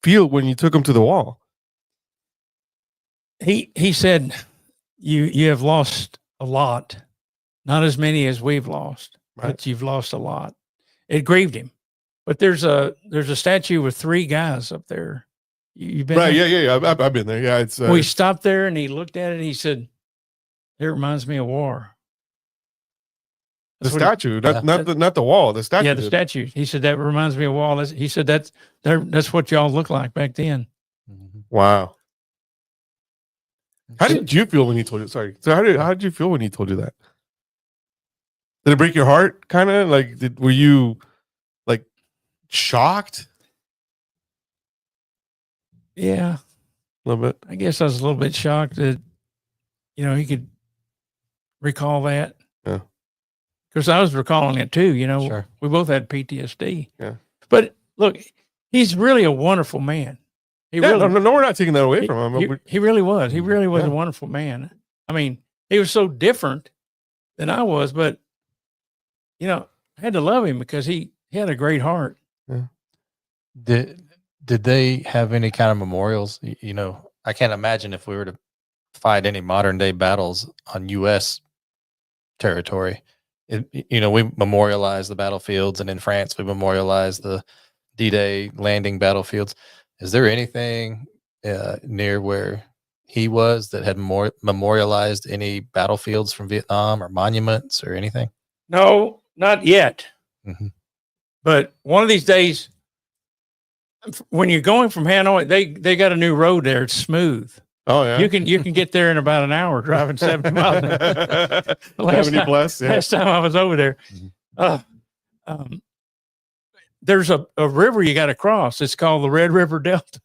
feel when you took him to the wall? He said, you have lost a lot, not as many as we've lost, but you've lost a lot. It grieved him. But there's a statue with 3 guys up there. You've been right? there? Yeah. I've been there. Yeah, it's. We stopped there and he looked at it. And he said, "It reminds me of war." The statue, not the wall. The statue. Yeah, the statue. He said that reminds me of wall. He said that's what y'all looked like back then. Wow. How did you feel when he told you? Sorry. So how did you feel when he told you that? Did it break your heart? Kind of like, were you like shocked? Yeah, a little bit. I guess I was a little bit shocked that he could recall that. Yeah. Because I was recalling it too. Sure. We both had PTSD. Yeah. But look, he's really a wonderful man. No, we're not taking that away from him. He really was. He really was a wonderful man. I mean, he was so different than I was, but I had to love him because he had a great heart. Yeah. Did they have any kind of memorials? I can't imagine if we were to fight any modern day battles on U.S. territory. We memorialize the battlefields, and in France we memorialize the D-Day landing battlefields. Is there anything near where he was that had memorialized any battlefields from Vietnam or monuments or anything? No, not yet. Mm-hmm. But one of these days, when you're going from Hanoi, they got a new road there. It's smooth. Oh yeah, you can get there in about an hour driving 70 miles. Last time I was over there, there's a river you got to cross. It's called the Red River Delta.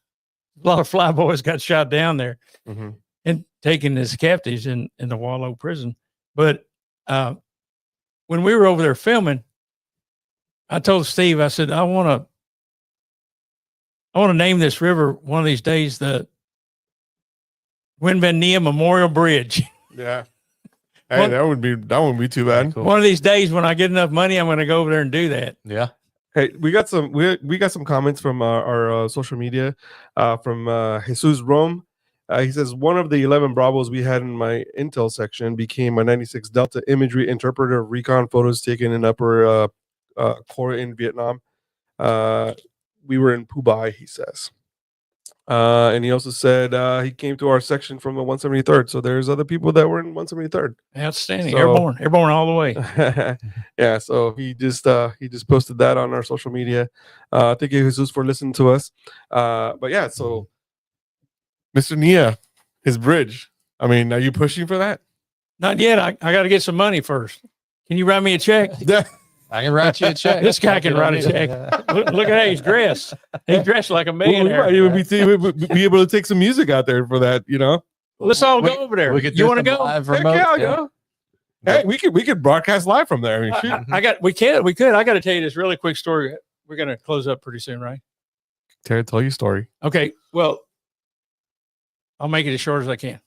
A lot of flyboys got shot down there and taken as captives in the Wallow prison. But when we were over there filming, I told Steve, I said, I want to name this river one of these days the Nguyen Van Nia Memorial Bridge. Yeah. Hey, that wouldn't be too bad. Cool. One of these days when I get enough money, I'm going to go over there and do that. Yeah. Hey, we got some comments from our social media from Jesus Rome. He says, one of the 11 Bravos we had in my intel section became a 96 Delta imagery interpreter of recon photos taken in upper Korea in Vietnam. We were in Phu Bai, he says. And he also said he came to our section from the 173rd. So there's other people that were in 173rd. Outstanding. So, airborne all the way. Yeah. So he just posted that on our social media. Thank you, Jesus, for listening to us. But yeah, so Mr. Nia, his bridge. I mean, are you pushing for that? Not yet. I got to get some money first. Can you write me a check? I can write you a check. This guy can write a check. Look at how he's dressed. He's dressed like a millionaire. You would be able to take some music out there for that, Well, let's all go over there. You want to go? Live remote, I'll go. Hey, we could broadcast live from there. I mean, we could. I got to tell you this really quick story. We're going to close up pretty soon, right? Terry, tell your story. Okay. Well, I'll make it as short as I can.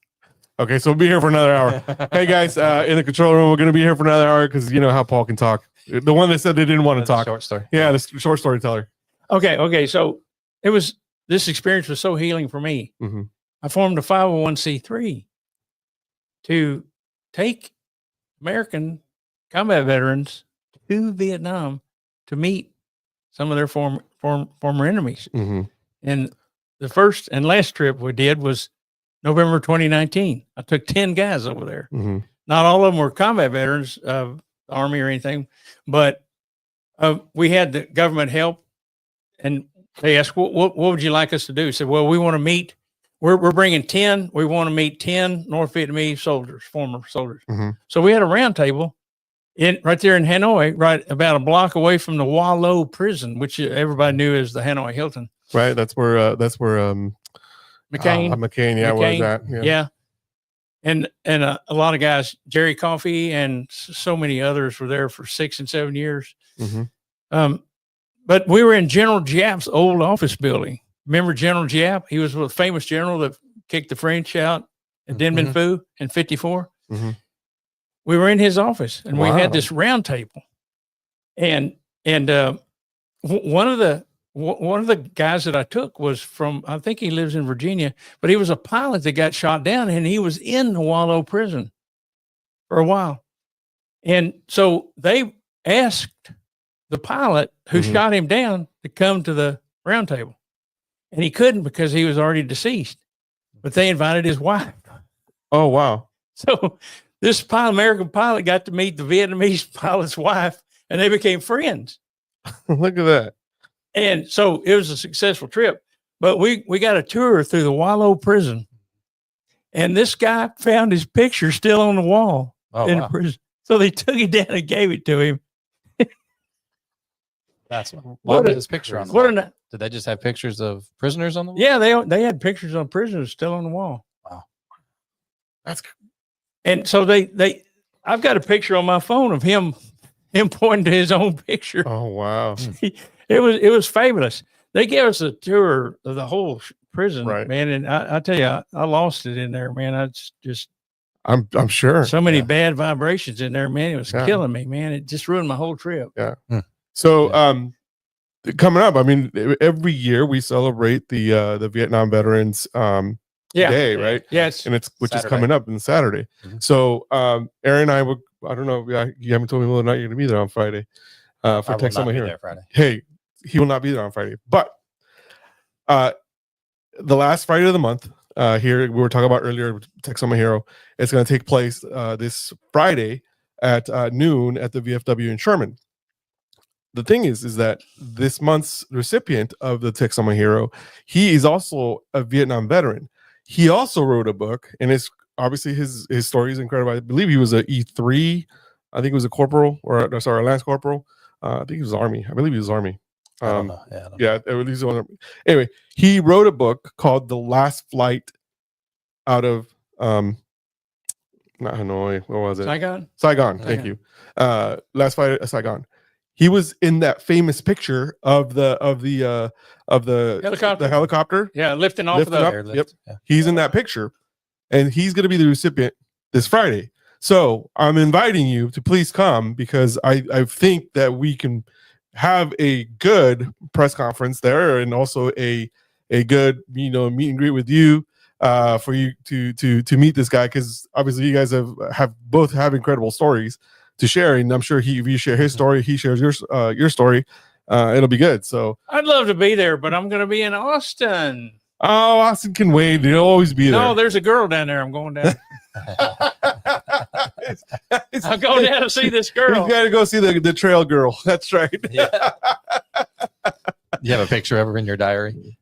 Okay, so we'll be here for another hour. Hey guys, in the control room, we're gonna be here for another hour because you know how Paul can talk. The one that said they didn't want to talk. Short story. Yeah, the short storyteller. Okay. So this experience was so healing for me. Mm-hmm. I formed a 501c3 to take American combat veterans to Vietnam to meet some of their former enemies. Mm-hmm. And the first and last trip we did was November 2019. I took 10 guys over there. Mm-hmm. Not all of them were combat veterans of the Army or anything, but we had the government help. And they asked, what would you like us to do? I said, well, we want to meet. We're bringing 10. We want to meet 10 North Vietnamese soldiers, former soldiers. Mm-hmm. So we had a round table right there in Hanoi, right about a block away from the U.S.A prison, which everybody knew as the Hanoi Hilton. Right. That's where McCain. McCain. Yeah. Where was that? Yeah. And a lot of guys, Jerry Coffey and so many others were there for 6 and 7 years. Mm-hmm. But we were in General Giap's old office building. Remember General Giap? He was a famous general that kicked the French out at Dien Bien Phu in 54. Mm-hmm. We were in his office and we Wow. had this round table. And one of the guys that I took was from, I think he lives in Virginia, but he was a pilot that got shot down and he was in the U.S.A prison for a while. And so they asked the pilot who shot him down to come to the round table. And he couldn't because he was already deceased. But they invited his wife. Oh wow. So this American pilot got to meet the Vietnamese pilot's wife and they became friends. Look at that. And so it was a successful trip. But we got a tour through the U.S.A prison. And this guy found his picture still on the wall in the prison. So they took it down and gave it to him. That's what was his picture on the What wall? Did they just have pictures of prisoners on the wall? Yeah, they had pictures of prisoners still on the wall. Wow. And so I've got a picture on my phone of him pointing to his own picture. Oh wow. It was fabulous. They gave us a tour of the whole prison, Right. man. And I tell you, I lost it in there, man. I just I'm sure. so many bad vibrations in there, man. It was Yeah. killing me, man. It just ruined my whole trip. Yeah. So coming up, I mean, every year we celebrate the Vietnam Veterans Day, right? Yes. And which is Saturday. coming up on Saturday. Mhm. So Aaron and I would, I don't know, you haven't told me whether or not you're gonna be there on Friday. For I will Text not Summer be Hero. there Friday. Hey, he will not be there on Friday. But the last Friday of the month, here we were talking about earlier, Text Summer Hero, it's gonna take place this Friday at noon at the VFW in Sherman. The thing is that this month's recipient of the Text on My Hero, he is also a Vietnam veteran. He also wrote a book, and it's obviously his story is incredible. I believe he was a E3. I think he was a corporal, or sorry, a lance corporal. I think he was Army. I believe he was Army. I don't know. Yeah, I don't know. Yeah, at least one. Anyway, he wrote a book called "The Last Flight Out of not Hanoi. What was it? Saigon. Saigon. Thank you. Last Flight at Saigon. He was in that famous picture of the Helicopter. The helicopter. Yeah, lifting off Lifting the up. Airlift, Yep. yeah. He's in that picture, and he's going to be the recipient this Friday. So I'm inviting you to please come because I think that we can have a good press conference there, and also a good meet and greet with you for you to meet this guy, because obviously you guys have both have incredible stories to share, and I'm sure if you share his story, he shares your story. It'll be good. So I'd love to be there, but I'm going to be in Austin. oh, Austin can wait. He'll always be there. No, there's a girl down there. I'm going down. I'll go down to see this girl. You got to go see the trail girl. That's right. Yeah. You have a picture of her in your diary?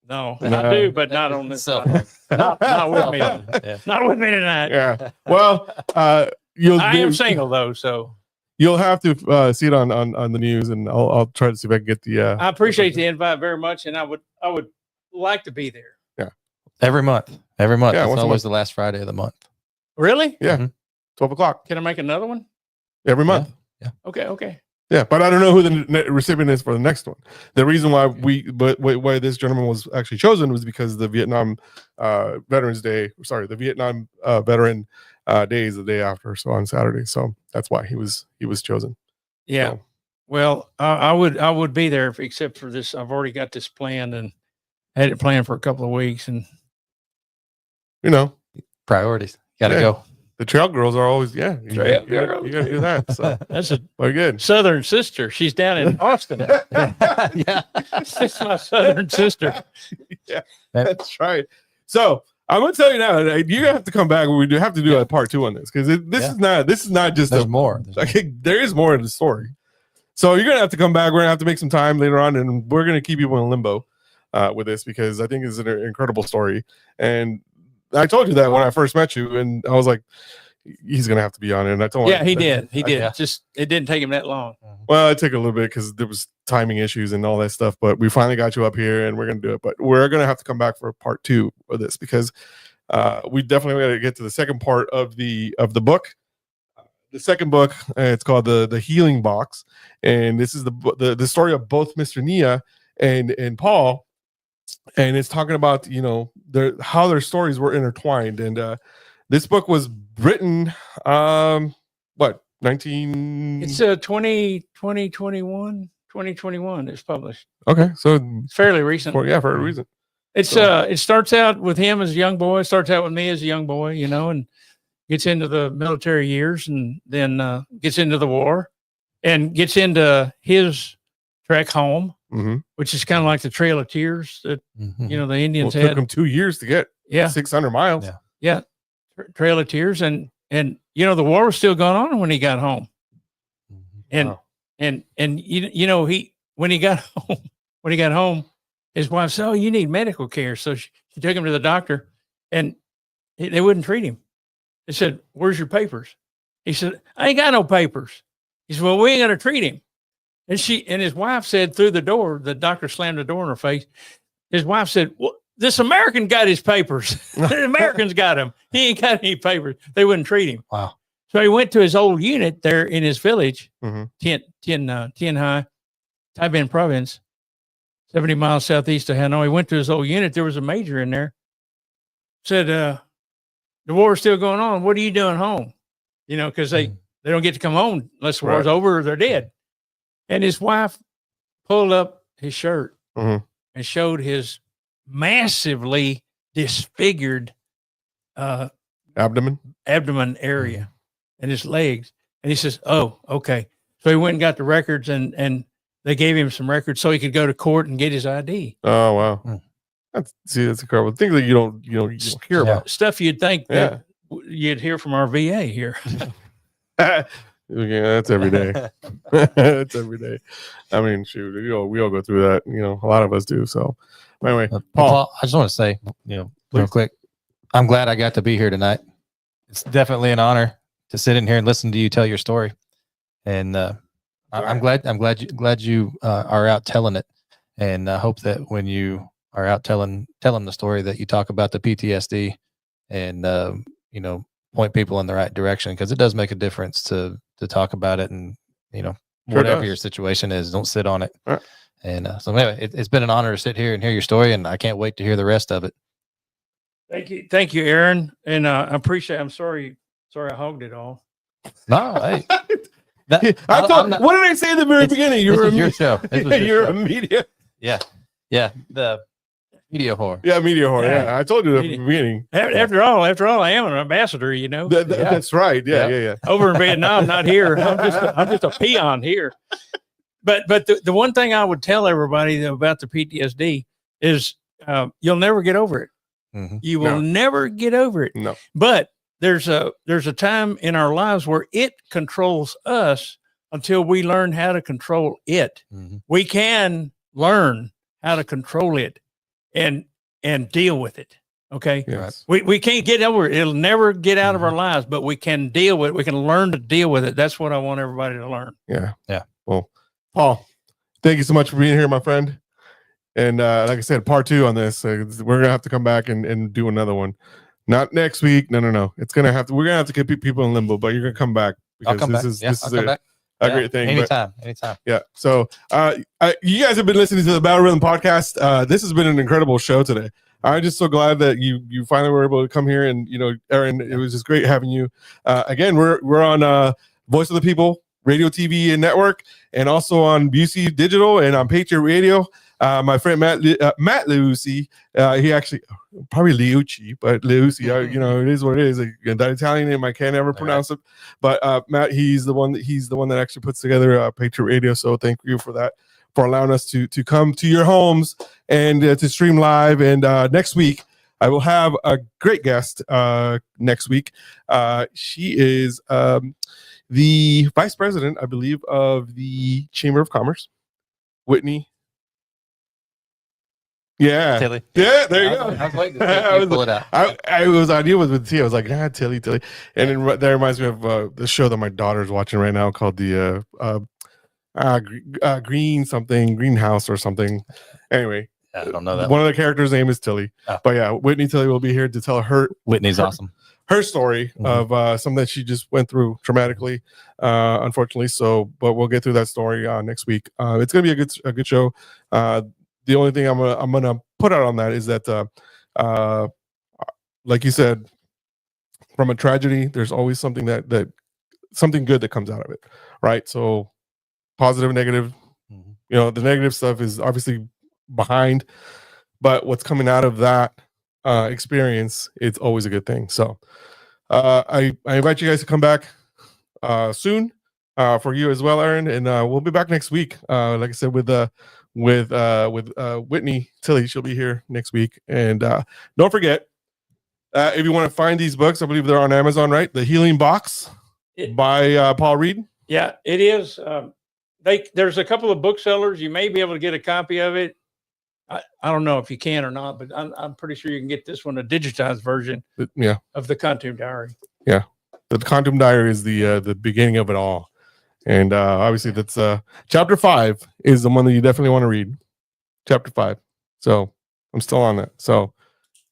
No, No. I do, but not on this. Cell side. phone. Not with me. Yeah. Not with me tonight. Yeah. Well, I am single though, so You'll have to see it on the news, and I'll try to see if I can get the. I appreciate the invite very much, and I would like to be there. Every month. Yeah, It's once a always month. the last Friday of the month. Really? Yeah. Mhm. 12 o'clock Can I make another one? every month. Okay. Yeah, but I don't know who the recipient is for the next one. The reason why why this gentleman was actually chosen was because the Vietnam Veterans Day. Sorry, the Vietnam Veteran Day is the day after, so on Saturday. So that's why he was chosen. Yeah. So, Well, I would be there except for this. I've already got this planned and had it planned for a couple of weeks, and you know, Priorities. Got to Yeah. go. the trail girls are always you Trail gotta girls. do that. So that's a very good. southern sister. She's down in Austin. Yeah. She's my southern sister. That's right. So I'm gonna tell you now, you have to come back. We do have to do a part 2 on this because this is not just There's more. there is more in the story. So you're gonna have to come back. We're gonna have to make some time later on, and we're gonna keep you in limbo with this because I think it's an incredible story. And I told you that when I first met you, and I was like, he's gonna have to be on it. And I told him, He did. He did. Yeah. Just it didn't take him that long. well, it took a little bit because there was timing issues and all that stuff, but we finally got you up here and we're going to do it. But we're going to have to come back for part 2 of this because we definitely got to get to the second part of the book. The second book, it's called the Healing Box. And this is the story of both Mr. Nia and Paul. And it's talking about, how their stories were intertwined. And this book was written, 19 It's 2021 it's published. Okay, so It's fairly recent. for a reason. It's it starts out with him as a young boy, starts out with me as a young boy, and gets into the military years and then gets into the war and gets into his trek home, Mm-hmm. which is kind of like the Trail of Tears that Mhm. the Well, Indians it took had. them 2 years to get 600 miles. Yeah. Yeah. Trail of Tears and the war was still going on when he got home. And Wow. and he when he got home, his wife said, "Oh, you need medical care." So she took him to the doctor, and they wouldn't treat him. They said, "Where's your papers?" He said, "I ain't got no papers." He said, "Well, we ain't gonna treat him." And his wife said through the door, the doctor slammed the door in her face. His wife said, "Well, this American got his papers. The Americans got him. He ain't got any papers." They wouldn't treat him. Wow. So he went to his old unit there in his village, Mhm. Tien Hai, Tai Binh Province, 70 miles southeast of Hanoi. He went to his old unit. There was a major in there. Said, the war's still going on. What are you doing home? Because they don't get to come home unless the war's Right. over or they're dead. And his wife pulled up his shirt Mhm. and showed his massively disfigured Abdomen. abdomen area and his legs. And he says, "Oh, okay." So he went and got the records and they gave him some records so he could go to court and get his ID. Oh wow. Mm. That's incredible. Things that you don't hear about. Stuff you'd think Yeah. that you'd hear from our VA here. Yeah, that's every day. That's every day. I mean, shoot, we all go through that. A lot of us do. So, anyway, Paul, I just want to say, real Please. quick, I'm glad I got to be here tonight. It's definitely an honor to sit in here and listen to you tell your story. And I'm glad you are out telling it. And I hope that when you are out telling the story that you talk about the PTSD and point people in the right direction, because it does make a difference to talk about it. And whatever does. your situation is, don't sit on it. Right. And so anyway, it's been an honor to sit here and hear your story, and I can't wait to hear the rest of it. Thank you, Aaron. And I appreciate. I'm sorry I hogged it all. No, hey, what did I say at the very beginning? This You're is your show. This was your you're show. a media. Yeah, the media whore. Yeah, media whore. Yeah. Yeah, I told you at the beginning. After all, I am an ambassador. That's right. Yeah. Over in Vietnam, not here. I'm just a peon here. But the one thing I would tell everybody about the PTSD is you'll never get over it. Mhm. You will never get over it. No. But there's a time in our lives where it controls us until we learn how to control it. Mhm. We can learn how to control it and deal with it. Okay. Yes. We can't get over it. It'll never get out of our lives, but we can deal with it. We can learn to deal with it. That's what I want everybody to learn. Yeah. Yeah. Well, Paul, thank you so much for being here, my friend. And like I said, part 2 on this. We're gonna have to come back and do another one. Not next week. No. We're gonna have to keep people in limbo, but you're gonna come back I'll because come back. this Yeah, is I'll come back. a great thing. Anytime. Yeah. So you guys have been listening to the Battle Rhythm podcast. This has been an incredible show today. I'm just so glad that you finally were able to come here, and Aaron, it was just great having you. Again, we're on Voice of the People Radio, TV, and Network, and also on Busey Digital and on Patriot Radio. My friend Matt Liucci, he actually probably Liucci, but Liucci, it is what it is. That Italian name I can't ever pronounce it, but Matt, he's the one that actually puts together Patriot Radio. So thank you for that, for allowing us to come to your homes and to stream live. And next week I will have a great guest. Next week, she is the vice president, I believe, of the Chamber of Commerce, Whitney. Yeah. Tilly. Yeah, there you go. I was waiting to pull it out. I was on you with T. I was like, Tilly. And then that reminds me of the show that my daughter's watching right now called the Greenhouse or something. Anyway, I don't know that one of the characters' name is Tilly. Oh. But yeah, Whitney Tilly will be here to tell Whitney's awesome. Her story of something that she just went through traumatically, unfortunately. So, but we'll get through that story next week. It's gonna be a good show. The only thing I'm gonna put out on that is that, like you said, from a tragedy, there's always something that something good that comes out of it, right? So, positive, negative. The negative stuff is obviously behind, but what's coming out of that experience, it's always a good thing. So, I invite you guys to come back soon for you as well, Aaron, and we'll be back next week. Like I said, with Whitney Tilly, she'll be here next week. And don't forget, if you want to find these books, I believe they're on Amazon, right? The Healing Box by Paul Reed. Yeah, it is. There's a couple of booksellers. You may be able to get a copy of it. I don't know if you can or not, but I'm pretty sure you can get this one, a digitized version of the Kontum Diary. Yeah, the Kontum Diary is the beginning of it all. And obviously that's chapter 5 is the one that you definitely want to read. Chapter 5. So I'm still on that. So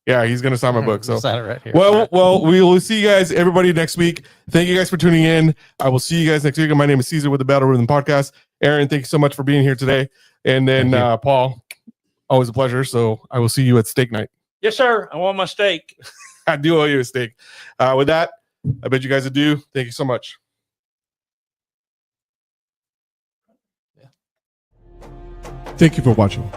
yeah, he's gonna sign my book. So sign it right here. Well, we will see you guys, everybody, next week. Thank you guys for tuning in. I will see you guys next week. My name is Caesar with the Battle Rhythm Podcast. Aaron, thank you so much for being here today. And then Paul, always a pleasure. So I will see you at steak night. Yes, sir. I want my steak. I do owe you a steak. With that, I bet you guys do. Thank you so much. Thank you for watching.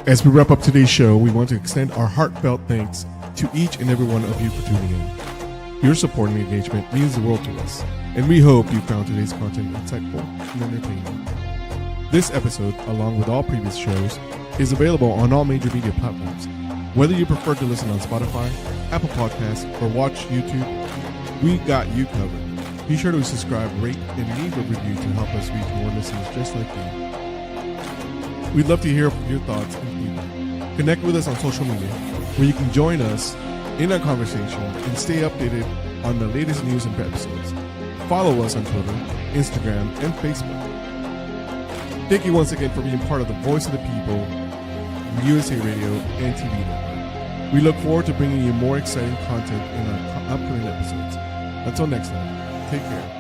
As we wrap up today's show, we want to extend our heartfelt thanks to each and every one of you for tuning in. Your support and engagement means the world to us, and we hope you found today's content insightful and entertaining. This episode, along with all previous shows, is available on all major media platforms. Whether you prefer to listen on Spotify, Apple Podcasts, or watch YouTube, we got you covered. Be sure to subscribe, rate, and leave a review to help us reach more listeners just like you. We'd love to hear your thoughts and feedback. Connect with us on social media, where you can join us in our conversation and stay updated on the latest news and episodes. Follow us on Twitter, Instagram, and Facebook. Thank you once again for being part of the Voice of the People, U.S.A. Radio, and TV Network. We look forward to bringing you more exciting content in our upcoming episodes. Until next time, take care.